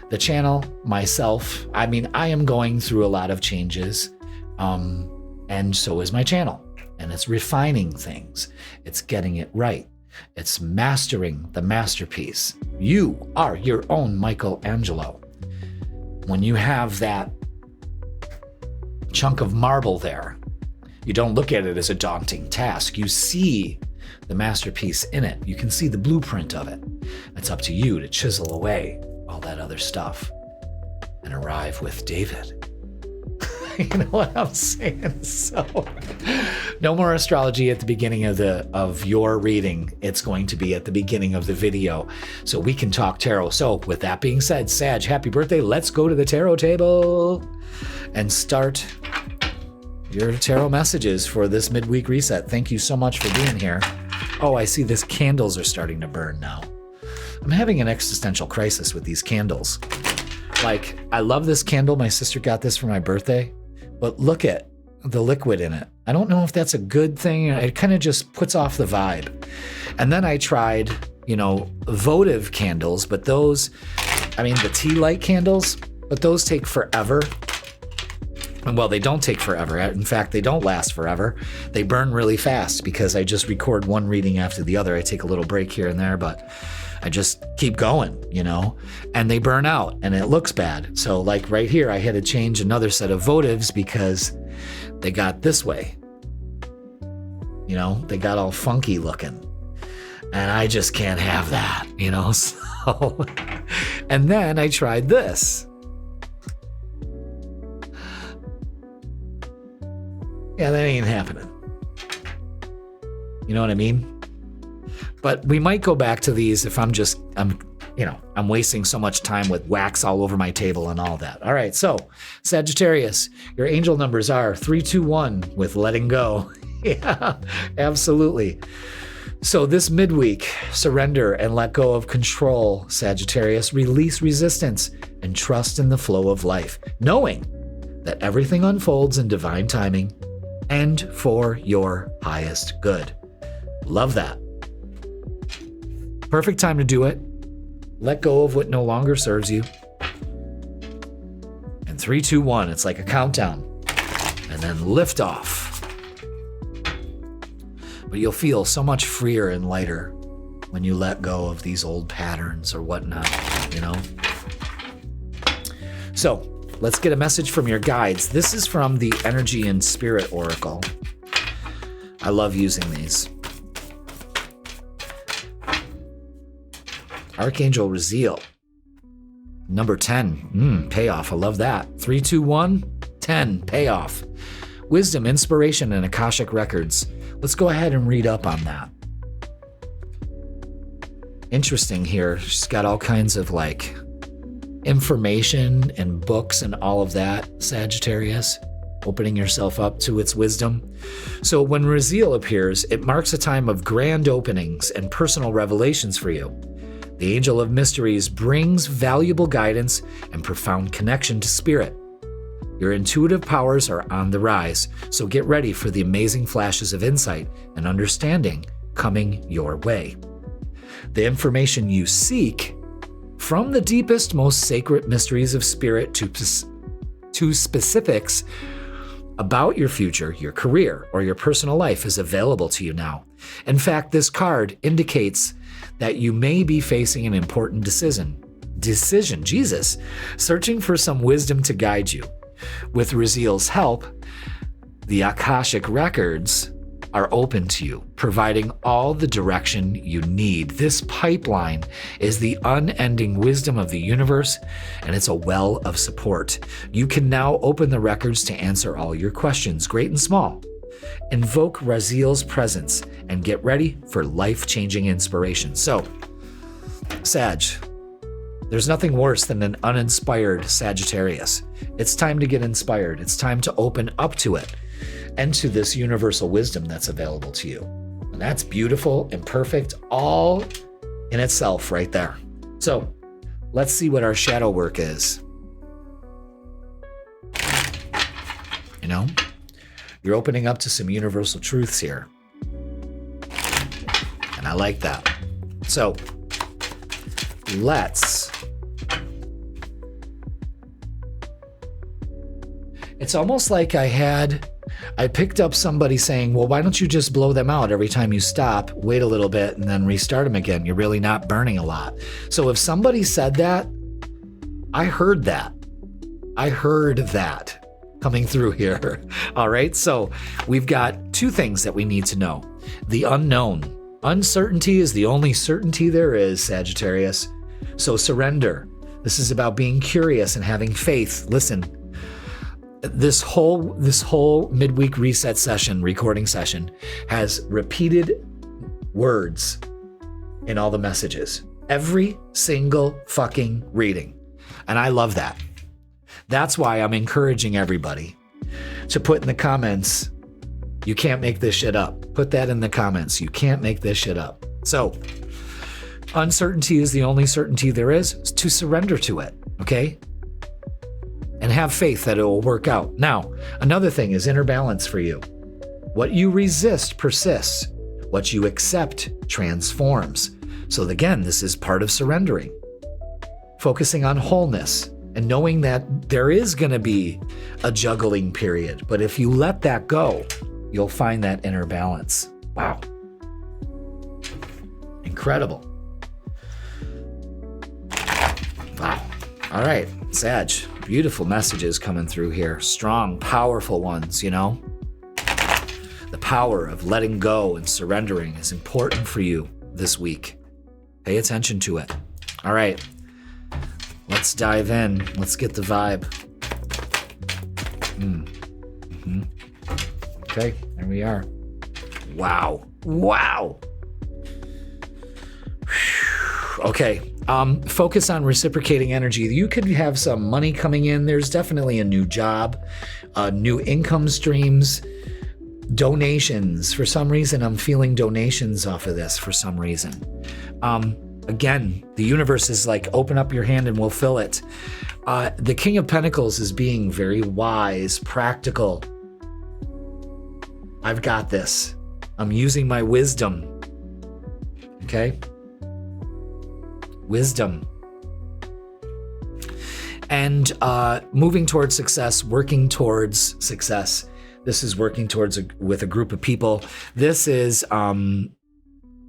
the channel, myself, I am going through a lot of changes. And so is my channel. And it's refining things. It's getting it right. It's mastering the masterpiece. You are your own Michelangelo. When you have that chunk of marble there, you don't look at it as a daunting task. You see the masterpiece in it. You can see the blueprint of it. It's up to you to chisel away all that other stuff and arrive with David. You know what I'm saying? So, no more astrology at the beginning of your reading. It's going to be at the beginning of the video, so we can talk tarot. So, with that being said, Sag, happy birthday. Let's go to the tarot table and start your tarot messages for this midweek reset. Thank you so much for being here. Oh, I see this candles are starting to burn now. I'm having an existential crisis with these candles. Like, I love this candle. My sister got this for my birthday, but look at the liquid in it. I don't know if that's a good thing. It kind of just puts off the vibe. And then I tried, votive candles, but those, the tea light candles, but those take forever. Well, they don't take forever. In fact, they don't last forever. They burn really fast because I just record one reading after the other. I take a little break here and there, but I just keep going, and they burn out and it looks bad. So like right here, I had to change another set of votives because they got this way. They got all funky looking and I just can't have that, so. And then I tried this. Yeah, that ain't happening. You know what I mean? But we might go back to these if I'm wasting so much time with wax all over my table and all that. All right, so Sagittarius, your angel numbers are 321 with letting go. Yeah, absolutely. So this midweek, surrender and let go of control, Sagittarius. Release resistance and trust in the flow of life, knowing that everything unfolds in divine timing and for your highest good. Love that. Perfect time to do it. Let go of what no longer serves you. And 3, 2, 1, it's like a countdown. And then lift off. But you'll feel so much freer and lighter when you let go of these old patterns or whatnot, you know? So let's get a message from your guides. This is from the Energy and Spirit Oracle. I love using these. Archangel Raziel. Number 10, payoff. I love that. 3, 2, 1, 10, payoff. Wisdom, inspiration, and Akashic records. Let's go ahead and read up on that. Interesting here. She's got all kinds of like information and books and all of that, Sagittarius, opening yourself up to its wisdom. So when Raziel appears, it marks a time of grand openings and personal revelations for you. The Angel of Mysteries brings valuable guidance and profound connection to spirit. Your intuitive powers are on the rise, so get ready for the amazing flashes of insight and understanding coming your way. The information you seek, from the deepest, most sacred mysteries of spirit to specifics about your future, your career, or your personal life, is available to you now. In fact, this card indicates that you may be facing an important decision, Jesus, searching for some wisdom to guide you. With Raziel's help, the Akashic records are open to you, providing all the direction you need. This pipeline is the unending wisdom of the universe, and it's a well of support. You can now open the records to answer all your questions, great and small. Invoke Raziel's presence and get ready for life-changing inspiration. So, Sag, there's nothing worse than an uninspired Sagittarius. It's time to get inspired. It's time to open up to it and to this universal wisdom that's available to you. And that's beautiful and perfect all in itself right there. So let's see what our shadow work is. You know, you're opening up to some universal truths here. And I like that. So it's almost like I picked up somebody saying, well, why don't you just blow them out every time you stop, wait a little bit, and then restart them again? You're really not burning a lot. So if somebody said that, I heard that coming through here. All right. So we've got two things that we need to know. The unknown. Uncertainty is the only certainty there is, Sagittarius. So surrender. This is about being curious and having faith. Listen, this whole midweek reset session, recording session, has repeated words in all the messages. Every single fucking reading. And I love that. That's why I'm encouraging everybody to put in the comments, you can't make this shit up. Put that in the comments. You can't make this shit up. So, uncertainty is the only certainty there is to surrender to it, okay? And have faith that it will work out. Now, another thing is inner balance for you. What you resist persists. What you accept transforms. So again, this is part of surrendering. Focusing on wholeness and knowing that there is going to be a juggling period. But if you let that go, you'll find that inner balance. Wow. Incredible. Wow. All right, Sag. Beautiful messages coming through here. Strong, powerful ones, you know? The power of letting go and surrendering is important for you this week. Pay attention to it. All right. Let's dive in. Let's get the vibe. Okay, there we are. Wow. Okay. Focus on reciprocating energy. You could have some money coming in. There's definitely a new job, new income streams, donations. For some reason, I'm feeling donations off of this for some reason. Again, the universe is like, open up your hand and we'll fill it. The King of Pentacles is being very wise, practical. I've got this. I'm using my wisdom. Okay? Wisdom. And moving towards success, working towards success. This is working towards with a group of people. This is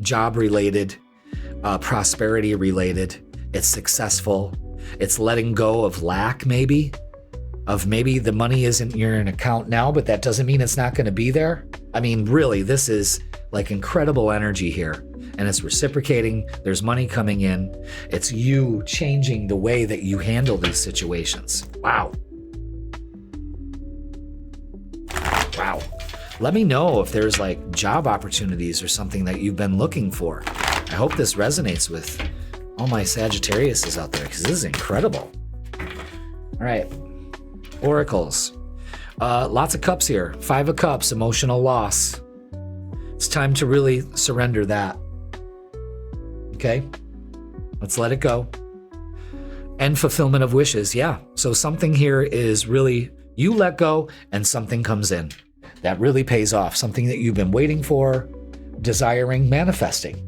job related, prosperity related. It's successful. It's letting go of lack, maybe the money isn't in your account now, but that doesn't mean it's not going to be there. I mean, really, this is like incredible energy here, and it's reciprocating. There's money coming in. It's you changing the way that you handle these situations. Wow. Wow. Let me know if there's like job opportunities or something that you've been looking for. I hope this resonates with all my Sagittariuses out there, because this is incredible. All right. Oracles. Lots of cups here. 5 of Cups, emotional loss. It's time to really surrender that. Okay? Let's let it go. And fulfillment of wishes. Yeah. So something here is really, you let go and something comes in. That really pays off. Something that you've been waiting for, desiring, manifesting.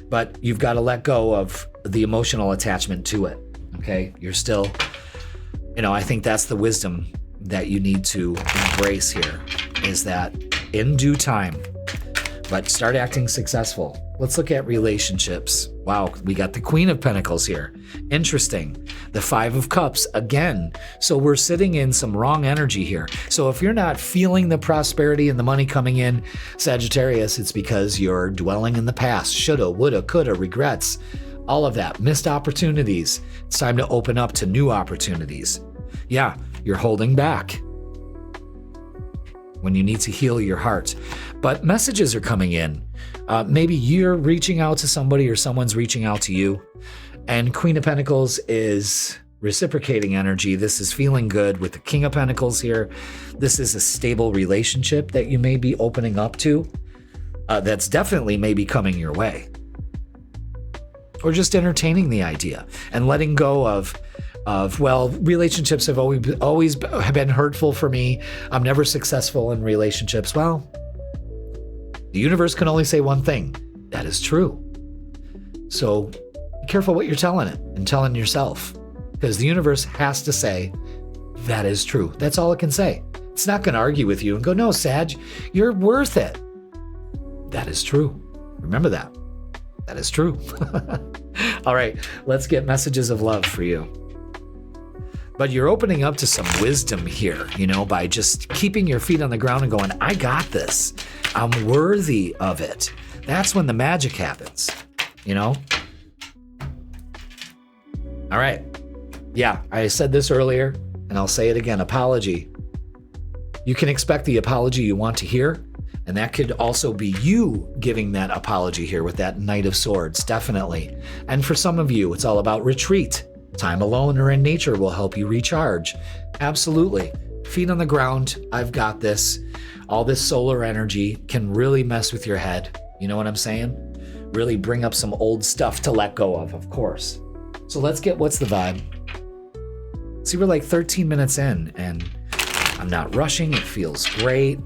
But you've got to let go of the emotional attachment to it. Okay? You're still, I think that's the wisdom that you need to embrace here, is that in due time, but start acting successful. Let's look at relationships. Wow, we got the Queen of Pentacles here. Interesting. The 5 of Cups again. So we're sitting in some wrong energy here. So if you're not feeling the prosperity and the money coming in, Sagittarius, it's because you're dwelling in the past. Shoulda, woulda, coulda, regrets. All of that. Missed opportunities. It's time to open up to new opportunities. Yeah, you're holding back when you need to heal your heart. But messages are coming in. Maybe you're reaching out to somebody or someone's reaching out to you. And Queen of Pentacles is reciprocating energy. This is feeling good with the King of Pentacles here. This is a stable relationship that you may be opening up to. That's definitely maybe coming your way. Or just entertaining the idea and letting go of relationships have always been hurtful for me. I'm never successful in relationships. Well, the universe can only say one thing. That is true. So be careful what you're telling it and telling yourself, because the universe has to say that is true. That's all it can say. It's not going to argue with you and go, no, Sag, you're worth it. That is true. Remember that. That is true. All right, let's get messages of love for you. But you're opening up to some wisdom here, by just keeping your feet on the ground and going, I got this. I'm worthy of it. That's when the magic happens, All right. Yeah, I said this earlier, and I'll say it again. Apology. You can expect the apology you want to hear, and that could also be you giving that apology here with that Knight of Swords, definitely. And for some of you, it's all about retreat. Time alone or in nature will help you recharge. Absolutely. Feet on the ground. I've got this. All this solar energy can really mess with your head. You know what I'm saying? Really bring up some old stuff to let go of course. So let's get what's the vibe. See, we're like 13 minutes in and I'm not rushing. It feels great.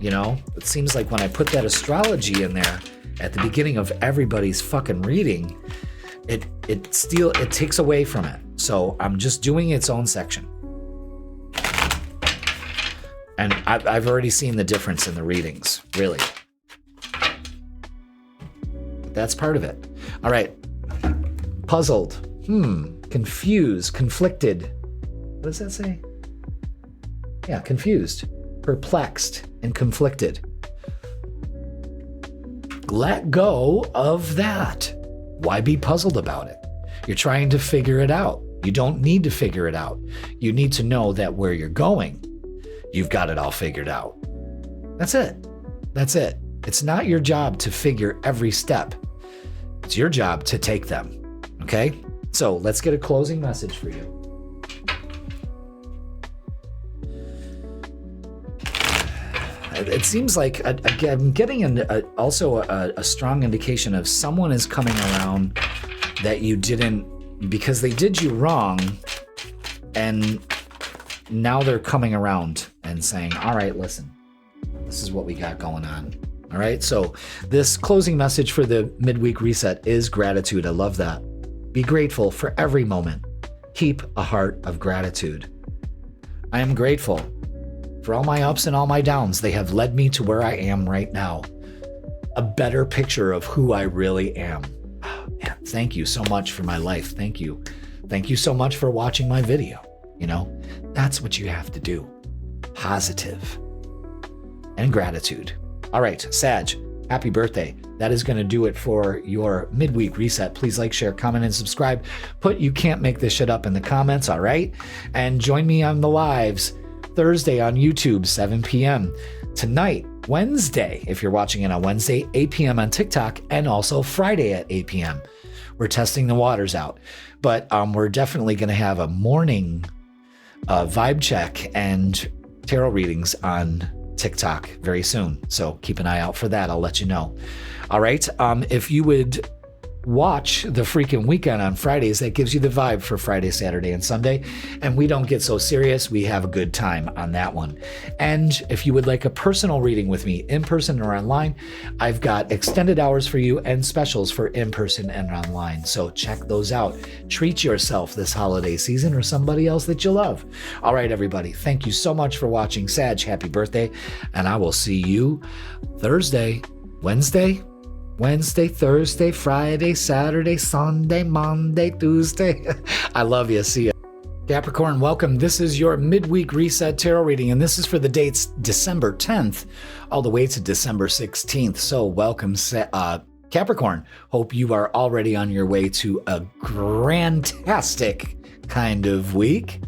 It seems like when I put that astrology in there at the beginning of everybody's fucking reading, it takes away from it. So I'm just doing its own section. And I've already seen the difference in the readings, really. But that's part of it. All right. Puzzled. Confused. Conflicted. What does that say? Yeah, confused. Perplexed and conflicted. Let go of that. Why be puzzled about it? You're trying to figure it out. You don't need to figure it out. You need to know that where you're going, you've got it all figured out. That's it. That's it. It's not your job to figure every step. It's your job to take them. Okay? So let's get a closing message for you. It seems like I'm getting also a strong indication of someone is coming around that you didn't, because they did you wrong, and now they're coming around and saying, all right, listen, This is what we got going on. All right. So this closing message for the midweek reset is gratitude. I love that. Be grateful for every moment. Keep a heart of gratitude. I am grateful for all my ups and all my downs. They have led me to where I am right now. A better picture of who I really am. Oh, man, thank you so much for my life. Thank you. Thank you so much for watching my video. That's what you have to do. Positive and gratitude. All right, Sag, happy birthday. That is going to do it for your midweek reset. Please like, share, comment, and subscribe. Put "you can't make this shit up" in the comments, all right? And join me on the lives Thursday on YouTube, 7 p.m. Tonight, Wednesday, if you're watching it on Wednesday, 8 p.m. on TikTok, and also Friday at 8 p.m. We're testing the waters out. But we're definitely going to have a morning vibe check and tarot readings on TikTok very soon. So keep an eye out for that. I'll let you know. All right. If you would watch the freaking weekend on Fridays, that gives you the vibe for Friday, Saturday, and Sunday. And we don't get so serious. We have a good time on that one. And if you would like a personal reading with me in person or online, I've got extended hours for you and specials for in person and online. So check those out. Treat yourself this holiday season or somebody else that you love. All right, everybody. Thank you so much for watching. Sag, happy birthday. And I will see you Thursday, Wednesday, Thursday, Friday, Saturday, Sunday, Monday, Tuesday. I love you. See ya. Capricorn, welcome. This is your midweek reset tarot reading, and this is for the dates December 10th all the way to December 16th. So welcome, Capricorn. Hope you are already on your way to a grantastic kind of week.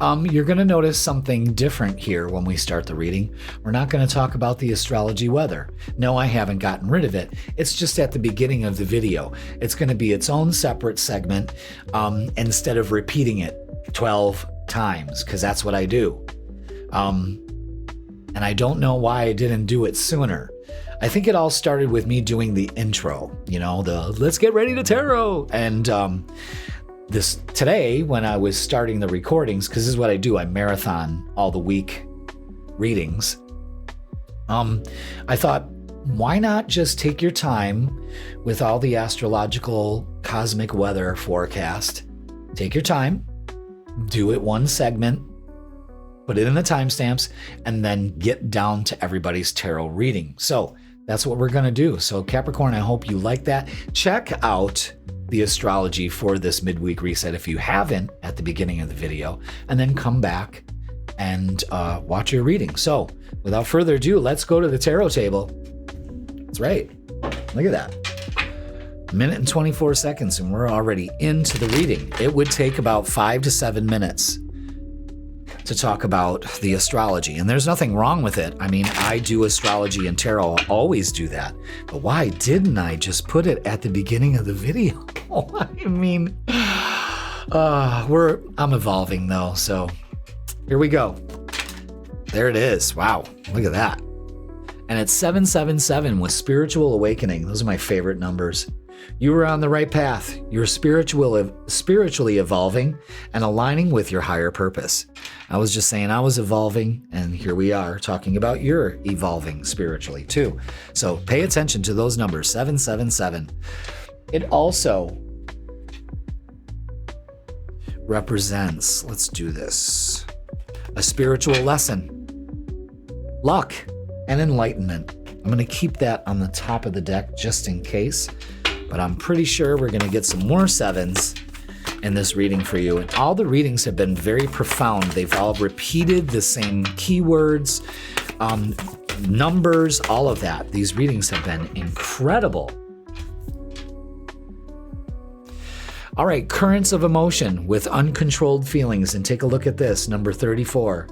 You're going to notice something different here when we start the reading. We're not going to talk about the astrology weather. No, I haven't gotten rid of it. It's just at the beginning of the video. It's going to be its own separate segment instead of repeating it 12 times, because that's what I do. And I don't know why I didn't do it sooner. I think it all started with me doing the intro, the let's get ready to tarot. And today, when I was starting the recordings, because this is what I do, I marathon all the week readings. I thought, why not just take your time with all the astrological cosmic weather forecast? Take your time, do it one segment, put it in the timestamps, and then get down to everybody's tarot reading. So that's what we're going to do. So Capricorn, I hope you like that. Check out the astrology for this midweek reset if you haven't at the beginning of the video, and then come back and watch your reading. So without further ado, let's go to the tarot table. That's right. Look at that. 1 minute and 24 seconds, and we're already into the reading. It would take about 5 to 7 minutes to talk about the astrology, and there's nothing wrong with it. I mean, I do astrology and tarot. I'll always do that. But why didn't I just put it at the beginning of the video? I mean, I'm evolving though, so here we go. There it is. Wow, look at that. And it's 777 with spiritual awakening. Those are my favorite numbers. You were on the right path. You're spiritually evolving and aligning with your higher purpose. I was just saying I was evolving, and here we are talking about you're evolving spiritually too. So pay attention to those numbers, 777. It also represents, let's do this, a spiritual lesson, luck, and enlightenment. I'm going to keep that on the top of the deck just in case, but I'm pretty sure we're going to get some more sevens in this reading for you. And all the readings have been very profound. They've all repeated the same keywords, numbers, all of that. These readings have been incredible. All right, currents of emotion with uncontrolled feelings. And take a look at this, number 34.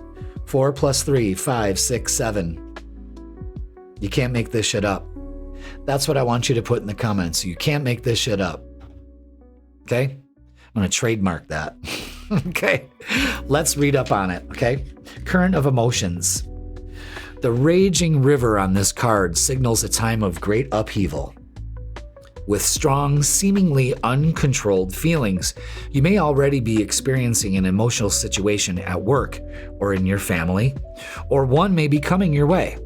4 plus 3, 5, 6, 7. You can't make this shit up. That's what I want you to put in the comments. You can't make this shit up. Okay? I'm going to trademark that. Okay? Let's read up on it. Okay? Current of emotions. The raging river on this card signals a time of great upheaval. With strong, seemingly uncontrolled feelings, you may already be experiencing an emotional situation at work or in your family, or one may be coming your way.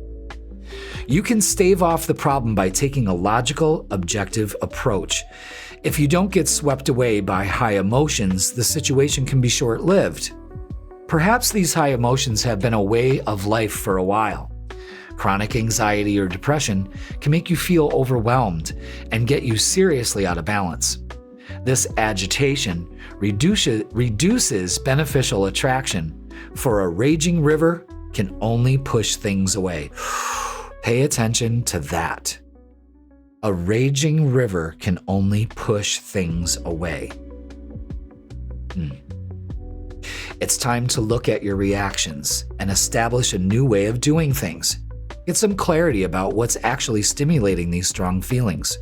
You can stave off the problem by taking a logical, objective approach. If you don't get swept away by high emotions, the situation can be short-lived. Perhaps these high emotions have been a way of life for a while. Chronic anxiety or depression can make you feel overwhelmed and get you seriously out of balance. This agitation reduces beneficial attraction, for a raging river can only push things away. Pay attention to that. A raging river can only push things away. It's time to look at your reactions and establish a new way of doing things. Get some clarity about what's actually stimulating these strong feelings.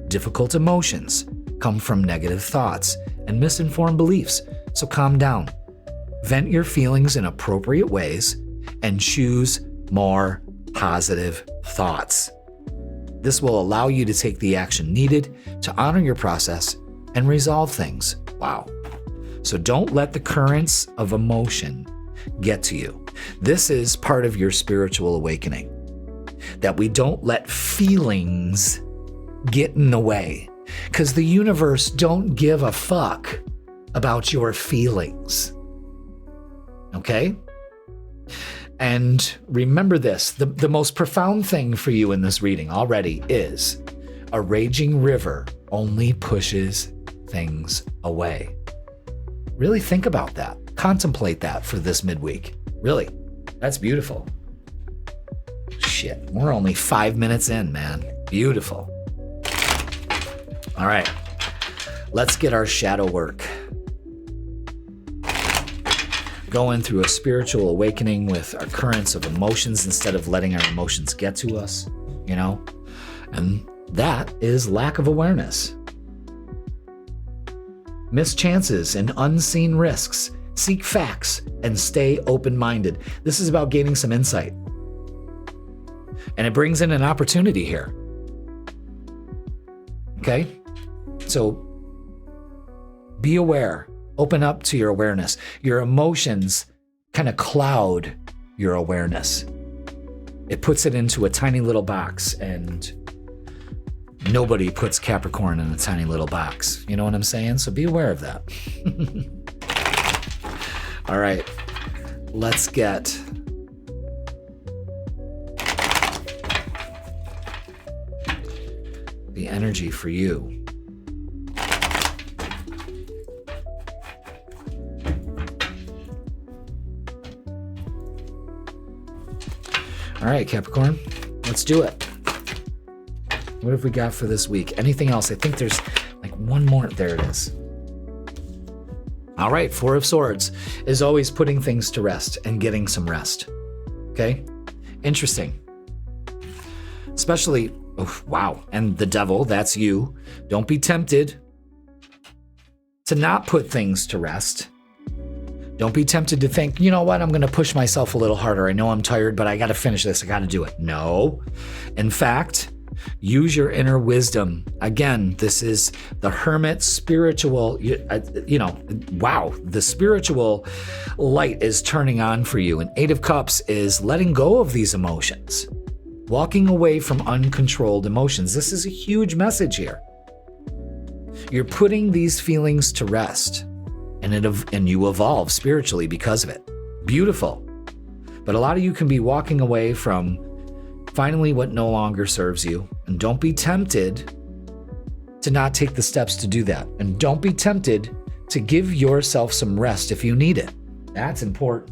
Difficult emotions come from negative thoughts and misinformed beliefs, so calm down. Vent your feelings in appropriate ways and choose more positive thoughts. This will allow you to take the action needed to honor your process and resolve things. Wow. So don't let the currents of emotion get to you. This is part of your spiritual awakening, that we don't let feelings get in the way, because the universe don't give a fuck about your feelings. Okay? And remember this, the most profound thing for you in this reading already is a raging river only pushes things away. Really think about that. Contemplate that for this midweek. Really, that's beautiful. Shit, we're only 5 minutes in, man. Beautiful. All right, let's get our shadow work. Going through a spiritual awakening with our currents of emotions instead of letting our emotions get to us, you know? And that is lack of awareness. Miss chances and unseen risks. Seek facts and stay open-minded. This is about gaining some insight. And it brings in an opportunity here. Okay? So be aware. Open up to your awareness. Your emotions kind of cloud your awareness. It puts it into a tiny little box, and nobody puts Capricorn in a tiny little box. You know what I'm saying? So be aware of that. All right, let's get the energy for you. All right, Capricorn, let's do it. What have we got for this week? Anything else? I think there's like one more. There it is. All right, Four of Swords is always putting things to rest and getting some rest. Okay? Interesting. Especially, oh, wow, and the devil, that's you. Don't be tempted to not put things to rest. Don't be tempted to think, you know what, I'm going to push myself a little harder. I know I'm tired, but I got to finish this. I got to do it. No. In fact, use your inner wisdom. Again, this is the hermit spiritual, wow, the spiritual light is turning on for you. And Eight of Cups is letting go of these emotions, walking away from uncontrolled emotions. This is a huge message here. You're putting these feelings to rest. And you evolve spiritually because of it. Beautiful. But a lot of you can be walking away from finally what no longer serves you. And don't be tempted to not take the steps to do that. And don't be tempted to give yourself some rest if you need it. That's important.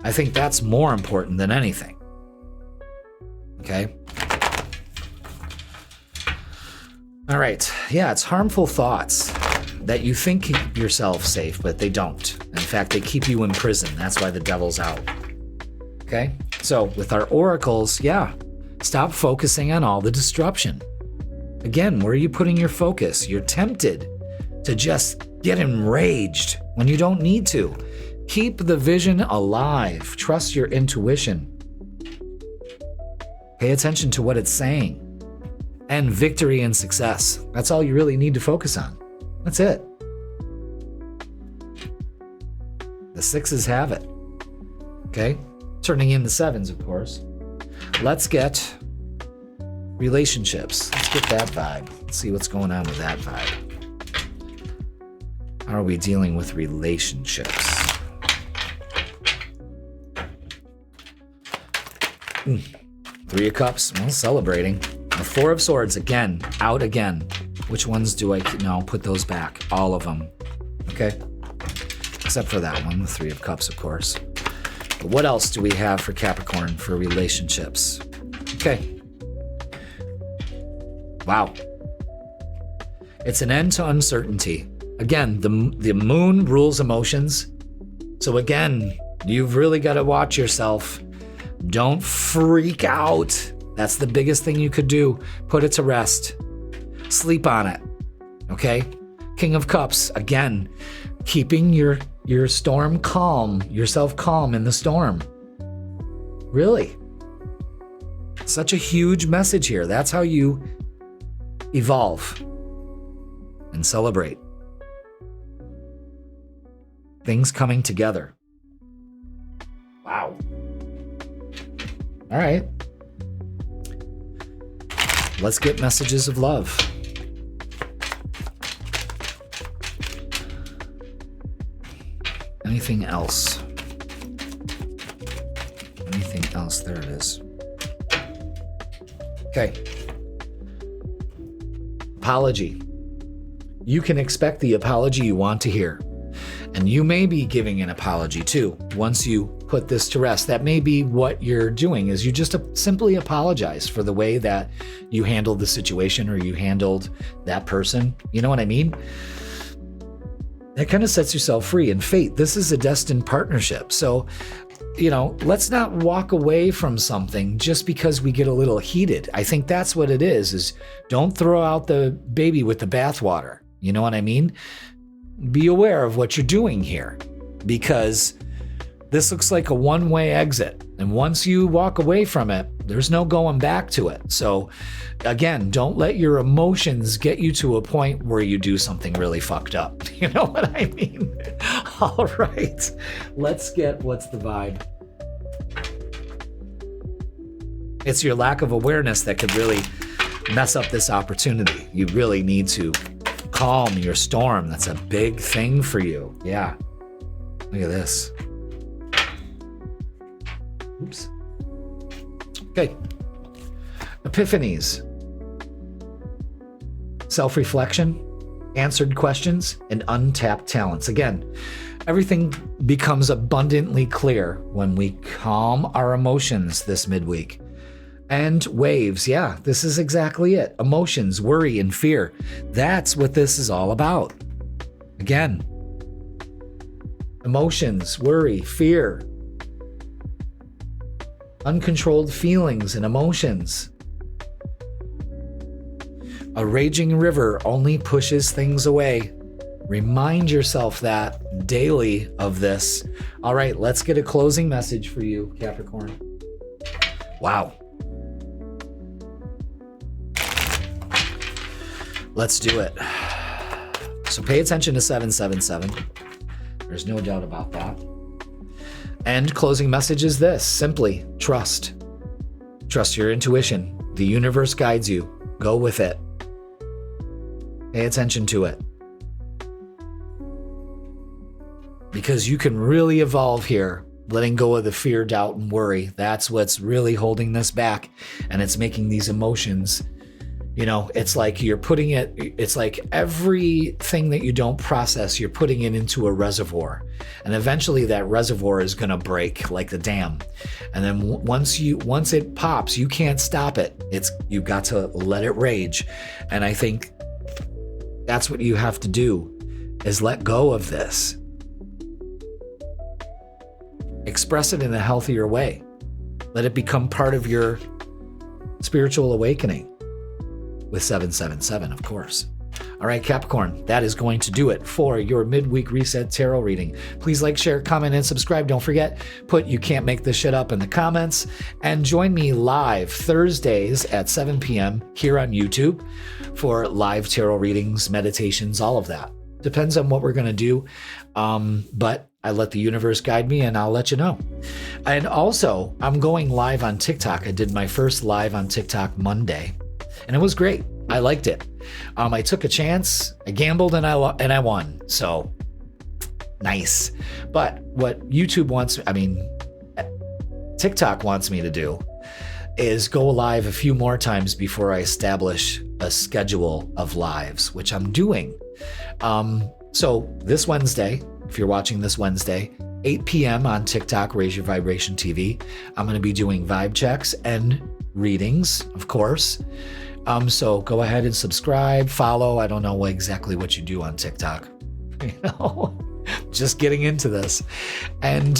I think that's more important than anything. Okay? All right. Yeah, it's harmful thoughts that you think keep yourself safe, but they don't. In fact, they keep you in prison. That's why the devil's out. Okay? So with our oracles, yeah, stop focusing on all the disruption. Again, where are you putting your focus? You're tempted to just get enraged when you don't need to. Keep the vision alive. Trust your intuition. Pay attention to what it's saying. And victory and success. That's all you really need to focus on. That's it. The sixes have it. Okay? Turning in the sevens, of course. Let's get Relationships. Let's get that vibe. Let's see what's going on with that vibe. How are we dealing with relationships? Three of Cups. Well, celebrating. The Four of Swords again. Out again. Which ones do I keep? No, put those back. All of them. Okay. Except for that one. The Three of Cups, of course. But what else do we have for Capricorn for relationships? Okay. Wow. It's an end to uncertainty. Again, the moon rules emotions. So again, you've really got to watch yourself. Don't freak out. That's the biggest thing you could do. Put it to rest. Sleep on it. Okay? King of Cups, again, keeping your storm calm, yourself calm in the storm. Really. Such a huge message here. That's how you evolve and celebrate. Things coming together. Wow. All right. Let's get messages of love. Anything else? Anything else? There it is. Okay. Apology. You can expect the apology you want to hear. And you may be giving an apology too. Once you put this to rest, that may be what you're doing, is you just simply apologize for the way that you handled the situation or you handled that person. You know what I mean? That kind of sets yourself free. And fate, this is a destined partnership. So, let's not walk away from something just because we get a little heated. I think that's what it is don't throw out the baby with the bathwater. You know what I mean? Be aware of what you're doing here, because this looks like a one-way exit. And once you walk away from it, there's no going back to it. So again, don't let your emotions get you to a point where you do something really fucked up. You know what I mean? All right, let's get what's the vibe. It's your lack of awareness that could really mess up this opportunity. You really need to calm your storm. That's a big thing for you. Yeah. Look at this. Oops. Okay. Epiphanies. Self-reflection, answered questions, and untapped talents. Again, everything becomes abundantly clear when we calm our emotions this midweek. And waves, yeah, this is exactly it. Emotions, worry, and fear. That's what this is all about. Again, emotions, worry, fear, uncontrolled feelings and emotions. A raging river only pushes things away. Remind yourself that daily of this. All right, let's get a closing message for you, Capricorn. Wow. Let's do it. So pay attention to 777. There's no doubt about that. And closing message is this: simply trust. Trust your intuition. The universe guides you. Go with it. Pay attention to it. Because you can really evolve here, letting go of the fear, doubt, and worry. That's what's really holding this back. And it's making these emotions, it's like you're putting it's like everything that you don't process, you're putting it into a reservoir. And eventually that reservoir is going to break like the dam. And then once it pops, you can't stop it. You've got to let it rage. And I think that's what you have to do, is let go of this. Express it in a healthier way. Let it become part of your spiritual awakening. With 777, of course. All right, Capricorn, that is going to do it for your Midweek Reset Tarot Reading. Please like, share, comment, and subscribe. Don't forget, put "you can't make this shit up" in the comments. And join me live Thursdays at 7 p.m. here on YouTube for live tarot readings, meditations, all of that. Depends on what we're going to do. But I let the universe guide me, and I'll let you know. And also, I'm going live on TikTok. I did my first live on TikTok Monday. And it was great. I liked it. I took a chance, I gambled, and I won. So nice. But what TikTok wants me to do is go live a few more times before I establish a schedule of lives, which I'm doing. So this Wednesday, if you're watching this Wednesday, 8 p.m. on TikTok, Raise Your Vibration TV, I'm going to be doing vibe checks and readings, of course. So go ahead and subscribe, follow. I don't know exactly what you do on TikTok. Just getting into this. And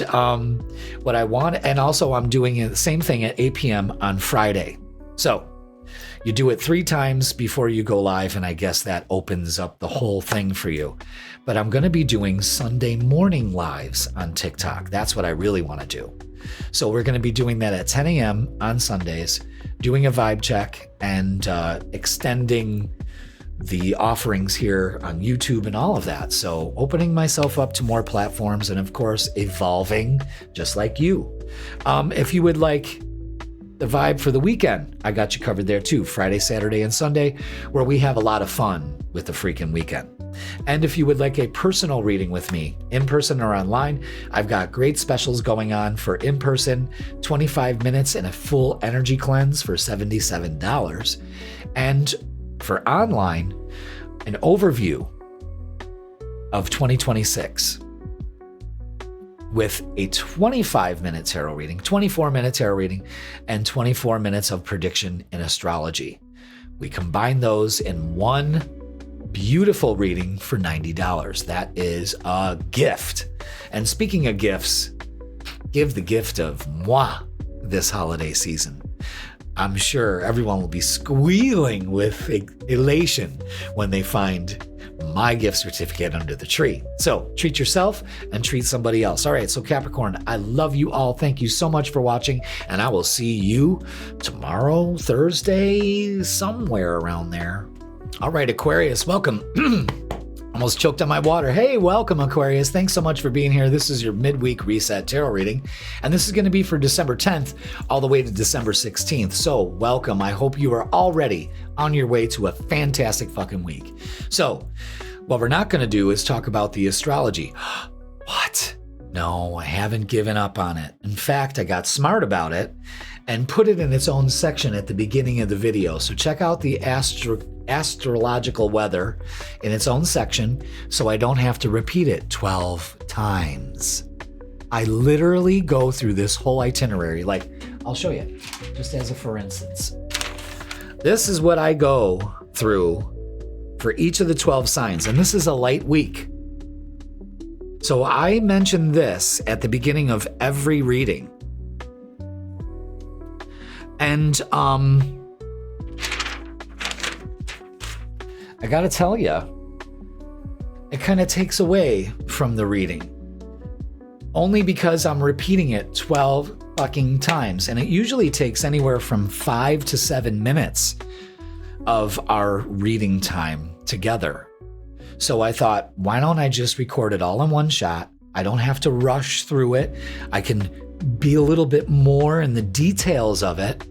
what I want, and also I'm doing the same thing at 8 p.m. on Friday. So you do it 3 times before you go live, and I guess that opens up the whole thing for you. But I'm going to be doing Sunday morning lives on TikTok. That's what I really want to do. So we're going to be doing that at 10 a.m. on Sundays, doing a vibe check and extending the offerings here on YouTube and all of that. So opening myself up to more platforms and, of course, evolving just like you. If you would like the vibe for the weekend, I got you covered there too. Friday, Saturday, and Sunday, where we have a lot of fun with the freaking weekend. And if you would like a personal reading with me, in person or online, I've got great specials going on. For in person, 25 minutes and a full energy cleanse for $77. And for online, an overview of 2026 with a 25-minute tarot reading, 24-minute tarot reading, and 24 minutes of prediction in astrology. We combine those in one beautiful reading for $90. That is a gift. And speaking of gifts, give the gift of moi this holiday season. I'm sure everyone will be squealing with elation when they find my gift certificate under the tree. So treat yourself and treat somebody else. All right, so Capricorn, I love you all. Thank you so much for watching, and I will see you tomorrow, Thursday, somewhere around there. All right, Aquarius, welcome. Almost choked on my water. Hey, welcome, Aquarius. Thanks so much for being here. This is your Midweek Reset Tarot Reading, and this is going to be for December 10th all the way to December 16th. So welcome. I hope you are already on your way to a fantastic fucking week. So what we're not going to do is talk about the astrology. What? No, I haven't given up on it. In fact, I got smart about it and put it in its own section at the beginning of the video. So check out the astrological weather in its own section so I don't have to repeat it 12 times. I literally go through this whole itinerary. Like, I'll show you, just as a for instance. This is what I go through for each of the 12 signs, and this is a light week. So I mention this at the beginning of every reading. And I gotta tell you, it kind of takes away from the reading. Only because I'm repeating it 12 fucking times. And it usually takes anywhere from 5 to 7 minutes of our reading time together. So I thought, why don't I just record it all in one shot? I don't have to rush through it. I can be a little bit more in the details of it.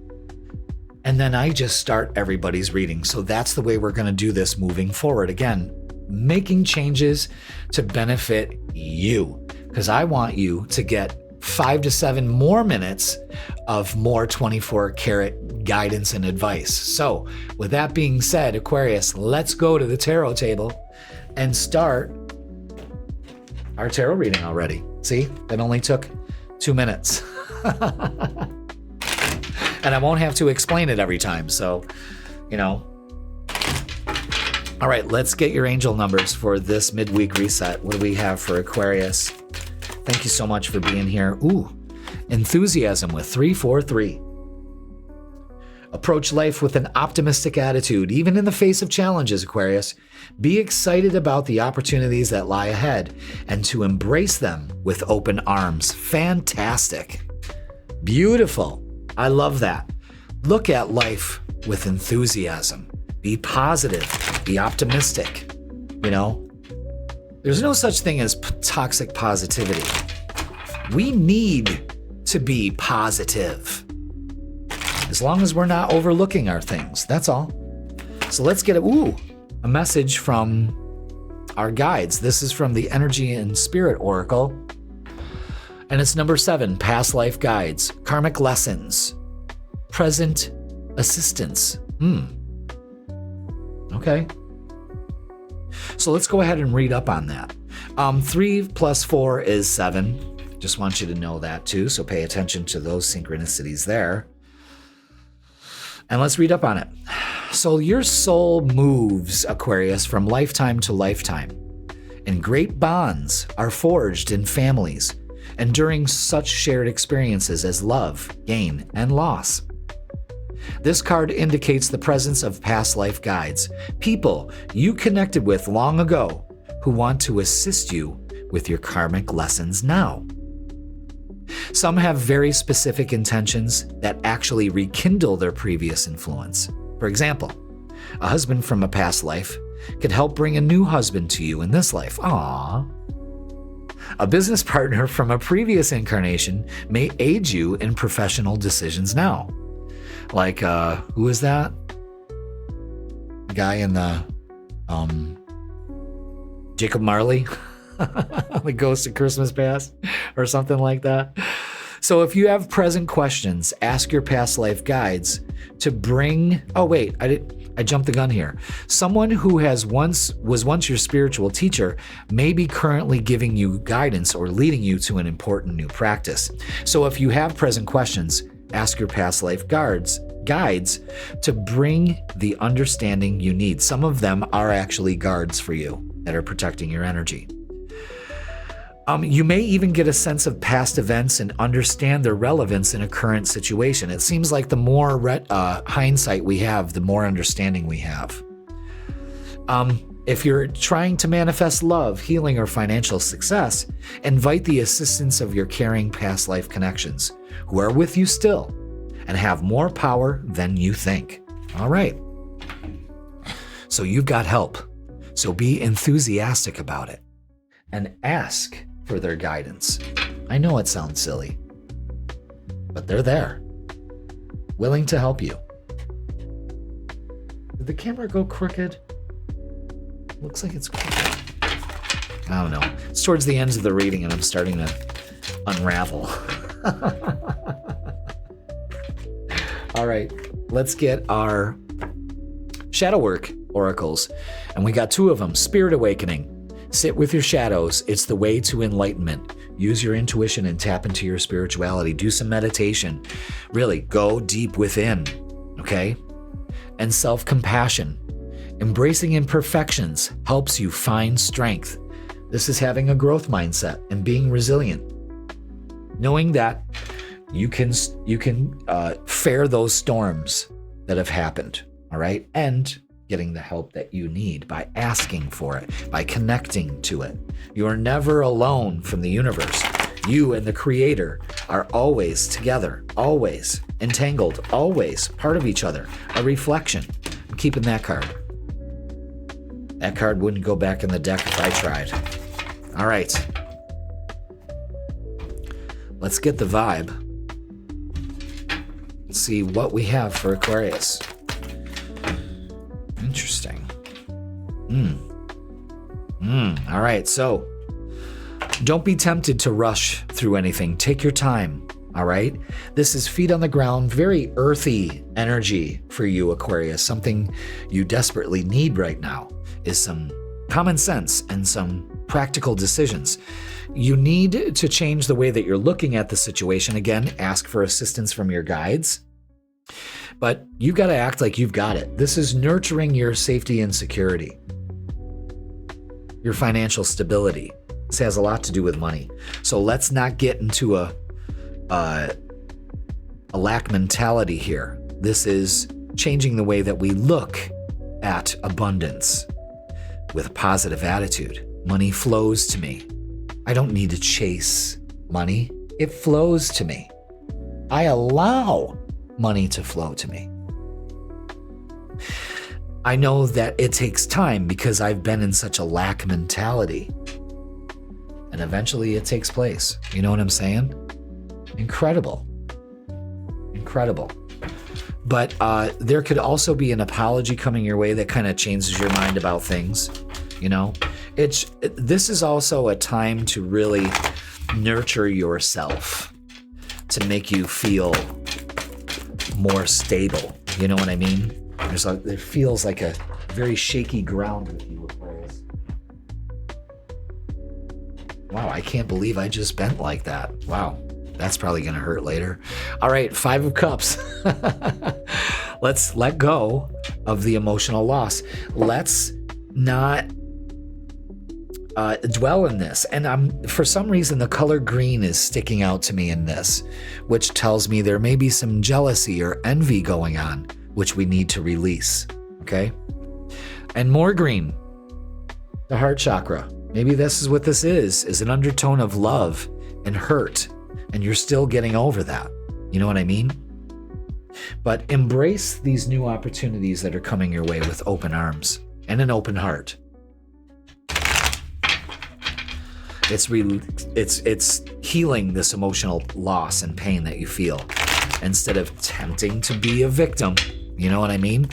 And then I just start everybody's reading. So that's the way we're going to do this moving forward. Again, making changes to benefit you, because I want you to get 5 to 7 more minutes of more 24-karat guidance and advice. So with that being said, Aquarius, let's go to the tarot table and start our tarot reading already. See, it only took 2 minutes. And I won't have to explain it every time. So, All right, let's get your angel numbers for this midweek reset. What do we have for Aquarius? Thank you so much for being here. Ooh, enthusiasm with 343. Approach life with an optimistic attitude, even in the face of challenges, Aquarius. Be excited about the opportunities that lie ahead and to embrace them with open arms. Fantastic. Beautiful. I love that. Look at life with enthusiasm. Be positive. Be optimistic. There's no such thing as toxic positivity. We need to be positive. As long as we're not overlooking our things, that's all. So let's get a message from our guides. This is from the Energy and Spirit Oracle. And it's number 7, past life guides, karmic lessons, present assistance. Okay. So let's go ahead and read up on that. 3 plus 4 is 7. Just want you to know that too. So pay attention to those synchronicities there. And let's read up on it. So your soul moves, Aquarius, from lifetime to lifetime. And great bonds are forged in families and during such shared experiences as love, gain, and loss. This card indicates the presence of past life guides, people you connected with long ago who want to assist you with your karmic lessons now. Some have very specific intentions that actually rekindle their previous influence. For example, a husband from a past life could help bring a new husband to you in this life. Aww. A business partner from a previous incarnation may aid you in professional decisions now. Like, who is that? Guy in the, Jacob Marley? The Ghost of Christmas Past or something like that. So if you have present questions, ask your past life guides to bring, I jumped the gun here. Someone who was once your spiritual teacher may be currently giving you guidance or leading you to an important new practice. So if you have present questions, ask your past life guides to bring the understanding you need. Some of them are actually guards for you that are protecting your energy. You may even get a sense of past events and understand their relevance in a current situation. It seems like the more hindsight we have, the more understanding we have. If you're trying to manifest love, healing, or financial success, invite the assistance of your caring past life connections who are with you still and have more power than you think. All right. So you've got help. So be enthusiastic about it and ask for their guidance. I know it sounds silly, but they're there, willing to help you. Did the camera go crooked? Looks like it's crooked. I don't know. It's towards the ends of the reading and I'm starting to unravel. All right, let's get our shadow work oracles. And we got 2 of them. Spirit Awakening. Sit with your shadows. It's the way to enlightenment. Use your intuition and tap into your spirituality. Do some meditation. Really, go deep within, okay? And self-compassion. Embracing imperfections helps you find strength. This is having a growth mindset and being resilient. Knowing that you can fare those storms that have happened, all right? And getting the help that you need by asking for it, by connecting to it. You are never alone from the universe. You and the Creator are always together, always entangled, always part of each other, a reflection. I'm keeping that card. That card wouldn't go back in the deck if I tried. All right. Let's get the vibe. Let's see what we have for Aquarius. Interesting. All right, so don't be tempted to rush through anything. Take your time, all right? This is feet on the ground, very earthy energy for you, Aquarius. Something you desperately need right now is some common sense and some practical decisions. You need to change the way that you're looking at the situation. Again, ask for assistance from your guides. But you've got to act like you've got it. This is nurturing your safety and security, your financial stability. This has a lot to do with money. So let's not get into a lack mentality here. This is changing the way that we look at abundance with a positive attitude. Money flows to me. I don't need to chase money. It flows to me. I allow money to flow to me. I know that it takes time because I've been in such a lack mentality. And eventually it takes place. You know what I'm saying? Incredible. Incredible. But there could also be an apology coming your way that kind of changes your mind about things. You know, this is also a time to really nurture yourself, to make you feel more stable. You know what I mean? It feels like a very shaky ground with you, Aquarius. Wow, I can't believe I just bent like that. Wow, that's probably going to hurt later. All right, 5 of Cups. Let's let go of the emotional loss. Let's not dwell in this. And for some reason, the color green is sticking out to me in this, which tells me there may be some jealousy or envy going on, which we need to release. Okay? And more green, the heart chakra. Maybe this is what this is an undertone of love and hurt, and you're still getting over that. You know what I mean? But embrace these new opportunities that are coming your way with open arms and an open heart. It's healing this emotional loss and pain that you feel instead of tempting to be a victim. You know what I mean?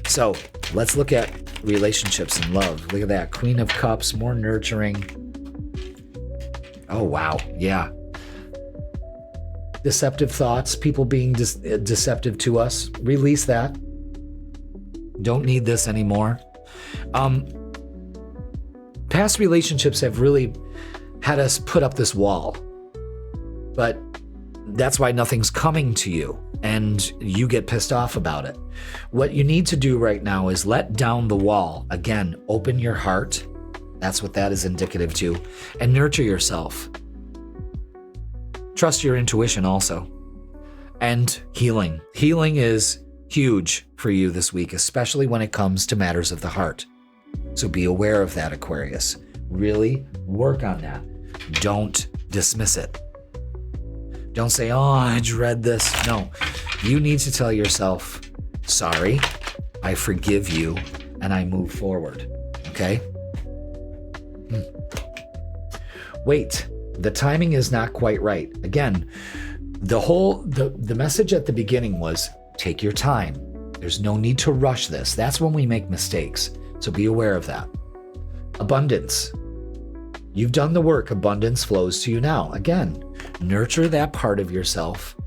So let's look at relationships and love. Look at that. Queen of Cups, more nurturing. Oh, wow. Yeah. Deceptive thoughts, people being deceptive to us. Release that. Don't need this anymore. Past relationships have really had us put up this wall, but that's why nothing's coming to you and you get pissed off about it. What you need to do right now is let down the wall. Again, open your heart. That's what that is indicative to, and nurture yourself. Trust your intuition also. And healing. Healing is huge for you this week, especially when it comes to matters of the heart. So be aware of that, Aquarius. Really work on that. Don't dismiss it. Don't say, oh, I dread this. No, you need to tell yourself, sorry, I forgive you, and I move forward. Okay? Wait, the timing is not quite right. Again, the message at the beginning was take your time. There's no need to rush this. That's when we make mistakes. So be aware of that. Abundance. You've done the work. Abundance flows to you now. Again, nurture that part of yourself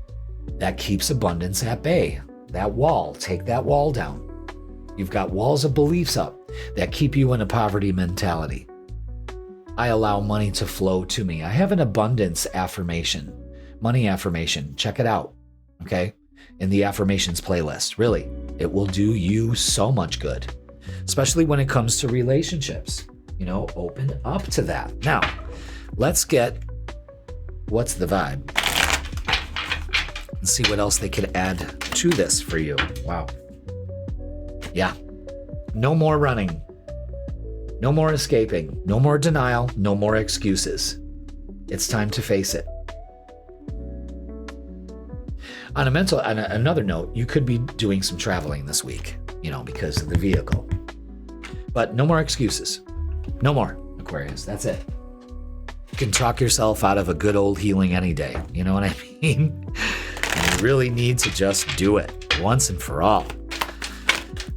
that keeps abundance at bay. That wall. Take that wall down. You've got walls of beliefs up that keep you in a poverty mentality. I allow money to flow to me. I have an abundance affirmation. Money affirmation. Check it out. Okay? In the affirmations playlist. Really, it will do you so much good. Especially when it comes to relationships. You know, open up to that. Now, let's get what's the vibe. And see what else they could add to this for you. Wow. Yeah. No more running. No more escaping. No more denial. No more excuses. It's time to face it. On another note, you could be doing some traveling this week, you know, because of the vehicle. But no more excuses. No more, Aquarius. That's it. You can talk yourself out of a good old healing any day. You know what I mean? And you really need to just do it once and for all.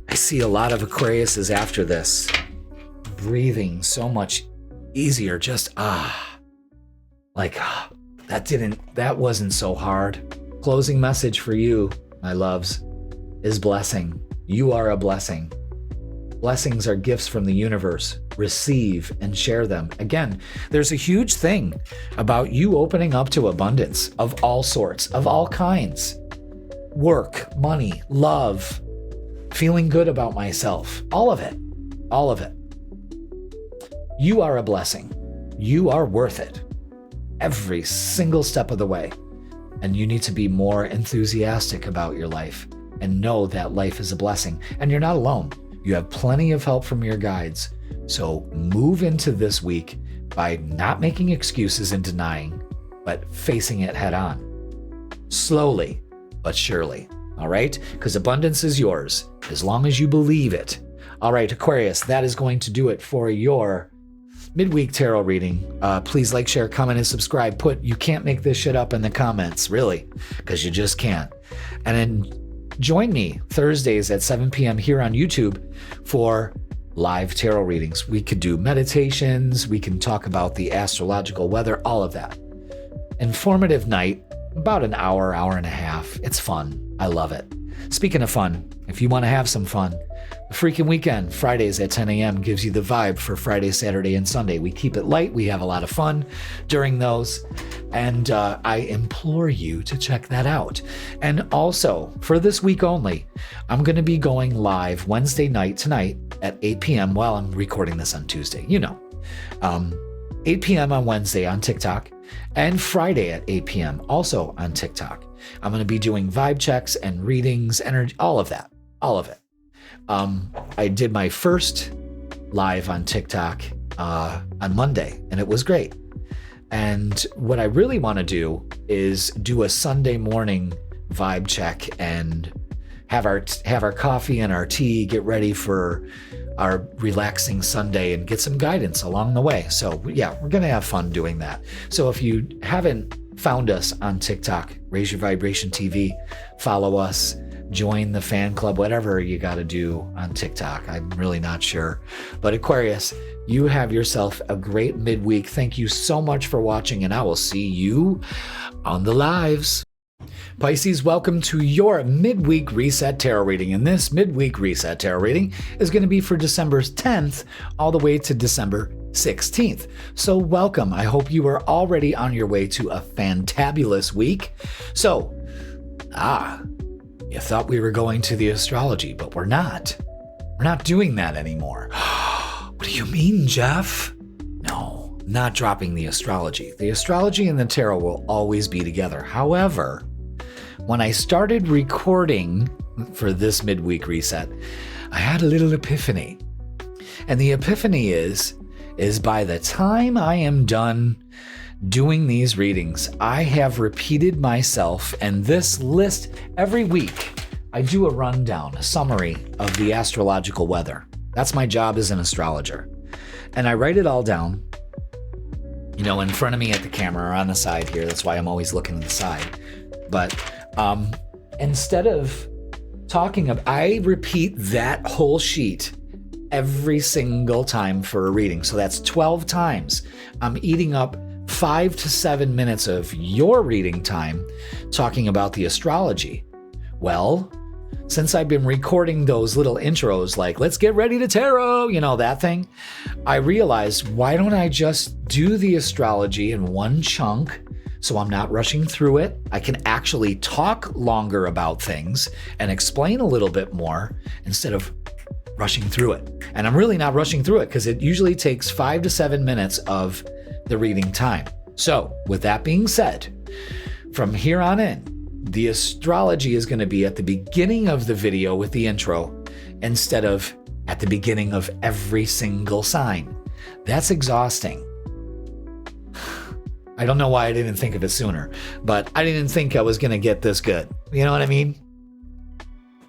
I see a lot of Aquariuses after this breathing so much easier. Just, that wasn't so hard. Closing message for you, my loves, is blessing. You are a blessing. Blessings are gifts from the universe. Receive and share them. Again, there's a huge thing about you opening up to abundance of all sorts, of all kinds. Work, money, love, feeling good about myself. All of it. All of it. You are a blessing. You are worth it. Every single step of the way. And you need to be more enthusiastic about your life and know that life is a blessing. And you're not alone. You have plenty of help from your guides. So move into this week by not making excuses and denying, but facing it head on. Slowly, but surely. All right? Because abundance is yours as long as you believe it. All right, Aquarius, that is going to do it for your midweek tarot reading. Please like, share, comment, and subscribe. Put "you can't make this shit up" in the comments, really, because you just can't. And then join me Thursdays at 7 p.m. here on YouTube for live tarot readings. We could do meditations. We can talk about the astrological weather, all of that. Informative night, about an hour, hour and a half. It's fun. I love it. Speaking of fun, if you want to have some fun, the freaking weekend, Fridays at 10 a.m. gives you the vibe for Friday, Saturday, and Sunday. We keep it light. We have a lot of fun during those. And I implore you to check that out. And also, for this week only, I'm going to be going live Wednesday night tonight at 8 p.m. while I'm recording this on Tuesday. 8 p.m. on Wednesday on TikTok, and Friday at 8 p.m. also on TikTok. I'm going to be doing vibe checks and readings, energy, all of that, all of it. I did my first live on TikTok on Monday, and it was great. And what I really want to do is do a Sunday morning vibe check and have our coffee and our tea, get ready for our relaxing Sunday and get some guidance along the way. So yeah, we're going to have fun doing that. So if you haven't found us on TikTok, Raise Your Vibration TV, follow us, join the fan club, whatever you got to do on TikTok. I'm really not sure. But Aquarius, you have yourself a great midweek. Thank you so much for watching, and I will see you on the lives. Pisces, welcome to your Midweek Reset Tarot Reading. And this Midweek Reset Tarot Reading is going to be for December 10th all the way to December 16th. So welcome. I hope you are already on your way to a fantabulous week. So, you thought we were going to the astrology, but we're not. We're not doing that anymore. What do you mean, Jeff? No, not dropping the astrology. The astrology and the tarot will always be together. However, when I started recording for this midweek reset, I had a little epiphany. And the epiphany is by the time I am done doing these readings, I have repeated myself, and this list every week, I do a rundown, a summary of the astrological weather. That's my job as an astrologer. And I write it all down, in front of me at the camera or on the side here. That's why I'm always looking to the side. But instead of I repeat that whole sheet every single time for a reading. So that's 12 times. I'm eating up 5 to 7 minutes of your reading time talking about the astrology. Well, since I've been recording those little intros like, let's get ready to tarot, that thing, I realized, why don't I just do the astrology in one chunk so I'm not rushing through it? I can actually talk longer about things and explain a little bit more instead of rushing through it. And I'm really not rushing through it because it usually takes 5 to 7 minutes of the reading time. So with that being said, from here on in, the astrology is going to be at the beginning of the video with the intro instead of at the beginning of every single sign. That's exhausting. I don't know why I didn't think of it sooner, but I didn't think I was going to get this good. You know what I mean?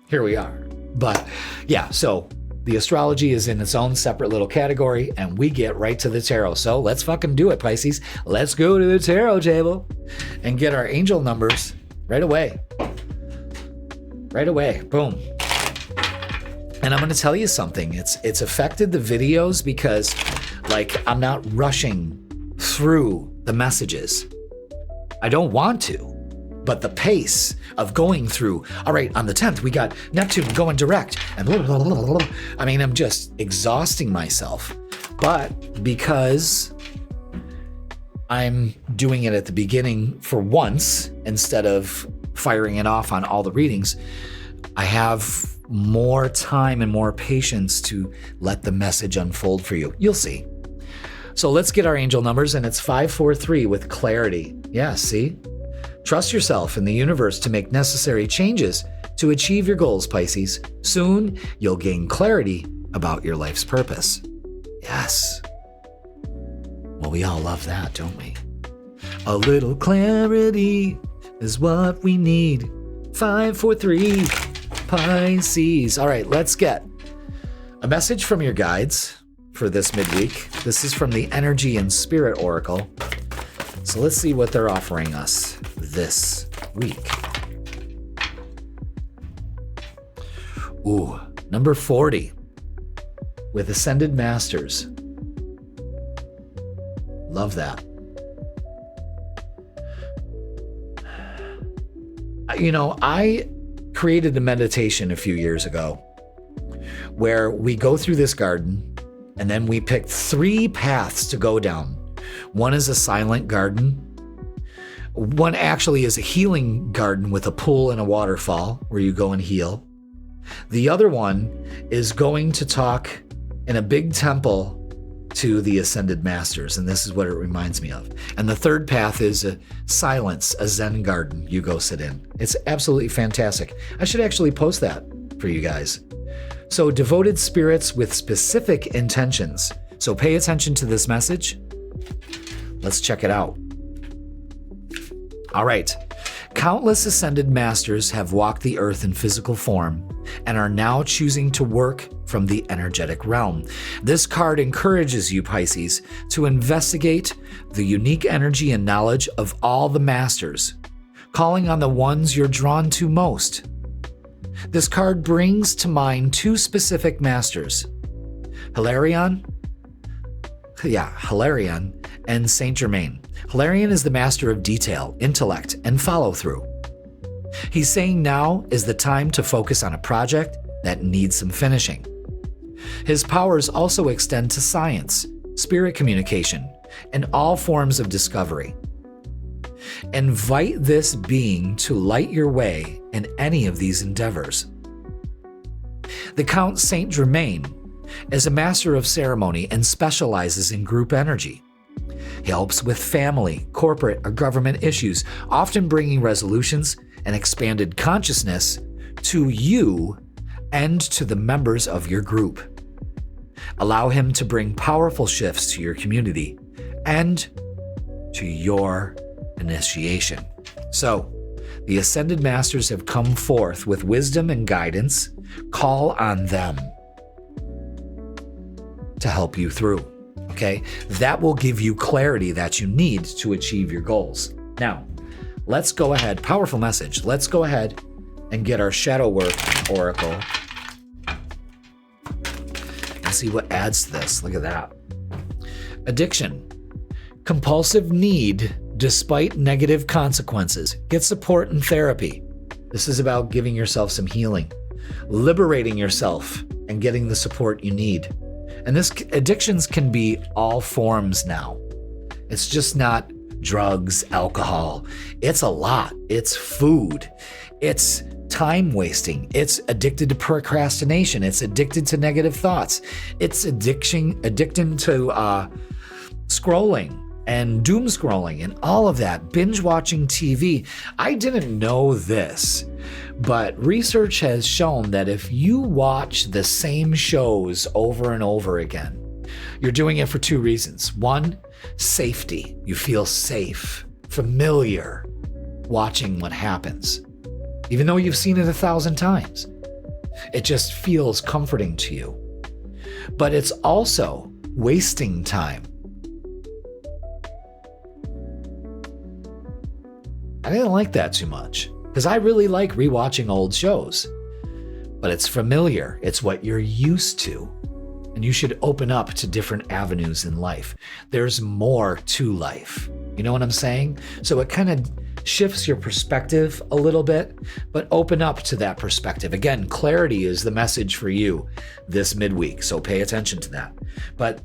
Here we are. But yeah, so the astrology is in its own separate little category, and we get right to the tarot. So let's fucking do it, Pisces. Let's go to the tarot table and get our angel numbers right away. Right away. Boom. And I'm going to tell you something. It's affected the videos because, I'm not rushing through the messages. I don't want to. But the pace of going through, all right, on the 10th, we got Neptune going direct, and blah, blah, blah, blah, blah. I mean, I'm just exhausting myself. But because I'm doing it at the beginning for once, instead of firing it off on all the readings, I have more time and more patience to let the message unfold for you. You'll see. So let's get our angel numbers, and it's 543 with clarity. Yeah, see? Trust yourself and the universe to make necessary changes to achieve your goals, Pisces. Soon, you'll gain clarity about your life's purpose. Yes. Well, we all love that, don't we? A little clarity is what we need. 543, Pisces. All right, let's get a message from your guides for this midweek. This is from the Energy and Spirit Oracle. So let's see what they're offering us this week. Ooh, number 40 with Ascended Masters. Love that. You know, I created a meditation a few years ago where we go through this garden and then we pick 3 paths to go down. One is a silent garden. One actually is a healing garden with a pool and a waterfall where you go and heal. The other one is going to talk in a big temple to the Ascended Masters, and this is what it reminds me of. And the third path is a silence, a Zen garden you go sit in. It's absolutely fantastic. I should actually post that for you guys. So devoted spirits with specific intentions. So pay attention to this message. Let's check it out. All right. Countless Ascended Masters have walked the earth in physical form and are now choosing to work from the energetic realm. This card encourages you, Pisces, to investigate the unique energy and knowledge of all the masters, calling on the ones you're drawn to most. This card brings to mind 2 specific masters, Hilarion and Saint Germain. Hilarion is the master of detail, intellect, and follow-through. He's saying now is the time to focus on a project that needs some finishing. His powers also extend to science, spirit communication, and all forms of discovery. Invite this being to light your way in any of these endeavors. The Count Saint Germain is a master of ceremony and specializes in group energy. He helps with family, corporate, or government issues, often bringing resolutions and expanded consciousness to you and to the members of your group. Allow him to bring powerful shifts to your community and to your initiation. So, the Ascended Masters have come forth with wisdom and guidance. Call on them to help you through. Okay? That will give you clarity that you need to achieve your goals. Now, let's go ahead. Powerful message. Let's go ahead and get our shadow work oracle and see what adds to this. Look at that. Addiction. Compulsive need despite negative consequences. Get support and therapy. This is about giving yourself some healing, liberating yourself, and getting the support you need. And this addictions can be all forms now. It's just not drugs, alcohol. It's a lot. It's food. It's time wasting. It's addicted to procrastination. It's addicted to negative thoughts. It's addicted to scrolling and doom scrolling and all of that. Binge watching TV. I didn't know this, but research has shown that if you watch the same shows over and over again, you're doing it for 2 reasons. 1, safety. You feel safe, familiar watching what happens. Even though you've seen it 1,000 times, it just feels comforting to you. But it's also wasting time. I didn't like that too much because I really like rewatching old shows, but it's familiar. It's what you're used to, and you should open up to different avenues in life. There's more to life. You know what I'm saying? So it kind of shifts your perspective a little bit, but open up to that perspective. Again, clarity is the message for you this midweek, so pay attention to that. But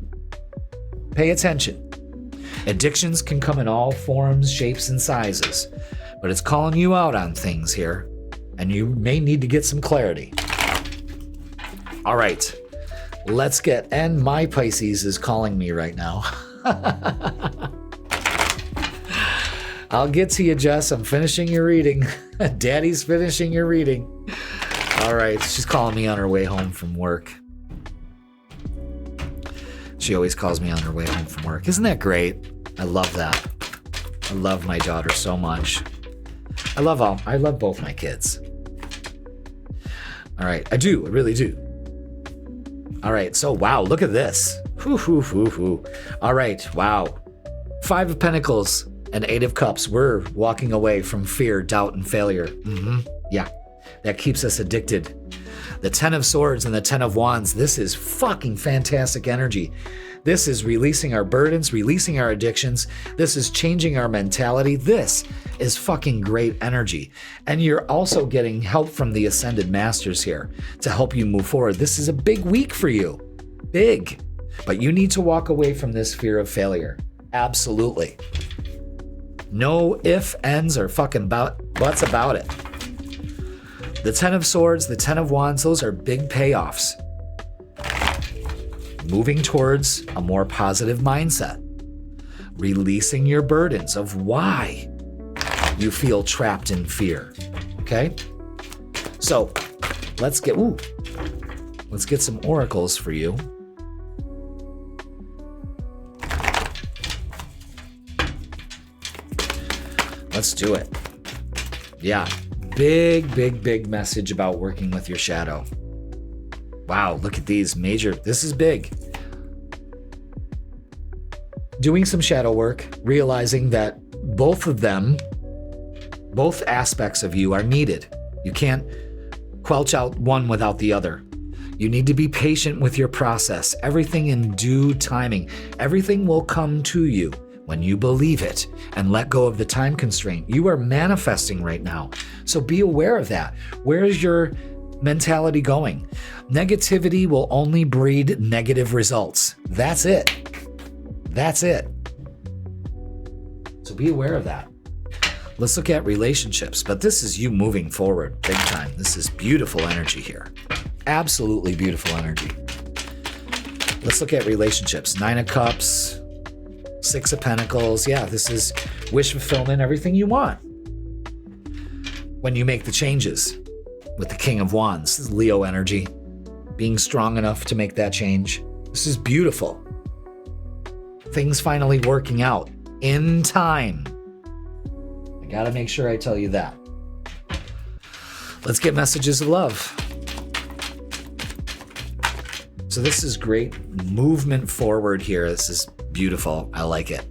pay attention. Addictions can come in all forms, shapes, and sizes, but it's calling you out on things here, and you may need to get some clarity. All right, let's get, and my Pisces is calling me right now. I'll get to you, Jess. I'm finishing your reading. Daddy's finishing your reading. All right, she's calling me on her way home from work. She always calls me on her way home from work. Isn't that great? I love that. I love my daughter so much. I love both my kids. All right, I do. I really do. All right, so wow, look at this. All right, wow. 5 of Pentacles and 8 of Cups. We're walking away from fear, doubt, and failure. Yeah, that keeps us addicted. The 10 of Swords and the 10 of Wands, this is fucking fantastic energy. This is releasing our burdens, releasing our addictions. This is changing our mentality. This is fucking great energy. And you're also getting help from the Ascended Masters here to help you move forward. This is a big week for you. Big. But you need to walk away from this fear of failure. Absolutely. No ifs, ands, or fucking buts about it. The 10 of Swords, the 10 of Wands, those are big payoffs. Moving towards a more positive mindset. Releasing your burdens of why you feel trapped in fear. Okay? So, let's get some oracles for you. Let's do it. Yeah. Big message about working with your shadow. Wow, look at these major. This is big. Doing some shadow work, realizing that both aspects of you are needed. You can't quelch out one without the other. You need to be patient with your process. Everything in due timing. Everything will come to you when you believe it and let go of the time constraint. You are manifesting right now. So be aware of that. Where is your mentality going? Negativity will only breed negative results. That's it. That's it. So be aware of that. Let's look at relationships, but this is you moving forward big time. This is beautiful energy here. Absolutely beautiful energy. Let's look at relationships. 9 of Cups, 6 of Pentacles. Yeah, this is wish fulfillment, everything you want. When you make the changes with the King of Wands, this is Leo energy, being strong enough to make that change. This is beautiful. Things finally working out in time. I gotta make sure I tell you that. Let's get messages of love. So this is great movement forward here. This is beautiful. I like it.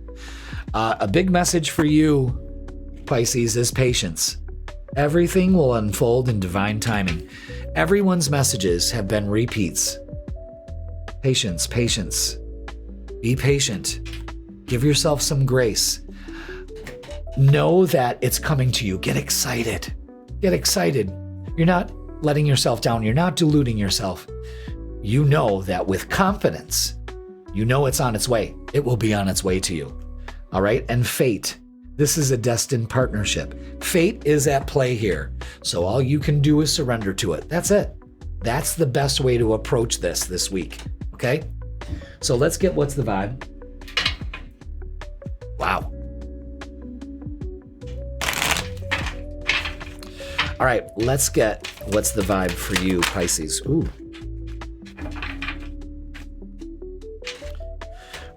A big message for you, Pisces, is patience. Everything will unfold in divine timing. Everyone's messages have been repeats. Patience, patience. Be patient. Give yourself some grace. Know that it's coming to you. Get excited. Get excited. You're not letting yourself down. You're not deluding yourself. You know that with confidence, you know it's on its way. It will be on its way to you. All right? And fate. This is a destined partnership. Fate is at play here. So all you can do is surrender to it. That's it. That's the best way to approach this week. Okay? So let's get what's the vibe. Wow. All right, let's get what's the vibe for you, Pisces. Ooh.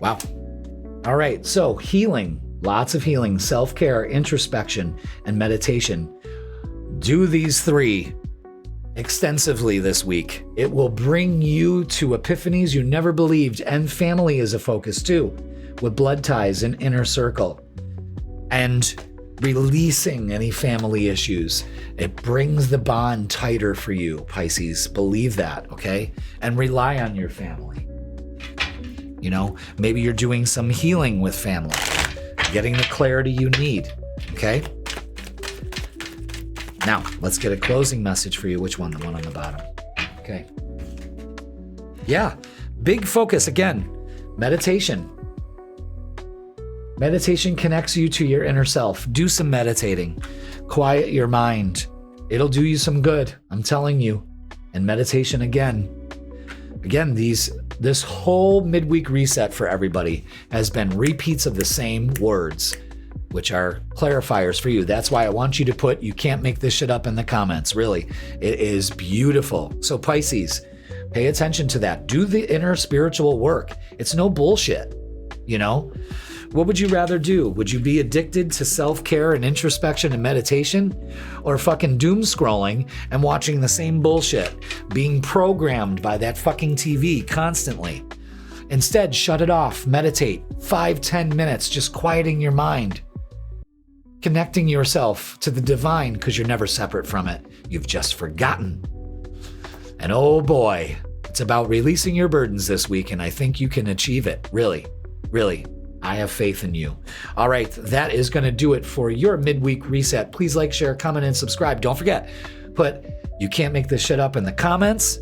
Wow. All right, so healing, lots of healing, self-care, introspection, and meditation. Do these 3 extensively this week. It will bring you to epiphanies you never believed, and family is a focus too, with blood ties and inner circle. And releasing any family issues. It brings the bond tighter for you, Pisces. Believe that, okay? And rely on your family. You know, maybe you're doing some healing with family, getting the clarity you need, okay? Now, let's get a closing message for you. Which one? The one on the bottom. Okay. Yeah, big focus again. Meditation. Meditation connects you to your inner self. Do some meditating. Quiet your mind. It'll do you some good. I'm telling you. And meditation again. Again, this whole midweek reset for everybody has been repeats of the same words, which are clarifiers for you. That's why I want you to put, you can't make this shit up in the comments, really. It is beautiful. So Pisces, pay attention to that. Do the inner spiritual work. It's no bullshit, you know? What would you rather do? Would you be addicted to self-care and introspection and meditation? Or fucking doom scrolling and watching the same bullshit, being programmed by that fucking TV constantly? Instead, shut it off, meditate, 5-10 minutes, just quieting your mind. Connecting yourself to the divine because you're never separate from it. You've just forgotten. And oh boy, it's about releasing your burdens this week, and I think you can achieve it. Really, really. I have faith in you. All right, that is going to do it for your midweek reset. Please like, share, comment, and subscribe. Don't forget, put "you can't make this shit up" in the comments.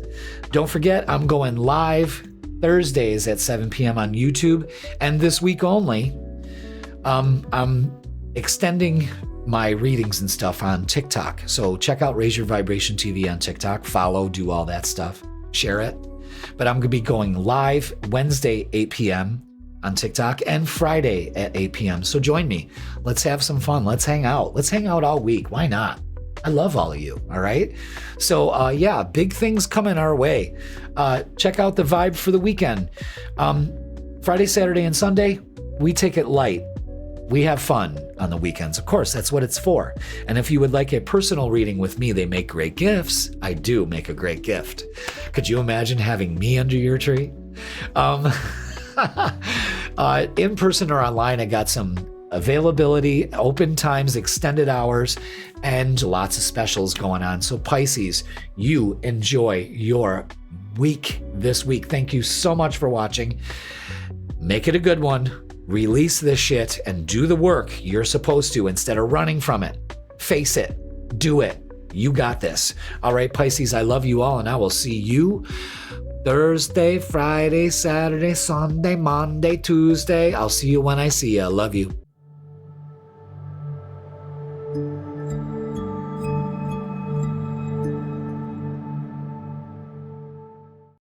Don't forget, I'm going live Thursdays at 7 p.m. on YouTube. And this week only, I'm extending my readings and stuff on TikTok. So check out Raise Your Vibration TV on TikTok. Follow, do all that stuff. Share it. But I'm going to be going live Wednesday, 8 p.m. on TikTok, and Friday at 8 p.m. So join me. Let's have some fun. Let's hang out. Let's hang out all week. Why not? I love all of you. All right. So yeah, big things coming our way. Check out the vibe for the weekend. Friday, Saturday, and Sunday, we take it light. We have fun on the weekends. Of course, that's what it's for. And if you would like a personal reading with me, they make great gifts. I do make a great gift. Could you imagine having me under your tree? In person or online, I got some availability, open times, extended hours, and lots of specials going on. So Pisces, you enjoy your week this week. Thank you so much for watching. Make it a good one. Release this shit and do the work you're supposed to instead of running from it. Face it. Do it. You got this. All right, Pisces, I love you all, and I will see you Thursday, Friday, Saturday, Sunday, Monday, Tuesday. I'll see you when I see you. Love you.